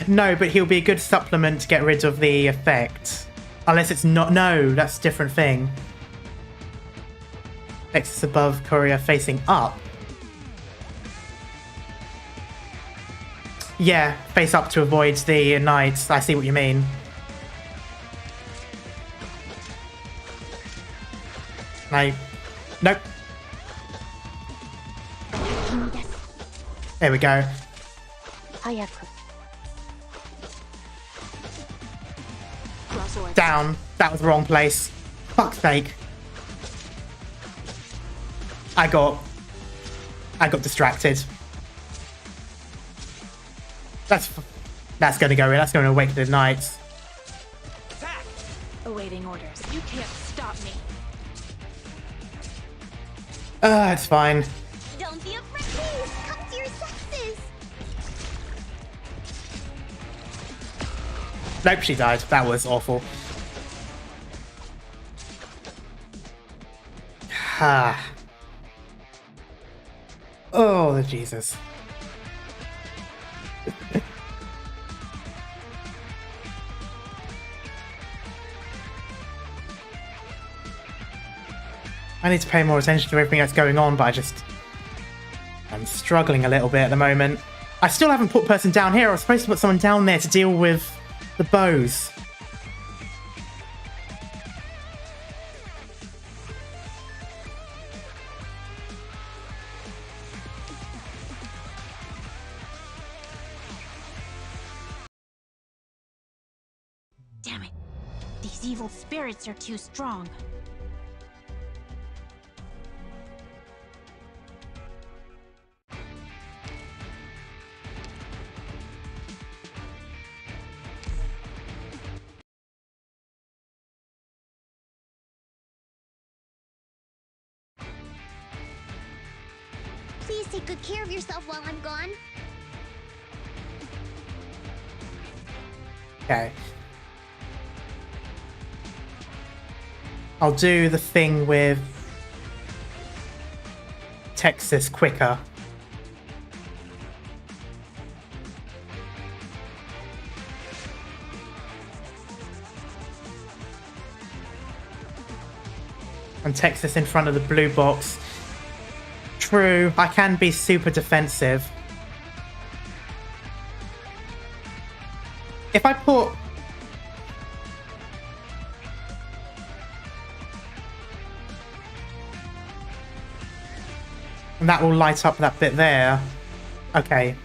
No, but he'll be a good supplement to get rid of the effect. Unless it's not... No, that's a different thing. Texas above, courier facing up. Yeah, face up to avoid the knights. I see what you mean. Nope. There we go. 早く Down. That was the wrong place. Fuck's sake. I got distracted. That's gonna go in. That's gonna awaken the knights. Attack! Awaiting orders. You can't stop me. It's fine. Don't be afraid. Please, come to your senses. Nope, she died. That was awful. Ah. Oh, Jesus. I need to pay more attention to everything that's going on, but I'm struggling a little bit at the moment. I still haven't put person down here. I was supposed to put someone down there to deal with the bows. Damn it. These evil spirits are too strong. Please take good care of yourself while I'm gone. Okay. I'll do the thing with Texas quicker. And Texas in front of the blue box. True, I can be super defensive. If I put... And that will light up that bit there. Okay.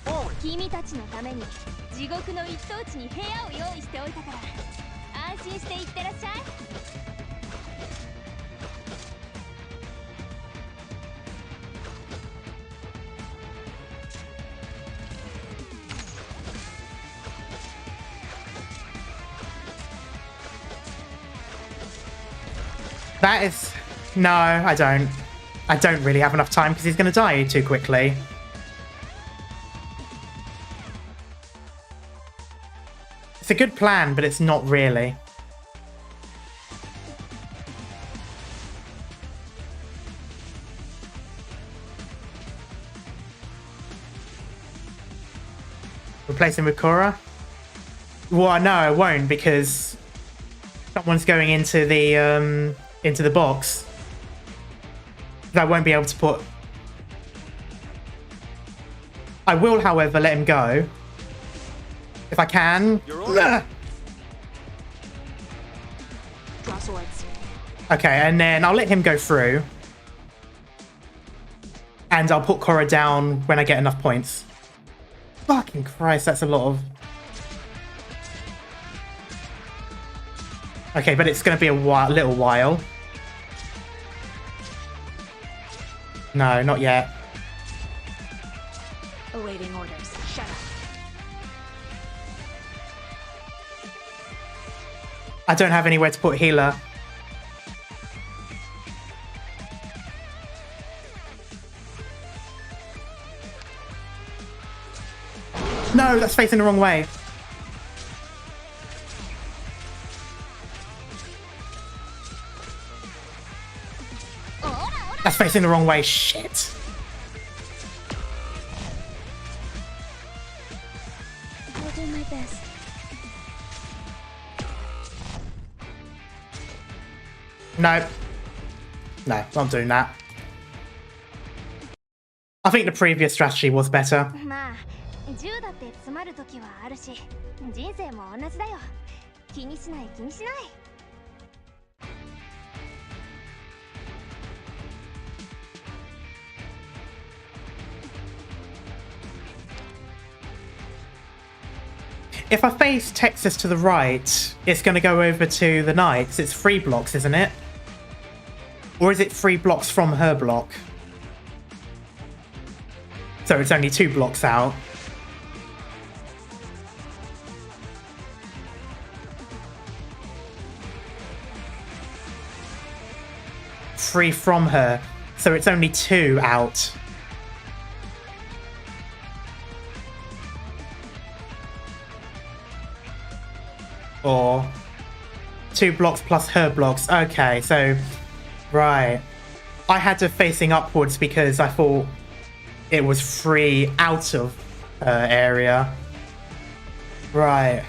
Forward! 君たちのために地獄の一等地に部屋を用意しておいたから安心して行ってらっしゃい。That is... No, I don't. I don't really have enough time because he's going to die too quickly. It's a good plan, but it's not really. Replace him with Korra? Well, no, I won't because someone's going into the box. I won't be able to put... I will, however, let him go. If I can. Draw swords. Okay, and then I'll let him go through. And I'll put Korra down when I get enough points. Fucking Christ, that's a lot of... Okay, but it's going to be a little while. No, not yet. Awaiting orders. Shut up. I don't have anywhere to put healer. No, that's facing the wrong way. That's facing the wrong way. Shit. I'll do my best. No. No, not doing that. I think the previous strategy was better. まあ銃だって詰まる時はあるし人生も同じだよ気にしない気にしない If I face Texas to the right, it's going to go over to the Knights. It's 3 blocks, isn't it? Or is it 3 blocks from her block? So it's only 2 blocks out. Three from her, so it's only 2 out. Or 2 blocks plus her blocks. Okay, so right. I had her facing upwards because I thought it was 3 out of her area. Right.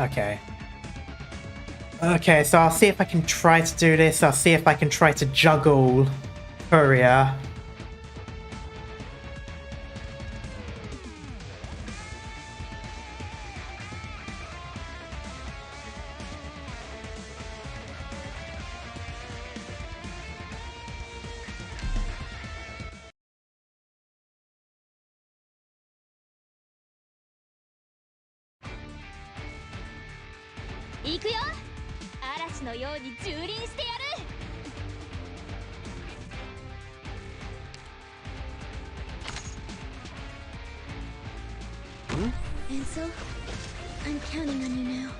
Okay. Okay, so I'll see if I can try to do this. I'll see if I can try to juggle Courier. And so, I'm counting on you now.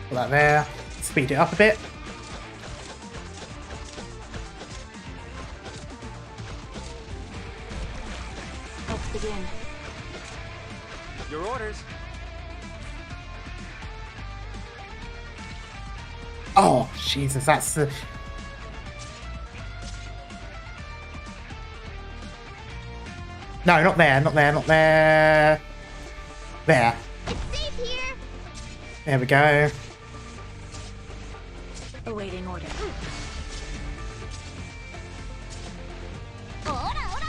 Put that there. Speed it up a bit. Let's begin. Your orders. Oh, Jesus, that's the... No, not there, not there, not there. There. It's safe here. There we go. Awaiting order. Ora, ora.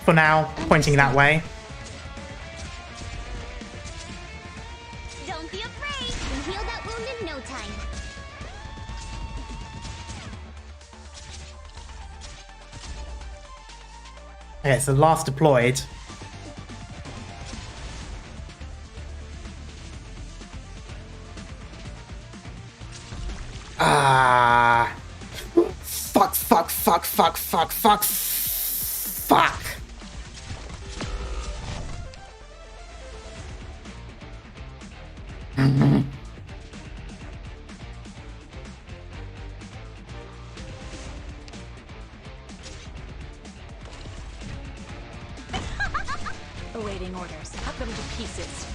For now, pointing that way. Don't be afraid. We'll heal that wound in no time. Okay, so last deployed. Ah. Fuck, fuck, fuck, fuck, fuck, fuck, fuck. Awaiting orders. Cut them to pieces.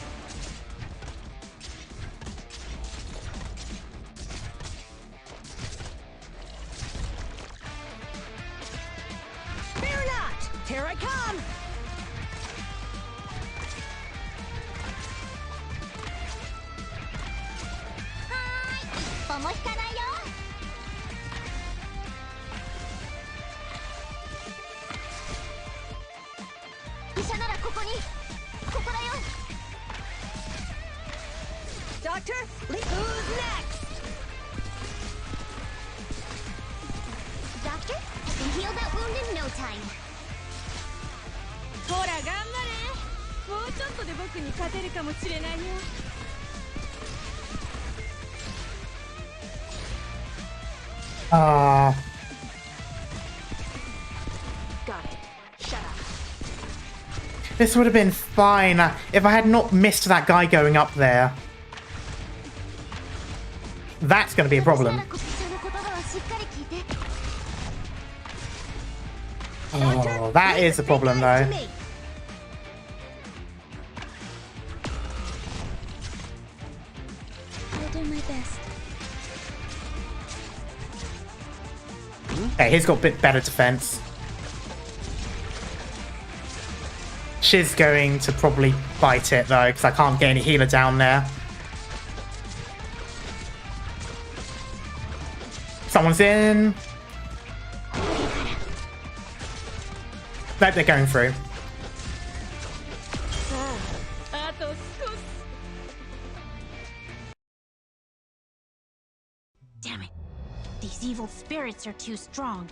Here I come! Doctor, who's next? Doctor, I can heal that wound in no time. ほら頑張れ。もうちょっとで僕に勝てるかもしれないよ。Ah. Got it. Shut up. This would have been fine if I had not missed that guy going up there. That's going to be a problem. Oh, that is a problem, though. I'll do my best. Okay, he's got a bit better defense. She's going to probably bite it, though, because I can't get any healer down there. Someone's in. Nope, they're going through. Damn it. These evil spirits are too strong.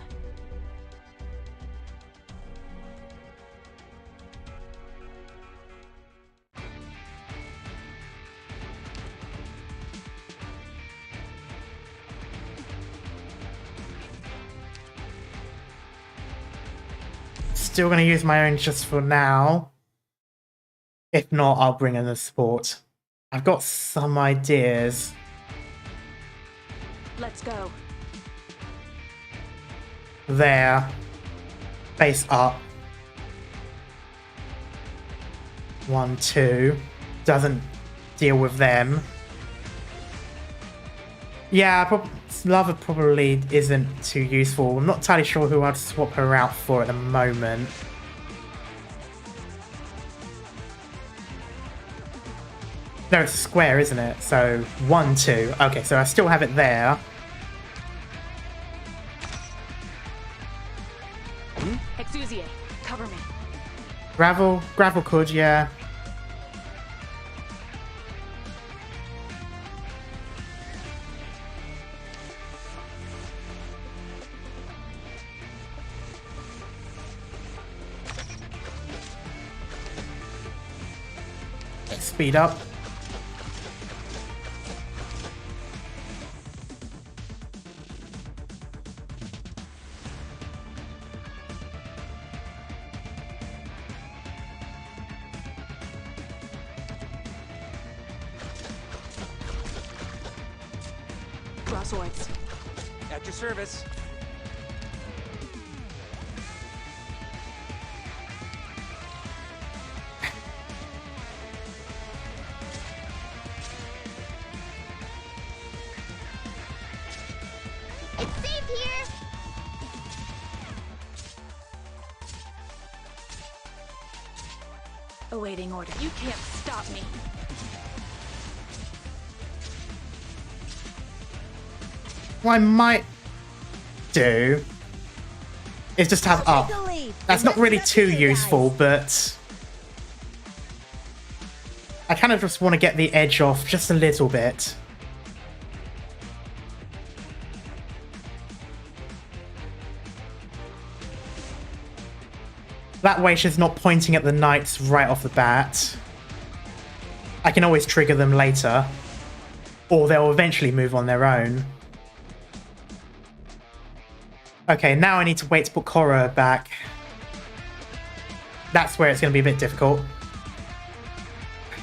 Still going to use my own just for now. If not, I'll bring in the support. I've got some ideas. Let's go. There. Face up. 1, 2. Doesn't deal with them. Yeah, Lava probably isn't too useful. I'm not entirely sure who I'd swap her out for at the moment. No, it's a square, isn't it? So, 1, 2. Okay, so I still have it there. Exusie, cover me. Gravel could, yeah. Let's speed up. Crosswords. At your service. It's safe here! Awaiting order. You can't stop me. What I might do is just have up. That's not really too useful, but I kind of just want to get the edge off just a little bit. That way she's not pointing at the knights right off the bat. I can always trigger them later, or they'll eventually move on their own. Okay, now I need to wait to put Korra back. That's where it's going to be a bit difficult.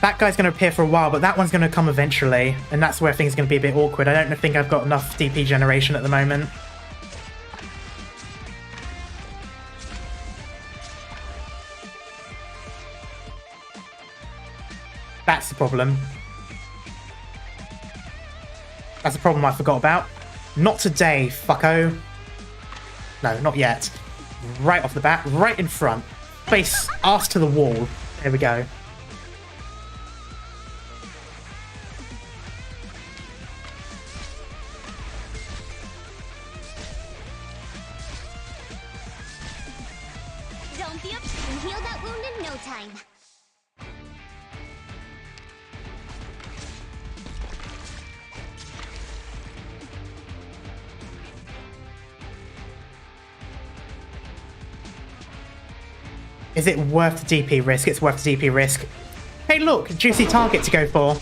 That guy's going to appear for a while, but that one's going to come eventually, and that's where things are going to be a bit awkward. I don't think I've got enough DP generation at the moment. That's the problem. That's a problem I forgot about. Not today, fucko. No, not yet. right off the bat, right in front. Face ass to the wall. There we go. Don't be upset and heal that wound in no time. Is it worth the DP risk? It's worth the DP risk. Hey look, juicy target to go for.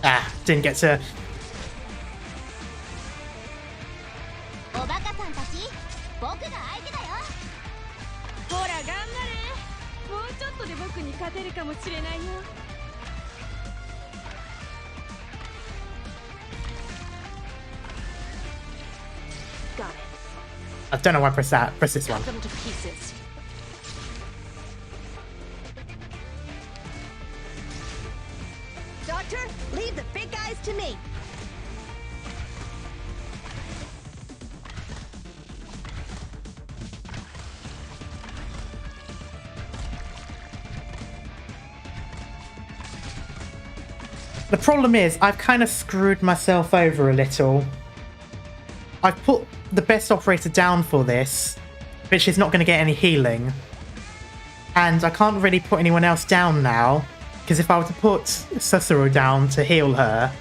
Ah, didn't get to... おバカさんたち、僕が相手だよ。ほら頑張れ。もうちょっとで僕に勝てるかもしれないよ。Got it. I don't know why I press that. Press this one. Cut them to pieces. Doctor, leave the big guys to me. The problem is, I've kind of screwed myself over a little. I've put the best operator down for this, but she's not going to get any healing. And I can't really put anyone else down now, because if I were to put Susuru down to heal her,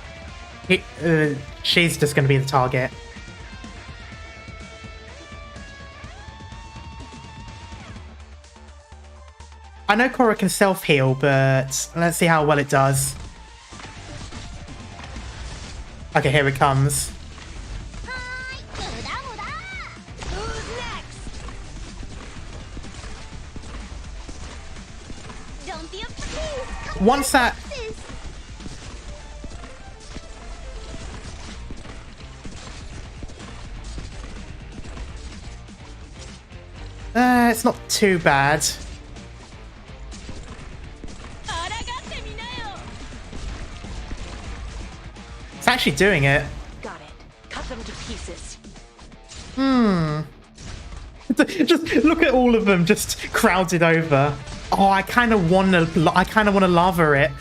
she's just going to be the target. I know Korra can self-heal, but let's see how well it does. Okay, here it comes. Who's next? Don't be upset. Once that... it's not too bad. It's actually doing it. Got it. Cut them to pieces. Just look at all of them just crowded over. Oh, I kind of want to lava it.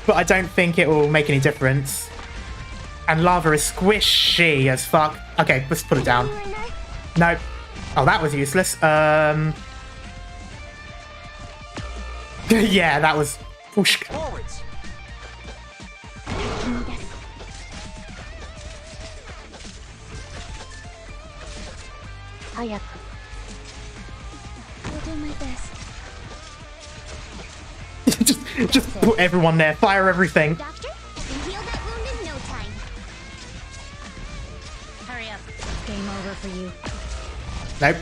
But I don't think it will make any difference. And lava is squishy as fuck. Okay, let's put it down. Nope. Oh, that was useless. Yeah, that was... Whoosh. Forwards. I'll do my best. just put everyone there. Fire everything. Doctor, I can heal that wound in no time. Hurry up. Game over for you. Nope.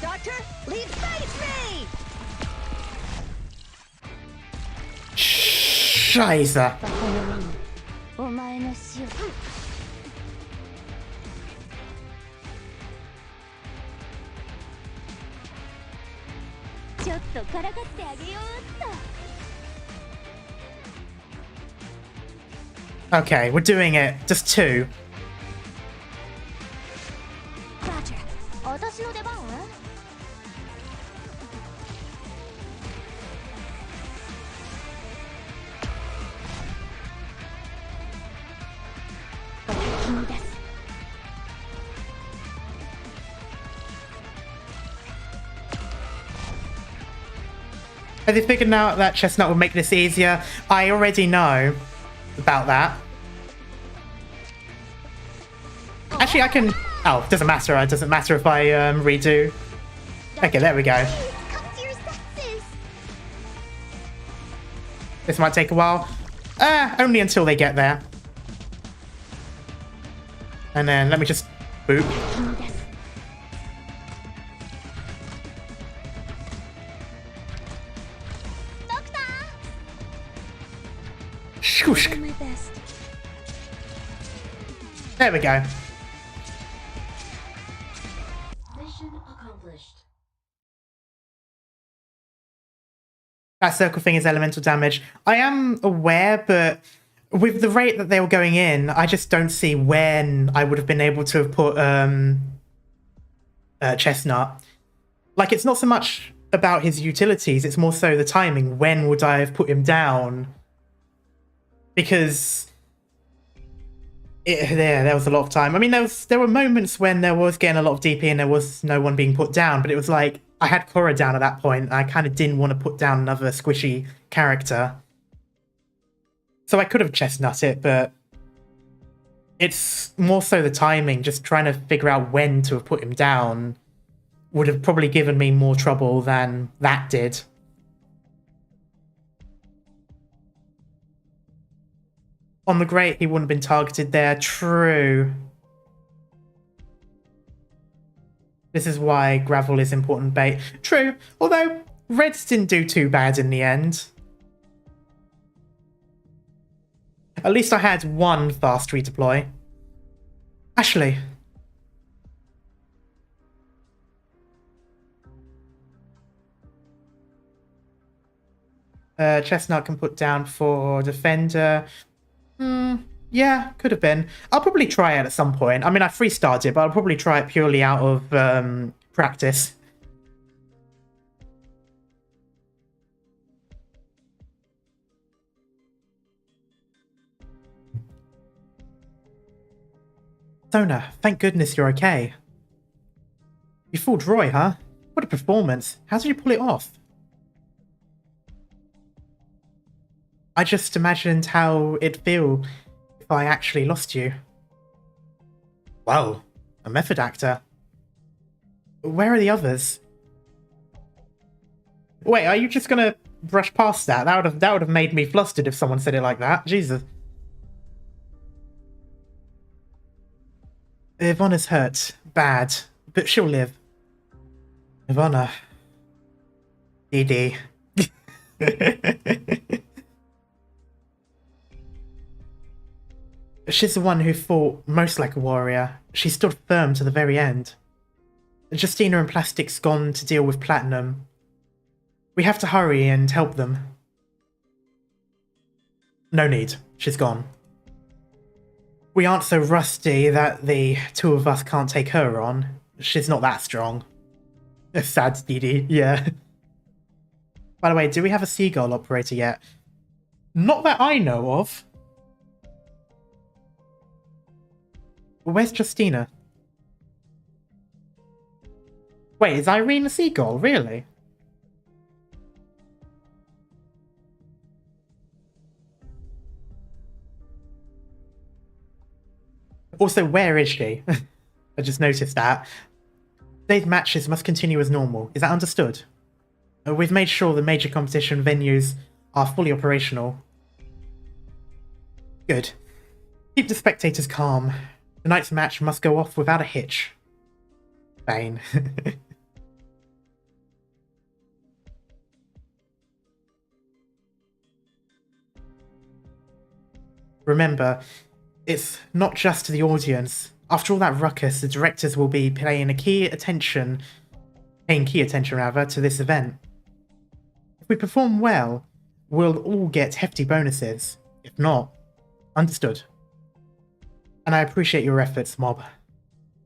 Doctor, leave space me! Scheiße. お前の死を。ちょっとからかってあげようっと。 Okay, we're doing it. Just two. Roger. 私の出番は君です。 Have they figured out that Chestnut will make this easier? I already know about that. Actually, I can... Oh, it doesn't matter. It doesn't matter if I redo. Okay, there we go. come to your senses. This might take a while. Only until they get there. And then let me just... Boop. 君です。 Shoosh. Do my best. There we go. Mission accomplished. That circle thing is elemental damage. I am aware, but with the rate that they were going in, I just don't see when I would have been able to have put Chestnut. Like, it's not so much about his utilities, it's more so the timing. When would I have put him down? Because there was a lot of time. I mean, there were moments when there was getting a lot of DP and there was no one being put down, but it was like, I had Korra down at that point, and I kind of didn't want to put down another squishy character. So I could have chestnut it, but it's more so the timing, just trying to figure out when to have put him down would have probably given me more trouble than that did. On the Great, he wouldn't have been targeted there. True. This is why gravel is important bait. True. Although, Reds didn't do too bad in the end. At least I had one fast redeploy. Ashley. Chestnut can put down for Defender. Yeah, could have been. I'll probably try it at some point. I mean, I free-started it, but I'll probably try it purely out of practice. Sona, thank goodness you're okay. You fooled Roy, huh? What a performance. How did you pull it off? I just imagined how it'd feel if I actually lost you. Well, a method actor. Where are the others? Wait, are you just gonna brush past that? That would have made me flustered if someone said it like that. Jesus. Ivana's hurt. Bad. But she'll live. Ivana. DD. She's the one who fought most like a warrior. She stood firm to the very end. Justina and Plastic's gone to deal with Platinum. We have to hurry and help them. No need. She's gone. We aren't so rusty that the two of us can't take her on. She's not that strong. Sad Dee, yeah. By the way, do we have a seagull operator yet? Not that I know of. Where's Justina? Wait, is Irene a seagull? Really? Also, where is she? I just noticed that. Today's matches must continue as normal. Is that understood? We've made sure the major competition venues are fully operational. Good. Keep the spectators calm. Tonight's match must go off without a hitch. Bane. Remember, it's not just the audience. After all that ruckus, the directors will be paying key attention to this event. If we perform well, we'll all get hefty bonuses. If not, understood. And I appreciate your efforts, Mob.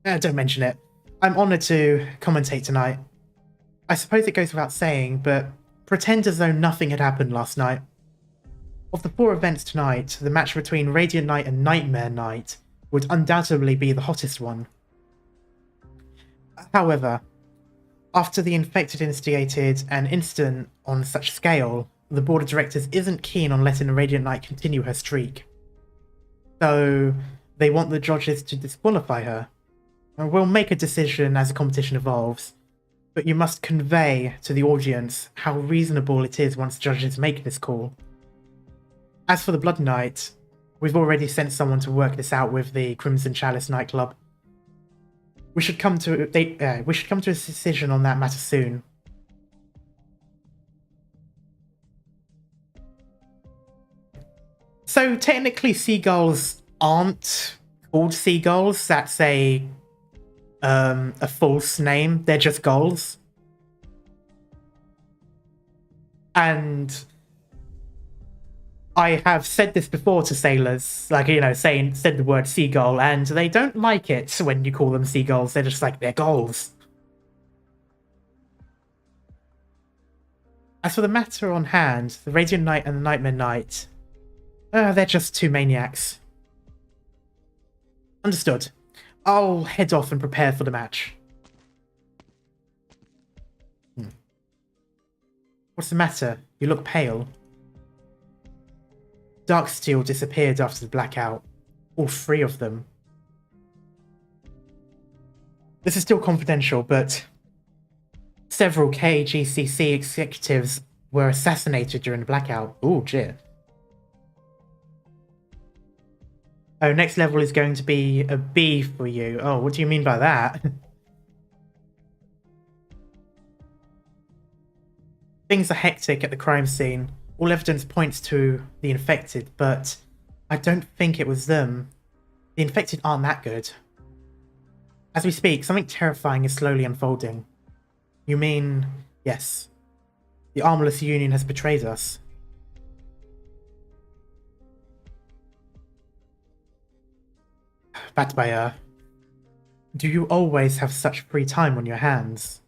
Don't mention it. I'm honoured to commentate tonight. I suppose it goes without saying, but pretend as though nothing had happened last night. Of the 4 events tonight, the match between Radiant Knight and Nightmare Knight would undoubtedly be the hottest one. However, after the infected instigated an incident on such scale, the board of directors isn't keen on letting Radiant Knight continue her streak. So they want the judges to disqualify her. And we'll make a decision as the competition evolves, but you must convey to the audience how reasonable it is once judges make this call. As for the Blood Knight, we've already sent someone to work this out with the Crimson Chalice nightclub. We should come to a decision on that matter soon. So technically seagulls aren't called seagulls. That's a false name. They're just gulls. And I have said this before to sailors, like, you know, said the word seagull, and they don't like it when you call them seagulls. They're just like, they're gulls. As for the matter on hand, the Radiant Knight and the Nightmare Knight, they're just two maniacs. Understood. I'll head off and prepare for the match. What's the matter? You look pale. Darksteel disappeared after the blackout. All three of them. This is still confidential, but several KGCC executives were assassinated during the blackout. Ooh, dear. Oh, next level is going to be a B for you. Oh, what do you mean by that? Things are hectic at the crime scene. All evidence points to the infected, but I don't think it was them. The infected aren't that good. As we speak, something terrifying is slowly unfolding. You mean, yes, the Armless Union has betrayed us. Backed by her. Do you always have such free time on your hands?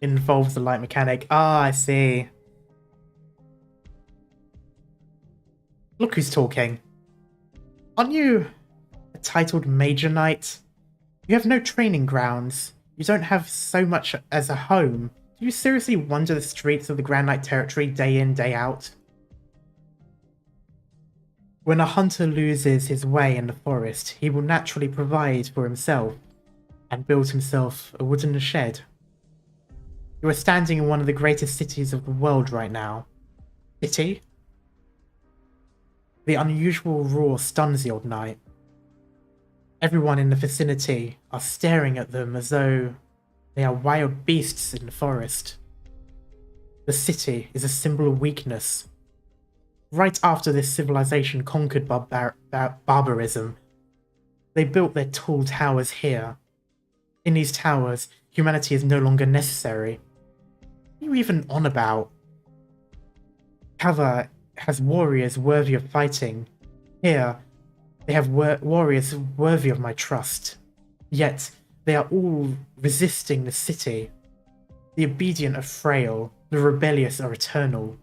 It involves the light mechanic. Ah, I see. Look who's talking. Aren't you a titled Major Knight? You have no training grounds. You don't have so much as a home. Do you seriously wander the streets of the Grand Knight territory day in, day out? When a hunter loses his way in the forest, he will naturally provide for himself and build himself a wooden shed. You are standing in one of the greatest cities of the world right now. City? The unusual roar stuns the old knight. Everyone in the vicinity are staring at them as though they are wild beasts in the forest. The city is a symbol of weakness. Right after this civilization conquered barbarism, they built their tall towers here. In these towers, humanity is no longer necessary. What are you even on about? Kava has warriors worthy of fighting. Here, they have warriors worthy of my trust. Yet, they are all resisting the city. The obedient are frail, the rebellious are eternal.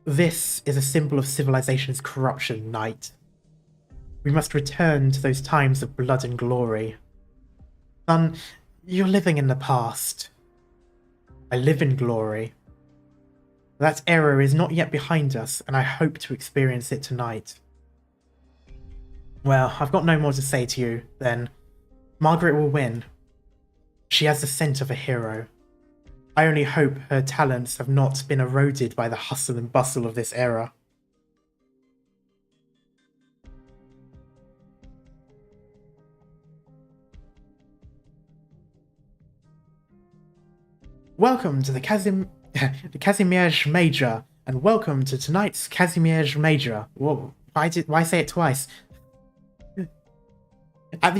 This is a symbol of civilization's corruption, Knight. We must return to those times of blood and glory. Son, you're living in the past. I live in glory. That era is not yet behind us, and I hope to experience it tonight. Well, I've got no more to say to you, then. Margaret will win. She has the scent of a hero. I only hope her talents have not been eroded by the hustle and bustle of this era. Welcome to the Kazimierz Major, and welcome to tonight's Kazimierz Major. Whoa, why say it twice? As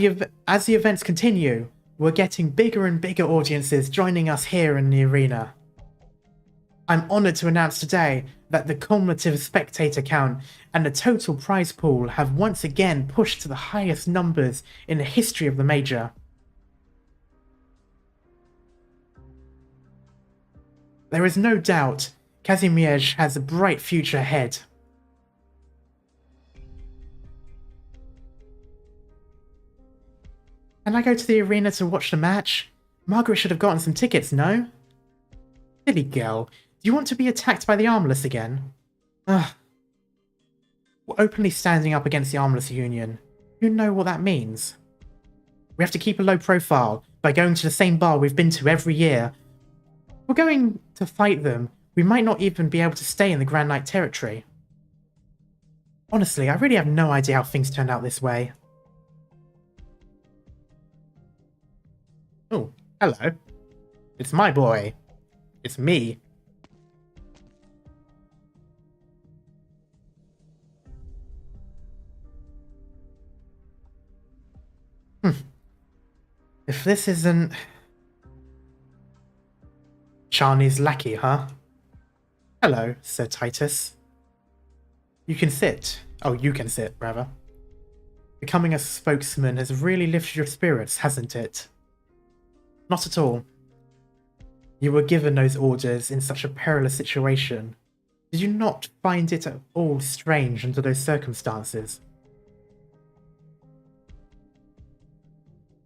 the events continue, we're getting bigger and bigger audiences joining us here in the arena. I'm honoured to announce today that the cumulative spectator count and the total prize pool have once again pushed to the highest numbers in the history of the Major. There is no doubt Kazimierz has a bright future ahead. Can I go to the arena to watch the match? Margaret should have gotten some tickets, no? Silly girl, do you want to be attacked by the Armless again? Ugh. We're openly standing up against the Armless Union. You know what that means. We have to keep a low profile by going to the same bar we've been to every year. If we're going to fight them, we might not even be able to stay in the Grand Knight territory. Honestly, I really have no idea how things turned out this way. Oh, hello. It's my boy. It's me. If this isn't... Charney's lackey, huh? Hello, Sir Titus. You can sit. Oh, you can sit, rather. Becoming a spokesman has really lifted your spirits, hasn't it? Not at all. You were given those orders in such a perilous situation. Did you not find it at all strange under those circumstances?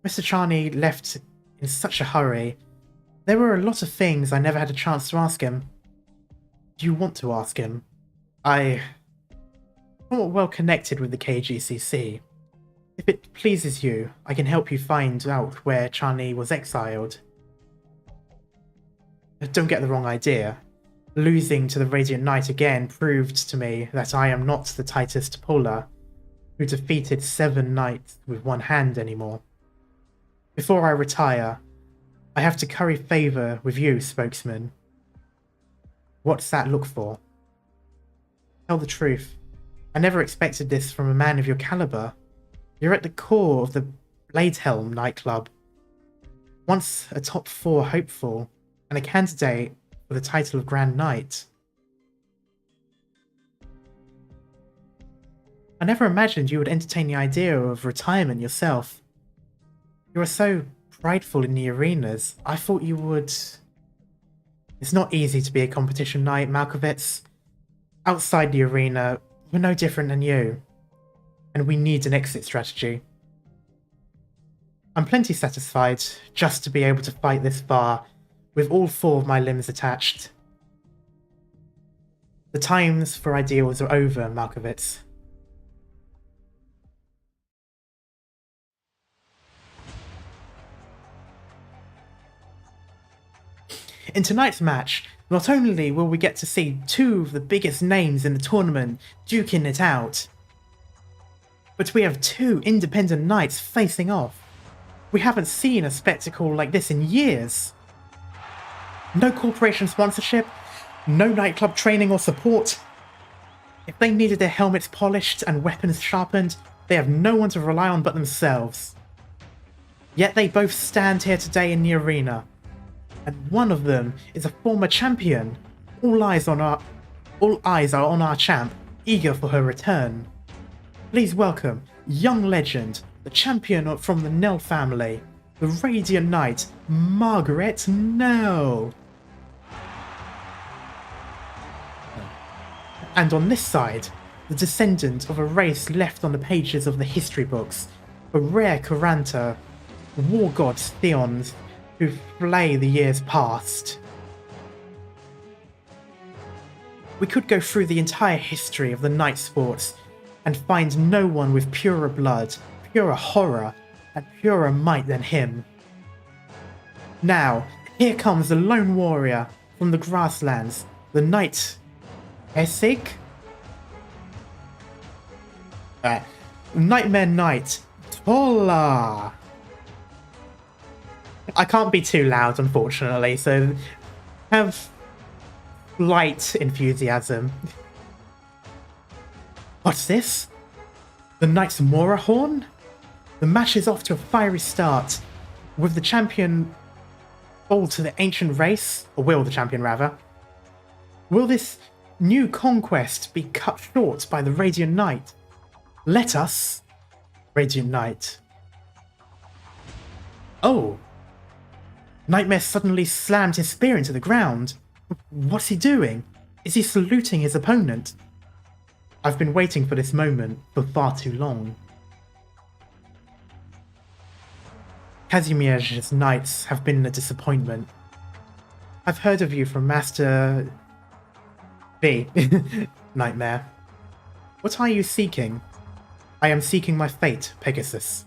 Mr. Charney left in such a hurry. There were a lot of things I never had a chance to ask him. Do you want to ask him? I'm not well connected with the KGCC. If it pleases you, I can help you find out where Charney was exiled. Don't get the wrong idea. Losing to the Radiant Knight again proved to me that I am not the Titus Polar, who defeated 7 knights with one hand anymore. Before I retire, I have to curry favour with you, spokesman. What's that look for? Tell the truth. I never expected this from a man of your calibre. You're at the core of the Bladehelm nightclub. Once a top 4 hopeful, and a candidate for the title of Grand Knight. I never imagined you would entertain the idea of retirement yourself. You are so prideful in the arenas. I thought you would... It's not easy to be a competition knight, Malkovitz. Outside the arena, we're no different than you. And we need an exit strategy. I'm plenty satisfied just to be able to fight this far with all 4 of my limbs attached. The times for ideals are over, Malkovitz. In tonight's match, not only will we get to see 2 of the biggest names in the tournament duking it out, but we have 2 independent knights facing off. We haven't seen a spectacle like this in years. No corporation sponsorship, no nightclub training or support. If they needed their helmets polished and weapons sharpened, they have no one to rely on but themselves. Yet they both stand here today in the arena. And one of them is a former champion. All eyes are on our champ, eager for her return. Please welcome young legend, the champion from the Nell family, the Radiant Knight, Margaret Nell. And on this side, the descendant of a race left on the pages of the history books, a rare Kuranta, war gods Theons, who flay the years past. We could go through the entire history of the night sports and find no one with purer blood, purer horror, and purer might than him. Now, here comes the lone warrior from the grasslands, the knight Essig? Nightmare Knight Tola. I can't be too loud, unfortunately, so have light enthusiasm. What's this? The Knight's Mora Horn? The match is off to a fiery start, with the champion fall to the ancient race, or will the champion rather. Will this new conquest be cut short by the Radiant Knight? Let us, Radiant Knight. Oh! Nightmare suddenly slammed his spear into the ground. What's he doing? Is he saluting his opponent? I've been waiting for this moment for far too long. Kazimier's knights have been a disappointment. I've heard of you from Master B, Nightmare. What are you seeking? I am seeking my fate, Pegasus.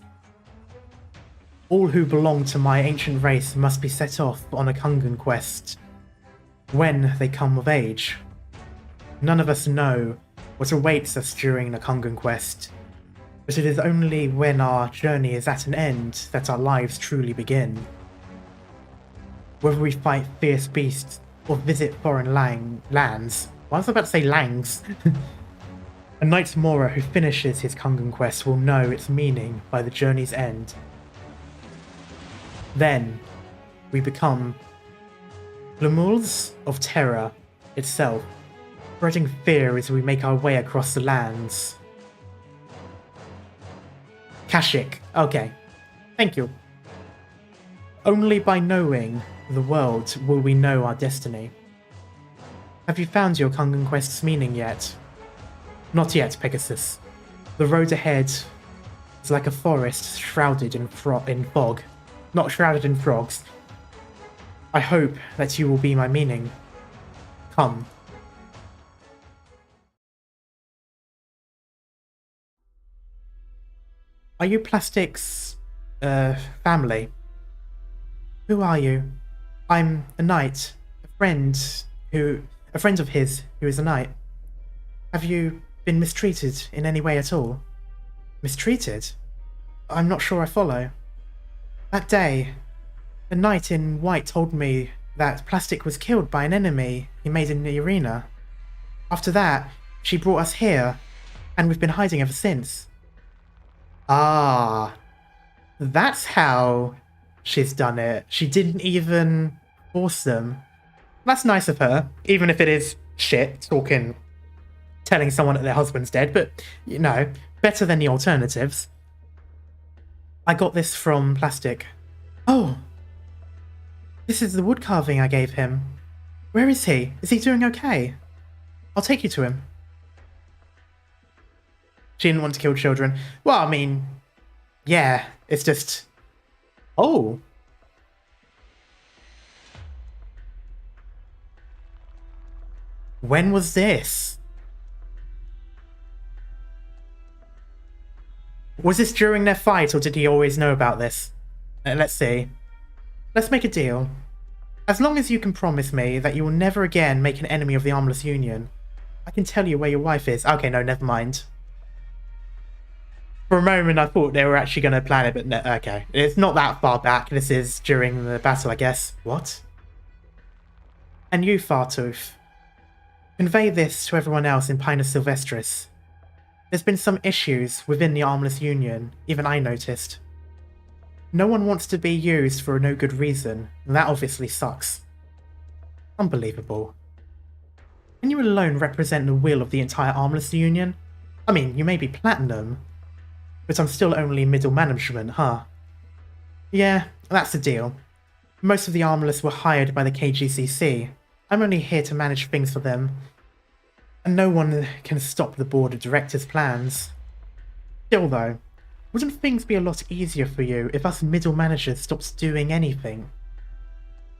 All who belong to my ancient race must be set off on a Kungan quest when they come of age. None of us know what awaits us during the Kungan quest, but it is only when our journey is at an end that our lives truly begin. Whether we fight fierce beasts or visit foreign lands, well, I was about to say langs, a Knight Mora who finishes his Kungan quest will know its meaning by the journey's end. Then we become Lemurs of terror itself, spreading fear as we make our way across the lands. Kashyyyk. Okay. Thank you. Only by knowing the world will we know our destiny. Have you found your Kungan Quest's meaning yet? Not yet, Pegasus. The road ahead is like a forest shrouded in fog. Not shrouded in frogs. I hope that you will be my meaning. Come. Are you Plastic's family? Who are you? I'm a knight, a friend of his who is a knight. Have you been mistreated in any way at all? Mistreated? I'm not sure I follow. That day, a knight in white told me that Plastic was killed by an enemy he made in the arena. After that, she brought us here, and we've been hiding ever since. Ah, that's how she's done it. She didn't even force them. That's nice of her, even if it is shit, telling someone that their husband's dead, but, you know, better than the alternatives. I got this from Plastic. Oh, this is the wood carving I gave him. Where is he? Is he doing okay? I'll take you to him. She didn't want to kill children. Well, I mean, yeah, it's just... Oh. When was this? Was this during their fight, or did he always know about this? Let's see. Let's make a deal. As long as you can promise me that you will never again make an enemy of the Armless Union, I can tell you where your wife is. Okay, no, never mind. For a moment, I thought they were actually going to plan it, but no, okay. It's not that far back. This is during the battle, I guess. What? And you, Fartooth. Convey this to everyone else in Pinus Sylvestris. There's been some issues within the Armless Union, even I noticed. No one wants to be used for no good reason, and that obviously sucks. Unbelievable. Can you alone represent the will of the entire Armless Union? I mean, you may be Platinum, but I'm still only middle management, huh? Yeah, that's the deal. Most of the Armless were hired by the KGCC. I'm only here to manage things for them. And no one can stop the board of directors' plans. Still though, wouldn't things be a lot easier for you if us middle managers stopped doing anything?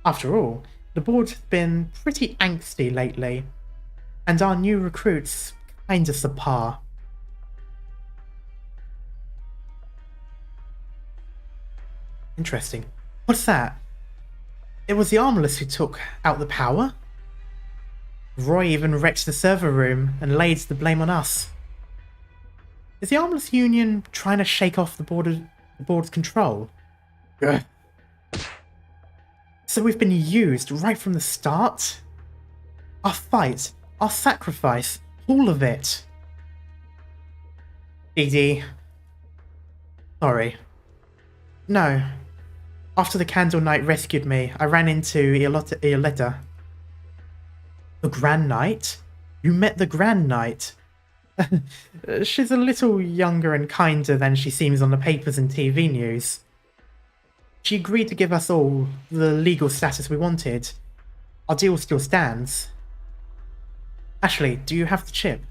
After all, the board's been pretty angsty lately, and our new recruits kinda subpar. Interesting. What's that? It was the Armless who took out the power? Roy even wrecked the server room and laid the blame on us. Is the Armless Union trying to shake off the board's control? Ugh. So we've been used right from the start? Our fight, our sacrifice, all of it. Dee. Sorry. No. After the Candle Knight rescued me, I ran into Ioletta. The Grand Knight? You met the Grand Knight? She's a little younger and kinder than she seems on the papers and TV news. She agreed to give us all the legal status we wanted. Our deal still stands. Ashley, do you have the chip?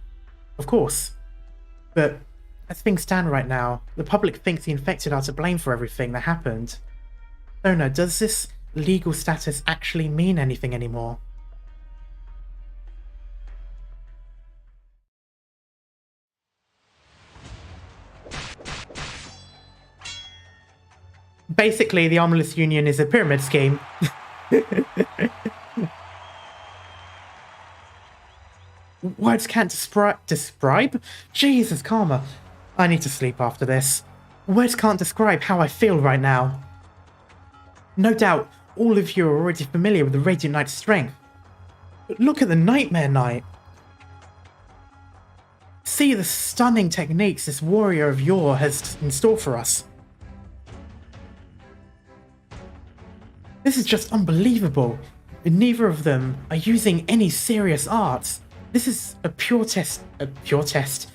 Of course. But as things stand right now, the public thinks the infected are to blame for everything that happened. Sona, does this legal status actually mean anything anymore? Basically, the Armless Union is a pyramid scheme. Words can't describe? Jesus, Karma. I need to sleep after this. Words can't describe how I feel right now. No doubt, all of you are already familiar with the Radiant Knight's strength. But look at the Nightmare Knight. See the stunning techniques this warrior of yore has in store for us. This is just unbelievable. Neither of them are using any serious arts. This is a pure test. A pure test.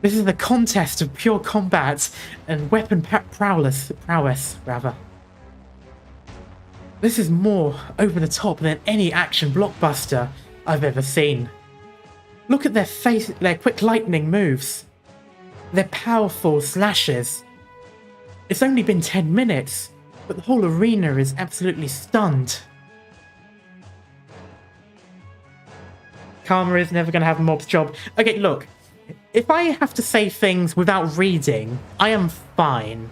This is the contest of pure combat and weapon prowess, rather. This is more over the top than any action blockbuster I've ever seen. Look at their quick lightning moves. Their powerful slashes. It's only been 10 minutes, but the whole arena is absolutely stunned. Karma is never going to have a mob's job. Okay, look. If I have to say things without reading, I am fine.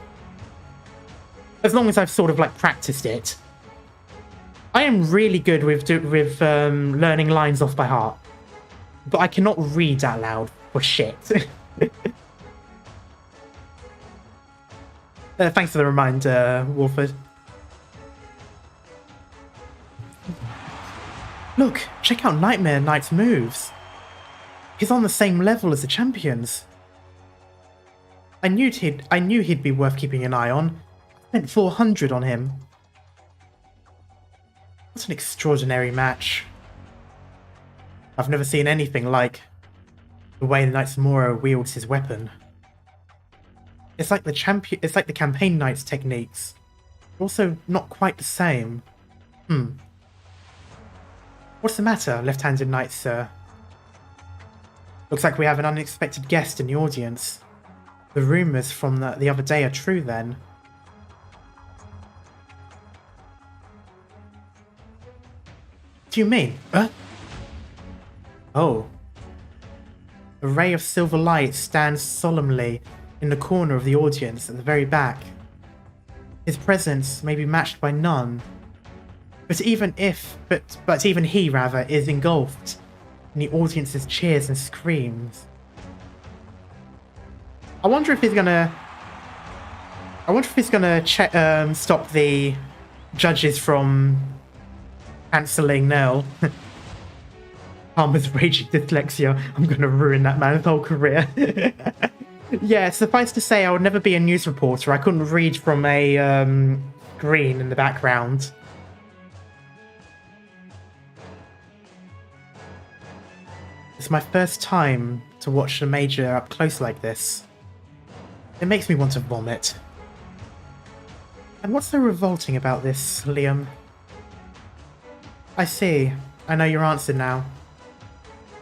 As long as I've sort of like practiced it. I am really good with learning lines off by heart. But I cannot read out loud for shit. Thanks for the reminder, Wolford. Look, check out Nightmare Knight's moves. He's on the same level as the champions. I knew he'd be worth keeping an eye on. I spent 400 on him. What an extraordinary match. I've never seen anything like the way the Knight's Mora wields his weapon. It's like the campaign Knight's techniques. Also not quite the same. What's the matter, left-handed Knight, sir? Looks like we have an unexpected guest in the audience. The rumours from the other day are true, then. What do you mean? Oh. A ray of silver light stands solemnly in the corner of the audience at the very back. His presence may be matched by none. But even he is engulfed in the audience's cheers and screams. I wonder if he's gonna stop the judges from cancelling Nell. Palmer's raging dyslexia. I'm gonna ruin that man's whole career. Yeah, suffice to say, I would never be a news reporter. I couldn't read from a screen in the background. It's my first time to watch a major up close like this. It makes me want to vomit. And what's so revolting about this, Liam? I see. I know your answer now.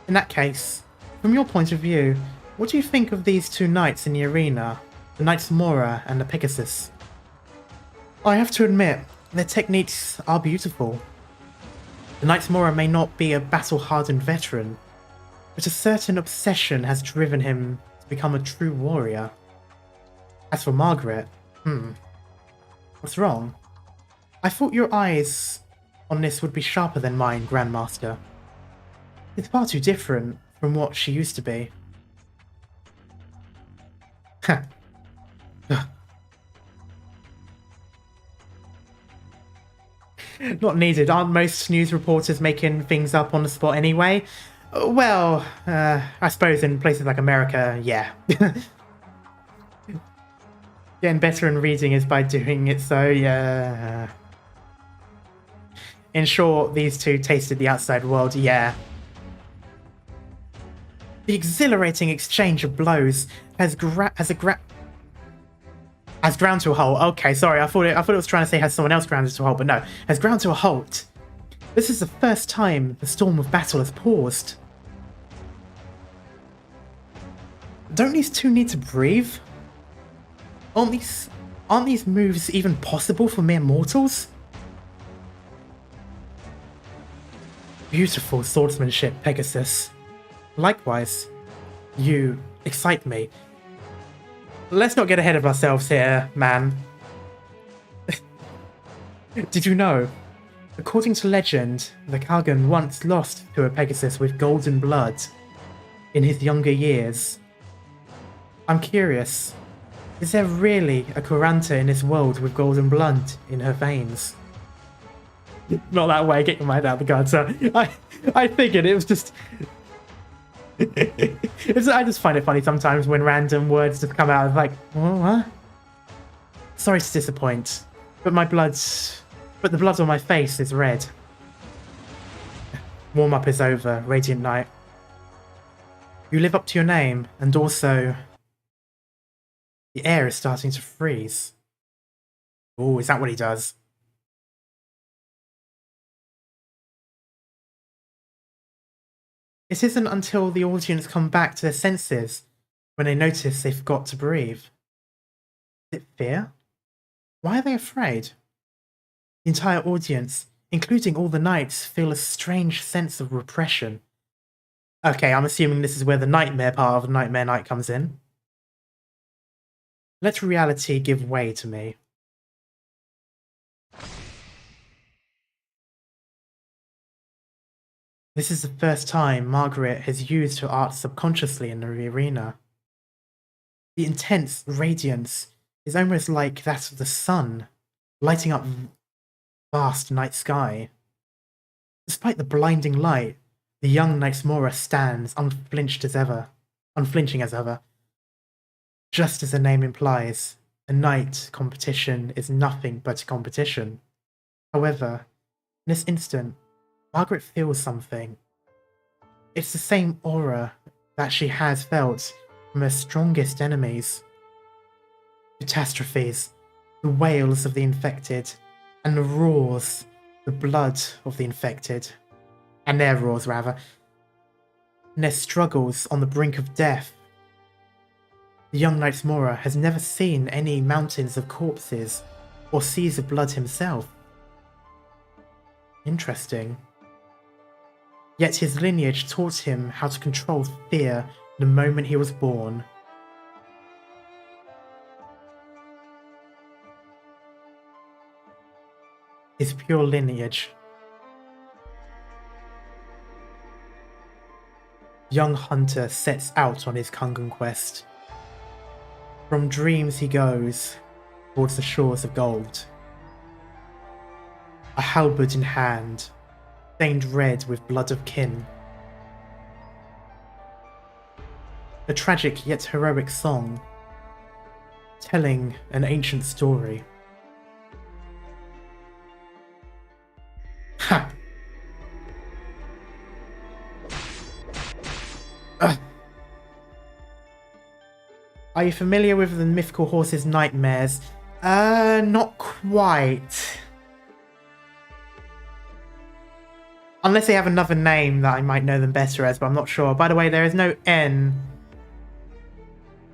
In that case, from your point of view, what do you think of these two knights in the arena? The Knight's Mora and the Pegasus? I have to admit, their techniques are beautiful. The Knight's Mora may not be a battle-hardened veteran, but a certain obsession has driven him to become a true warrior. As for Margaret, what's wrong? I thought your eyes on this would be sharper than mine, Grandmaster. It's far too different from what she used to be. Not needed. Aren't most news reporters making things up on the spot anyway? Well, I suppose in places like America, yeah. Getting better in reading is by doing it, so yeah. In short, these two tasted the outside world, yeah. The exhilarating exchange of blows has ground to a halt. Okay, sorry, I thought it was trying to say has someone else grounded to a halt, but no, has ground to a halt. This is the first time the storm of battle has paused. Don't these two need to breathe? Aren't these moves even possible for mere mortals? Beautiful swordsmanship, Pegasus. Likewise, you excite me. Let's not get ahead of ourselves here, man. Did you know? According to legend, the Kagan once lost to a Pegasus with golden blood in his younger years. I'm curious, is there really a Kuranta in this world with golden blood in her veins? Not that way, get your mind out of the guard, sir. I figured it was just... I just find it funny sometimes when random words just come out of like, what? Sorry to disappoint, but the blood on my face is red. Warm-up is over, Radiant Knight. You live up to your name, and also the air is starting to freeze. Oh, is that what he does? It isn't until the audience come back to their senses when they notice they forgot to breathe. Is it fear? Why are they afraid? The entire audience, including all the knights, feel a strange sense of repression. Okay, I'm assuming this is where the nightmare part of Nightmare Night comes in. Let reality give way to me. This is the first time Margaret has used her art subconsciously in the arena. The intense radiance is almost like that of the sun, lighting up vast night sky. Despite the blinding light, the young Nightsmora stands unflinching as ever. Just as the name implies, a night competition is nothing but a competition. However, in this instant, Margaret feels something. It's the same aura that she has felt from her strongest enemies. Catastrophes, the wails of the infected, and the roars, the blood of the infected, and their roars rather, and their struggles on the brink of death. The young Nightsmora has never seen any mountains of corpses or seas of blood himself. Interesting. Yet his lineage taught him how to control fear the moment he was born. His pure lineage. Young Hunter sets out on his Kungan quest. From dreams he goes towards the shores of gold. A halberd in hand, stained red with blood of kin. A tragic yet heroic song, telling an ancient story. Ha! Are you familiar with the mythical horse's nightmares? Not quite. Unless they have another name that I might know them better as, but I'm not sure. By the way, there is no N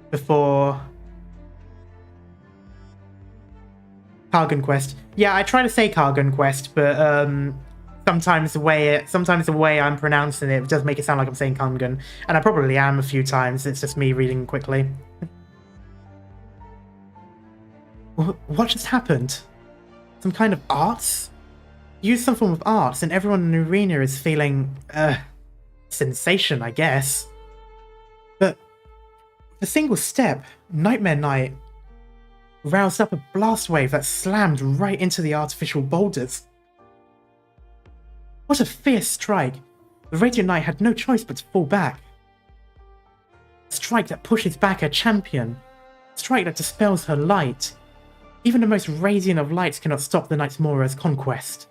before Kargan Quest. Yeah, I try to say Kargan Quest, but sometimes the way I'm pronouncing it does make it sound like I'm saying Kungan, and I probably am a few times. It's just me reading quickly. What just happened? Some kind of arts? Use some form of arts, and everyone in the arena is feeling sensation, I guess. But with a single step, Nightmare Knight roused up a blast wave that slammed right into the artificial boulders. What a fierce strike! The Radiant Knight had no choice but to fall back. A strike that pushes back her champion. A strike that dispels her light. Even the most radiant of lights cannot stop the Nightsmora's conquest.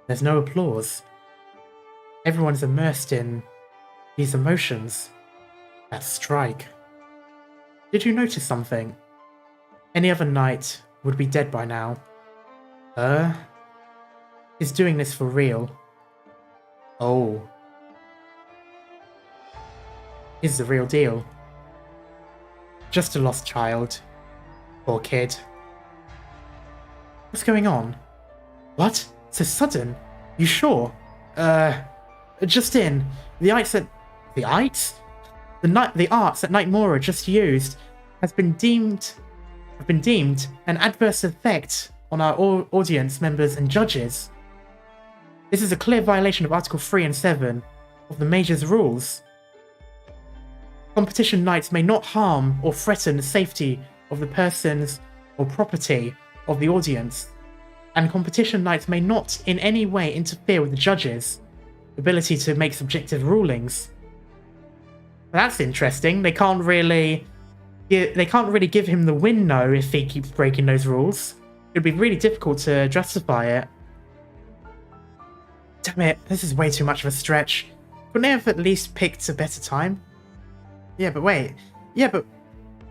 There's no applause. Everyone's immersed in these emotions. That strike. Did you notice something? Any other knight would be dead by now. He's doing this for real. Oh. Is the real deal. Just a lost child. Poor kid. What's going on? What? So sudden? You sure? Just in. The arts that Nightmora just used have been deemed an adverse effect on our audience members and judges. This is a clear violation of Article 3 and 7 of the Major's rules. Competition knights may not harm or threaten the safety of the persons or property of the audience, and competition knights may not in any way interfere with the judges' ability to make subjective rulings. That's interesting. They can't really give him the win, though, if he keeps breaking those rules. It'd be really difficult to justify it. Damn it, this is way too much of a stretch. Couldn't they have at least picked a better time? Yeah, but wait. Yeah, but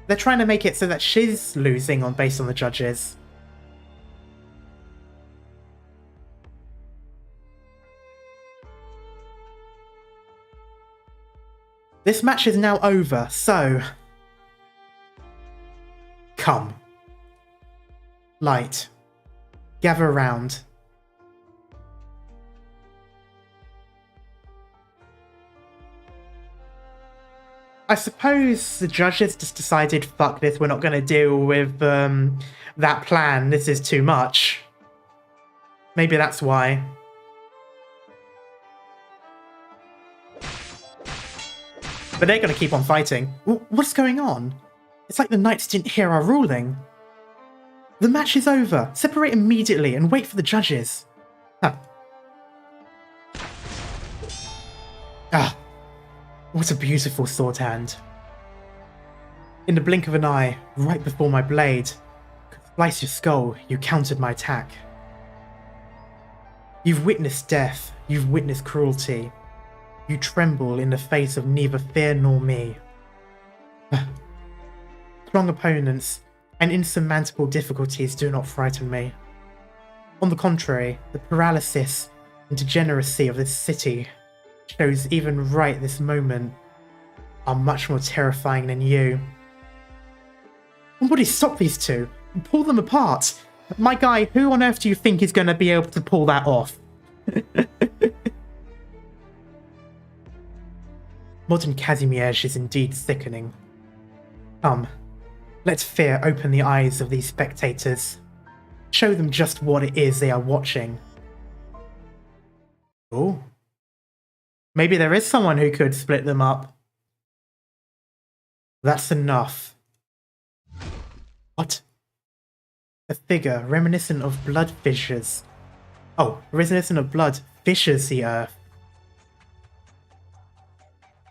they're trying to make it so that she's losing based on the judges. This match is now over, so... Come. Light. Gather around. I suppose the judges just decided, fuck this, we're not going to deal with that plan, this is too much. Maybe that's why. But they're going to keep on fighting. What's going on? It's like the Knights didn't hear our ruling. The match is over. Separate immediately and wait for the judges. Huh. Ah. What a beautiful sword hand. In the blink of an eye, right before my blade could slice your skull, you countered my attack. You've witnessed death, you've witnessed cruelty. You tremble in the face of neither fear nor me. Strong opponents and insurmountable difficulties do not frighten me. On the contrary, the paralysis and degeneracy of this city shows even right this moment are much more terrifying than you. Somebody stop these two and pull them apart. My guy, who on earth do you think is going to be able to pull that off? Modern Kazimierz is indeed sickening. Come, let fear open the eyes of these spectators. Show them just what it is they are watching. Oh. Maybe there is someone who could split them up. That's enough. What? A figure reminiscent of blood fissures. Oh, reminiscent of blood fissures the earth.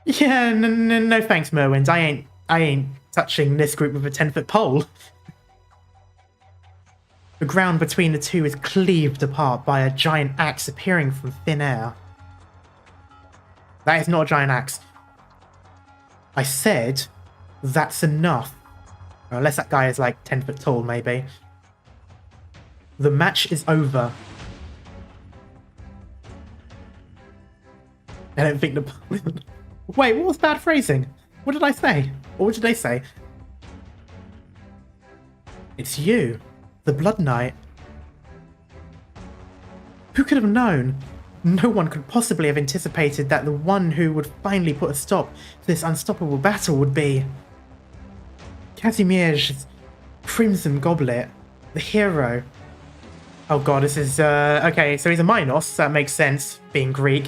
Yeah, no thanks, Merwin. I ain't touching this group with a 10-foot pole. The ground between the two is cleaved apart by a giant axe appearing from thin air. That is not a giant axe. I said, that's enough. Unless that guy is like 10 foot tall, maybe. The match is over. I don't think the... Wait, what was bad phrasing? What did I say? Or what did they say? It's you, the Blood Knight. Who could have known? No one could possibly have anticipated that the one who would finally put a stop to this unstoppable battle would be... Kazimierz's Crimson Goblet, the hero. Oh god, this is... okay, so he's a Minos, that makes sense, being Greek.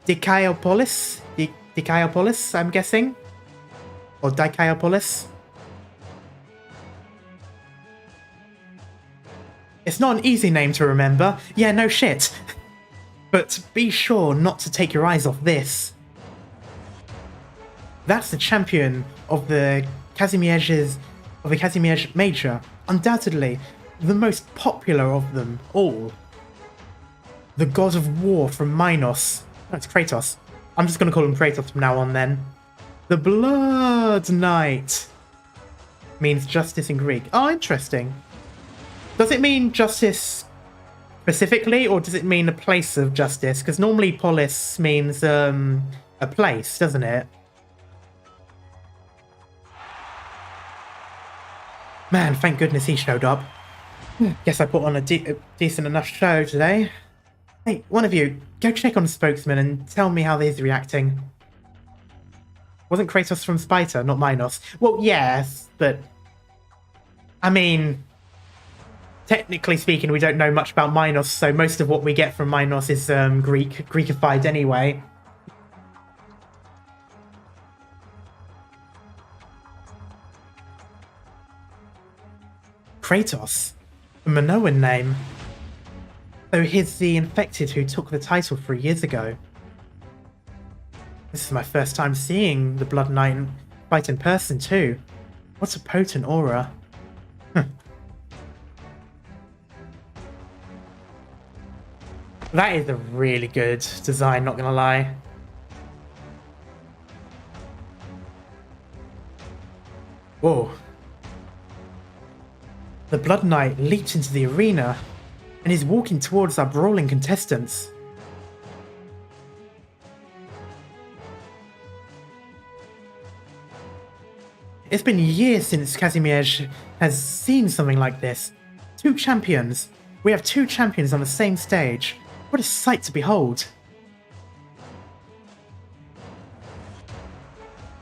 Dikaiopolis? Dikaiopolis, I'm guessing? Or Dikaiopolis? It's not an easy name to remember. Yeah, no shit. But be sure not to take your eyes off this. That's the champion of the Kazimierz Major. Undoubtedly, the most popular of them all. The god of war from Minos. Oh, it's Kratos. I'm just going to call him Kratos from now on then. The Blood Knight. Means justice in Greek. Oh, interesting. Does it mean justice specifically, or does it mean a place of justice? Because normally polis means a place, doesn't it? Man, thank goodness he showed up. Guess I put on a decent enough show today. Hey, one of you, go check on the spokesman and tell me how he's reacting. Wasn't Kratos from Sparta, not Minos? Well, yes, but... I mean... Technically speaking, we don't know much about Minos, so most of what we get from Minos is Greekified anyway. Kratos? A Minoan name. So he's the infected who took the title 3 years ago. This is my first time seeing the Blood Knight fight in person too. What a potent aura. That is a really good design, not gonna lie. Whoa. The Blood Knight leaped into the arena and is walking towards our brawling contestants. It's been years since Kazimierz has seen something like this. Two champions. We have two champions on the same stage. What a sight to behold.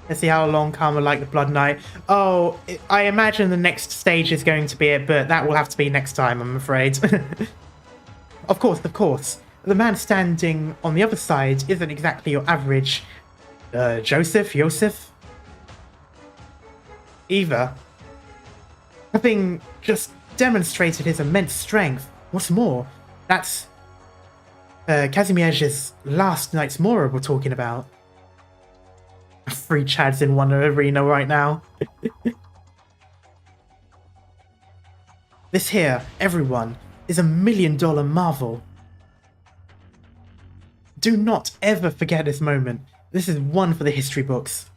Let's see how long Karma like the Blood Knight. Oh, I imagine the next stage is going to be it, but that will have to be next time, I'm afraid. Of course, of course. The man standing on the other side isn't exactly your average Joseph? Either. Having just demonstrated his immense strength. What's more, that's Kazimierz's last night's Mora we're talking about. 3 Chads in one arena right now. This here, everyone, is $1 million marvel. Do not ever forget this moment. This is one for the history books.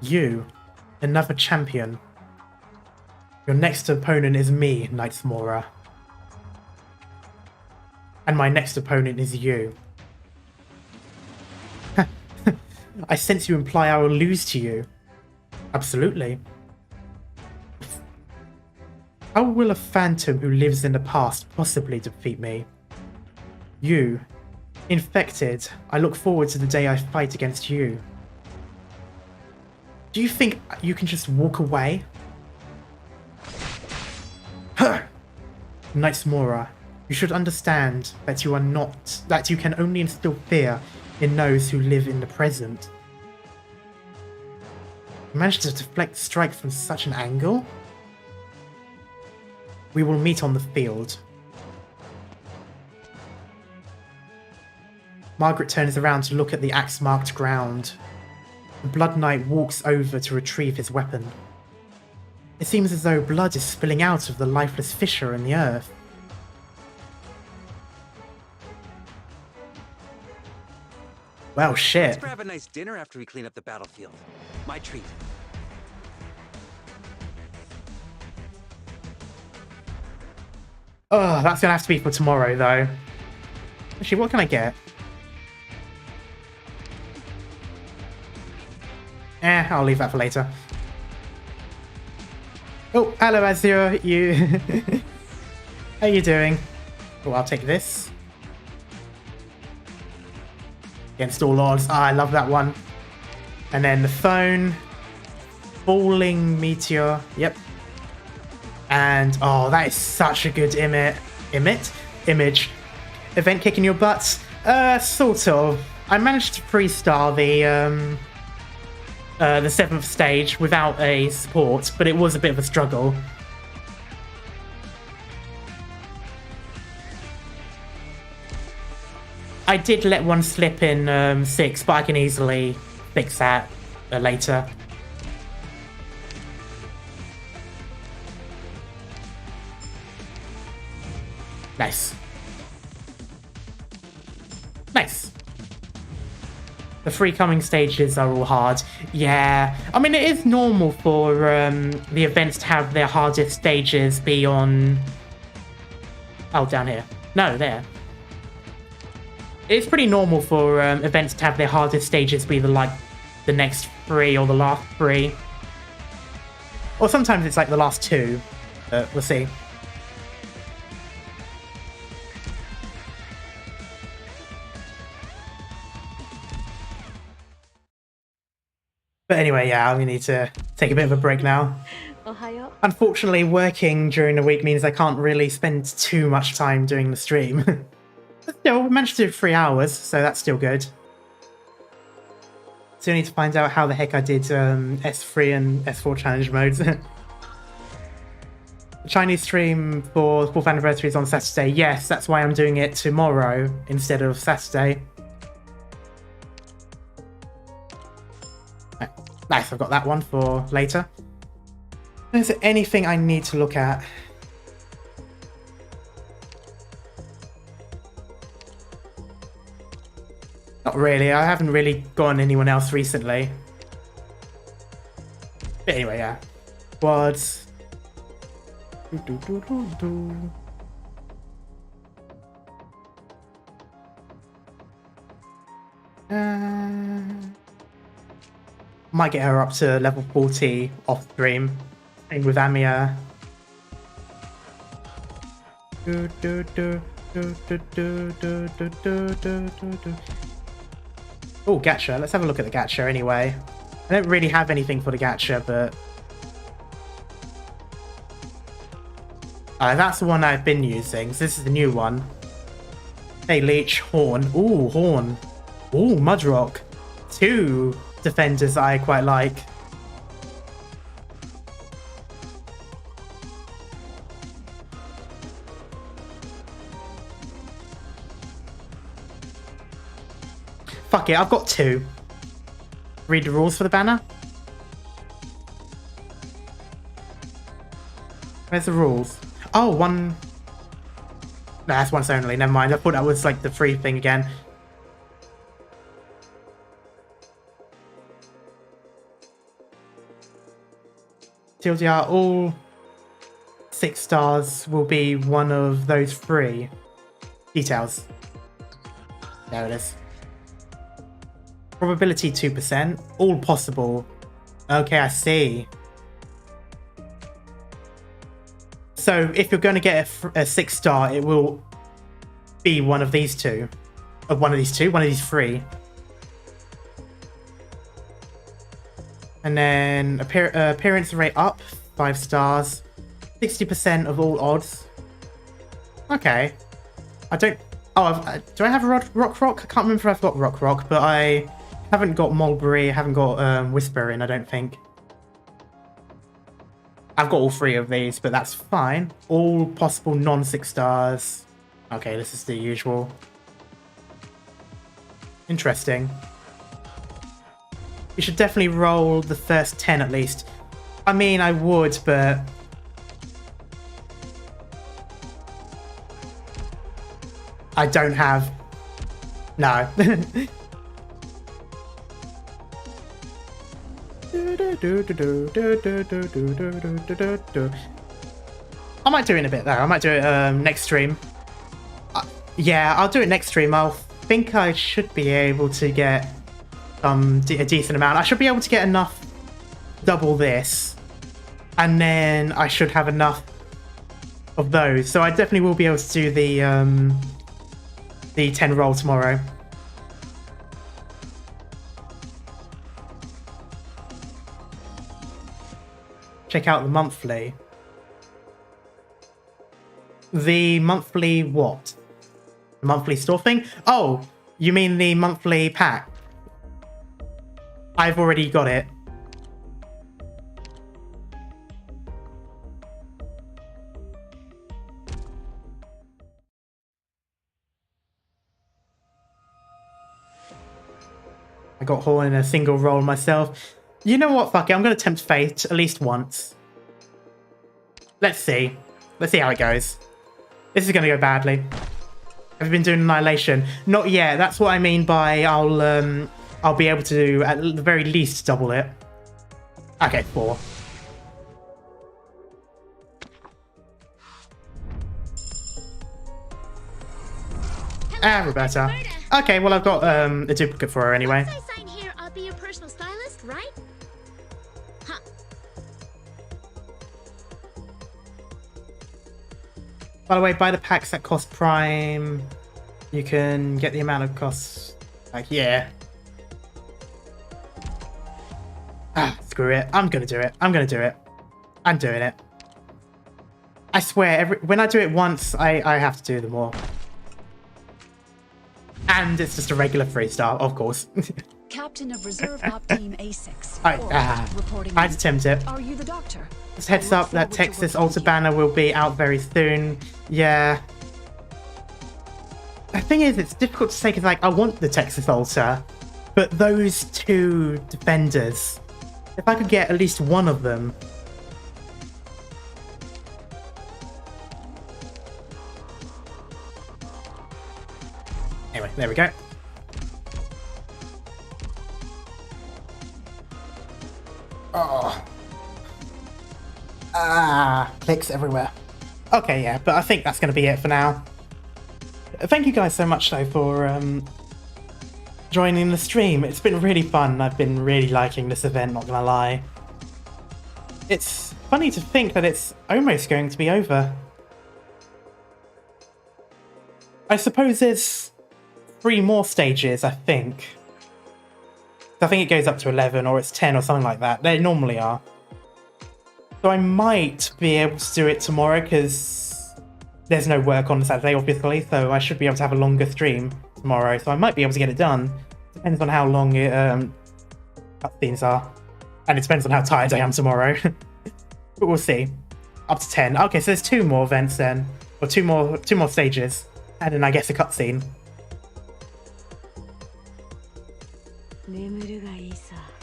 You, another champion. Your next opponent is me, Knights Mora. And my next opponent is you. I sense you imply I will lose to you. Absolutely. How will a phantom who lives in the past possibly defeat me? You, infected, I look forward to the day I fight against you. Do you think you can just walk away? Knights Mora, you should understand that you can only instill fear in those who live in the present. You managed to deflect the strike from such an angle? We will meet on the field. Margaret turns around to look at the axe-marked ground. The Blood Knight walks over to retrieve his weapon. It seems as though blood is spilling out of the lifeless fissure in the earth. Well, shit. Let's grab a nice dinner after we clean up the battlefield. My treat. Oh, that's gonna have to be for tomorrow, though. Actually, what can I get? I'll leave that for later. Oh, hello, Azure. You... How you doing? Oh, I'll take this. Against all odds. Ah, I love that one. And then the phone. Falling meteor. Yep. And, oh, that is such a good image. Event kicking your butts? Sort of. I managed to pre-star the 7th stage without a support, but it was a bit of a struggle. I did let one slip in 6, but I can easily fix that later. Nice. Nice. The 3 coming stages are all hard. Yeah. I mean, it is normal for the events to have their hardest stages be on... Oh, down here. No, there. It's pretty normal for events to have their hardest stages be the next 3 or the last 3. Or sometimes it's like the last 2. We'll see. But anyway, yeah, I'm going to need to take a bit of a break now. Unfortunately, working during the week means I can't really spend too much time doing the stream. But still, we managed to do 3 hours, so that's still good. Still need to find out how the heck I did S3 and S4 challenge modes. Chinese stream for 4th anniversary is on Saturday. Yes, that's why I'm doing it tomorrow instead of Saturday. Nice, I've got that one for later. Is there anything I need to look at? Not really. I haven't really gotten anyone else recently. But anyway, yeah. Quads. Might get her up to level 40 off stream. Same with Amia. Oh, gacha. Let's have a look at the gacha anyway. I don't really have anything for the gacha, but that's the one I've been using. So this is the new one. Hey, Leech, Horn. Ooh, Horn. Ooh, Mudrock. 2 defenders that I quite like. Fuck it, I've got 2. Read the rules for the banner. Where's the rules? Oh, one. No, that's once only. Never mind. I thought that was like the free thing again. TLDR, all 6 stars will be one of those 3 details. There it is. Probability 2%. All possible. Okay, I see. So if you're going to get a 6 star, it will be one of these 2. One of these 3. And then appearance rate up, 5 stars. 60% of all odds. Okay. I don't... Oh, do I have a Rock? I can't remember if I've got Rock, but I haven't got Mulberry, I haven't got Whispering, I don't think. I've got all 3 of these, but that's fine. All possible non-6 stars. Okay, this is the usual. Interesting. You should definitely roll the first 10 at least. I mean, I would, but... I don't have... No. I might do it in a bit though. I might do it next stream. Yeah, I'll do it next stream. I think I should be able to get a decent amount. I should be able to get enough double this, and then I should have enough of those. So I definitely will be able to do the 10 roll tomorrow. Check out the monthly. The monthly what? The monthly store thing? Oh, you mean the monthly pack? I've already got it. I got Horn in a single roll myself. You know what? Fuck it. I'm going to tempt fate at least once. Let's see. Let's see how it goes. This is going to go badly. Have you been doing Annihilation? Not yet. That's what I mean by I'll be able to do at the very least double it. Okay, 4. Ah, Roberta. Okay, well I've got a duplicate for her anyway. Once I sign here, I'll be your personal stylist, right? Huh. By the way, buy the packs that cost Prime. You can get the amount of costs. Like, yeah. Ah, screw it. I'm gonna do it. I'm gonna do it. I'm doing it. I swear, when I do it once, I have to do them all. And it's just a regular 3-star, of course. Cap captain of Reserve Op Team A6. I'd attempt it. Are you the doctor? Just heads up that Texas Altar banner will be out very soon. Yeah. The thing is, it's difficult to say because, like, I want the Texas Altar, but those two defenders, if I could get at least one of them. Anyway, there we go. Oh. Clicks everywhere. Okay, yeah, but I think that's going to be it for now. Thank you guys so much, though, for joining the stream. It's been really fun. I've been really liking this event, not gonna lie. It's funny to think that it's almost going to be over. I suppose there's 3 more stages, I think. I think it goes up to 11 or it's 10 or something like that. They normally are. So I might be able to do it tomorrow because there's no work on Saturday, obviously, so I should be able to have a longer stream tomorrow. So I might be able to get it done. Depends on how long cutscenes are. And it depends on how tired I am tomorrow. But we'll see. Up to 10. Okay, so there's 2 more events then. Or 2 more stages. And then I guess a cutscene.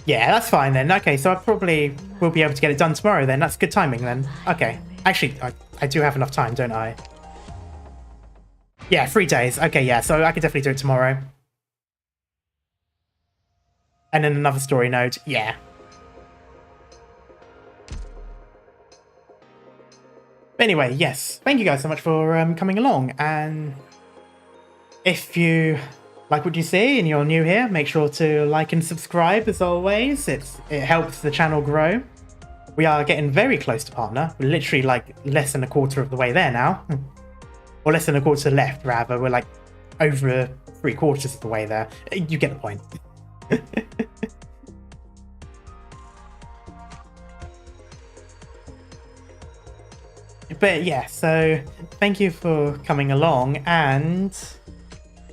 Yeah, that's fine then. Okay, so I probably will be able to get it done tomorrow then. That's good timing then. Okay. Actually, I do have enough time, don't I? Yeah, 3 days. Okay, yeah, so I could definitely do it tomorrow. And then another story node. Yeah. But anyway, yes. Thank you guys so much for coming along. And if you like what you see and you're new here, make sure to like and subscribe as always. It helps the channel grow. We are getting very close to partner. We're literally like less than a quarter of the way there now. Or less than a quarter left, rather. We're like over 3/4 of the way there. You get the point. But yeah, so thank you for coming along, and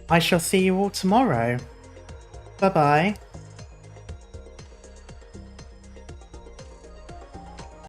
I shall see you all tomorrow. Bye bye.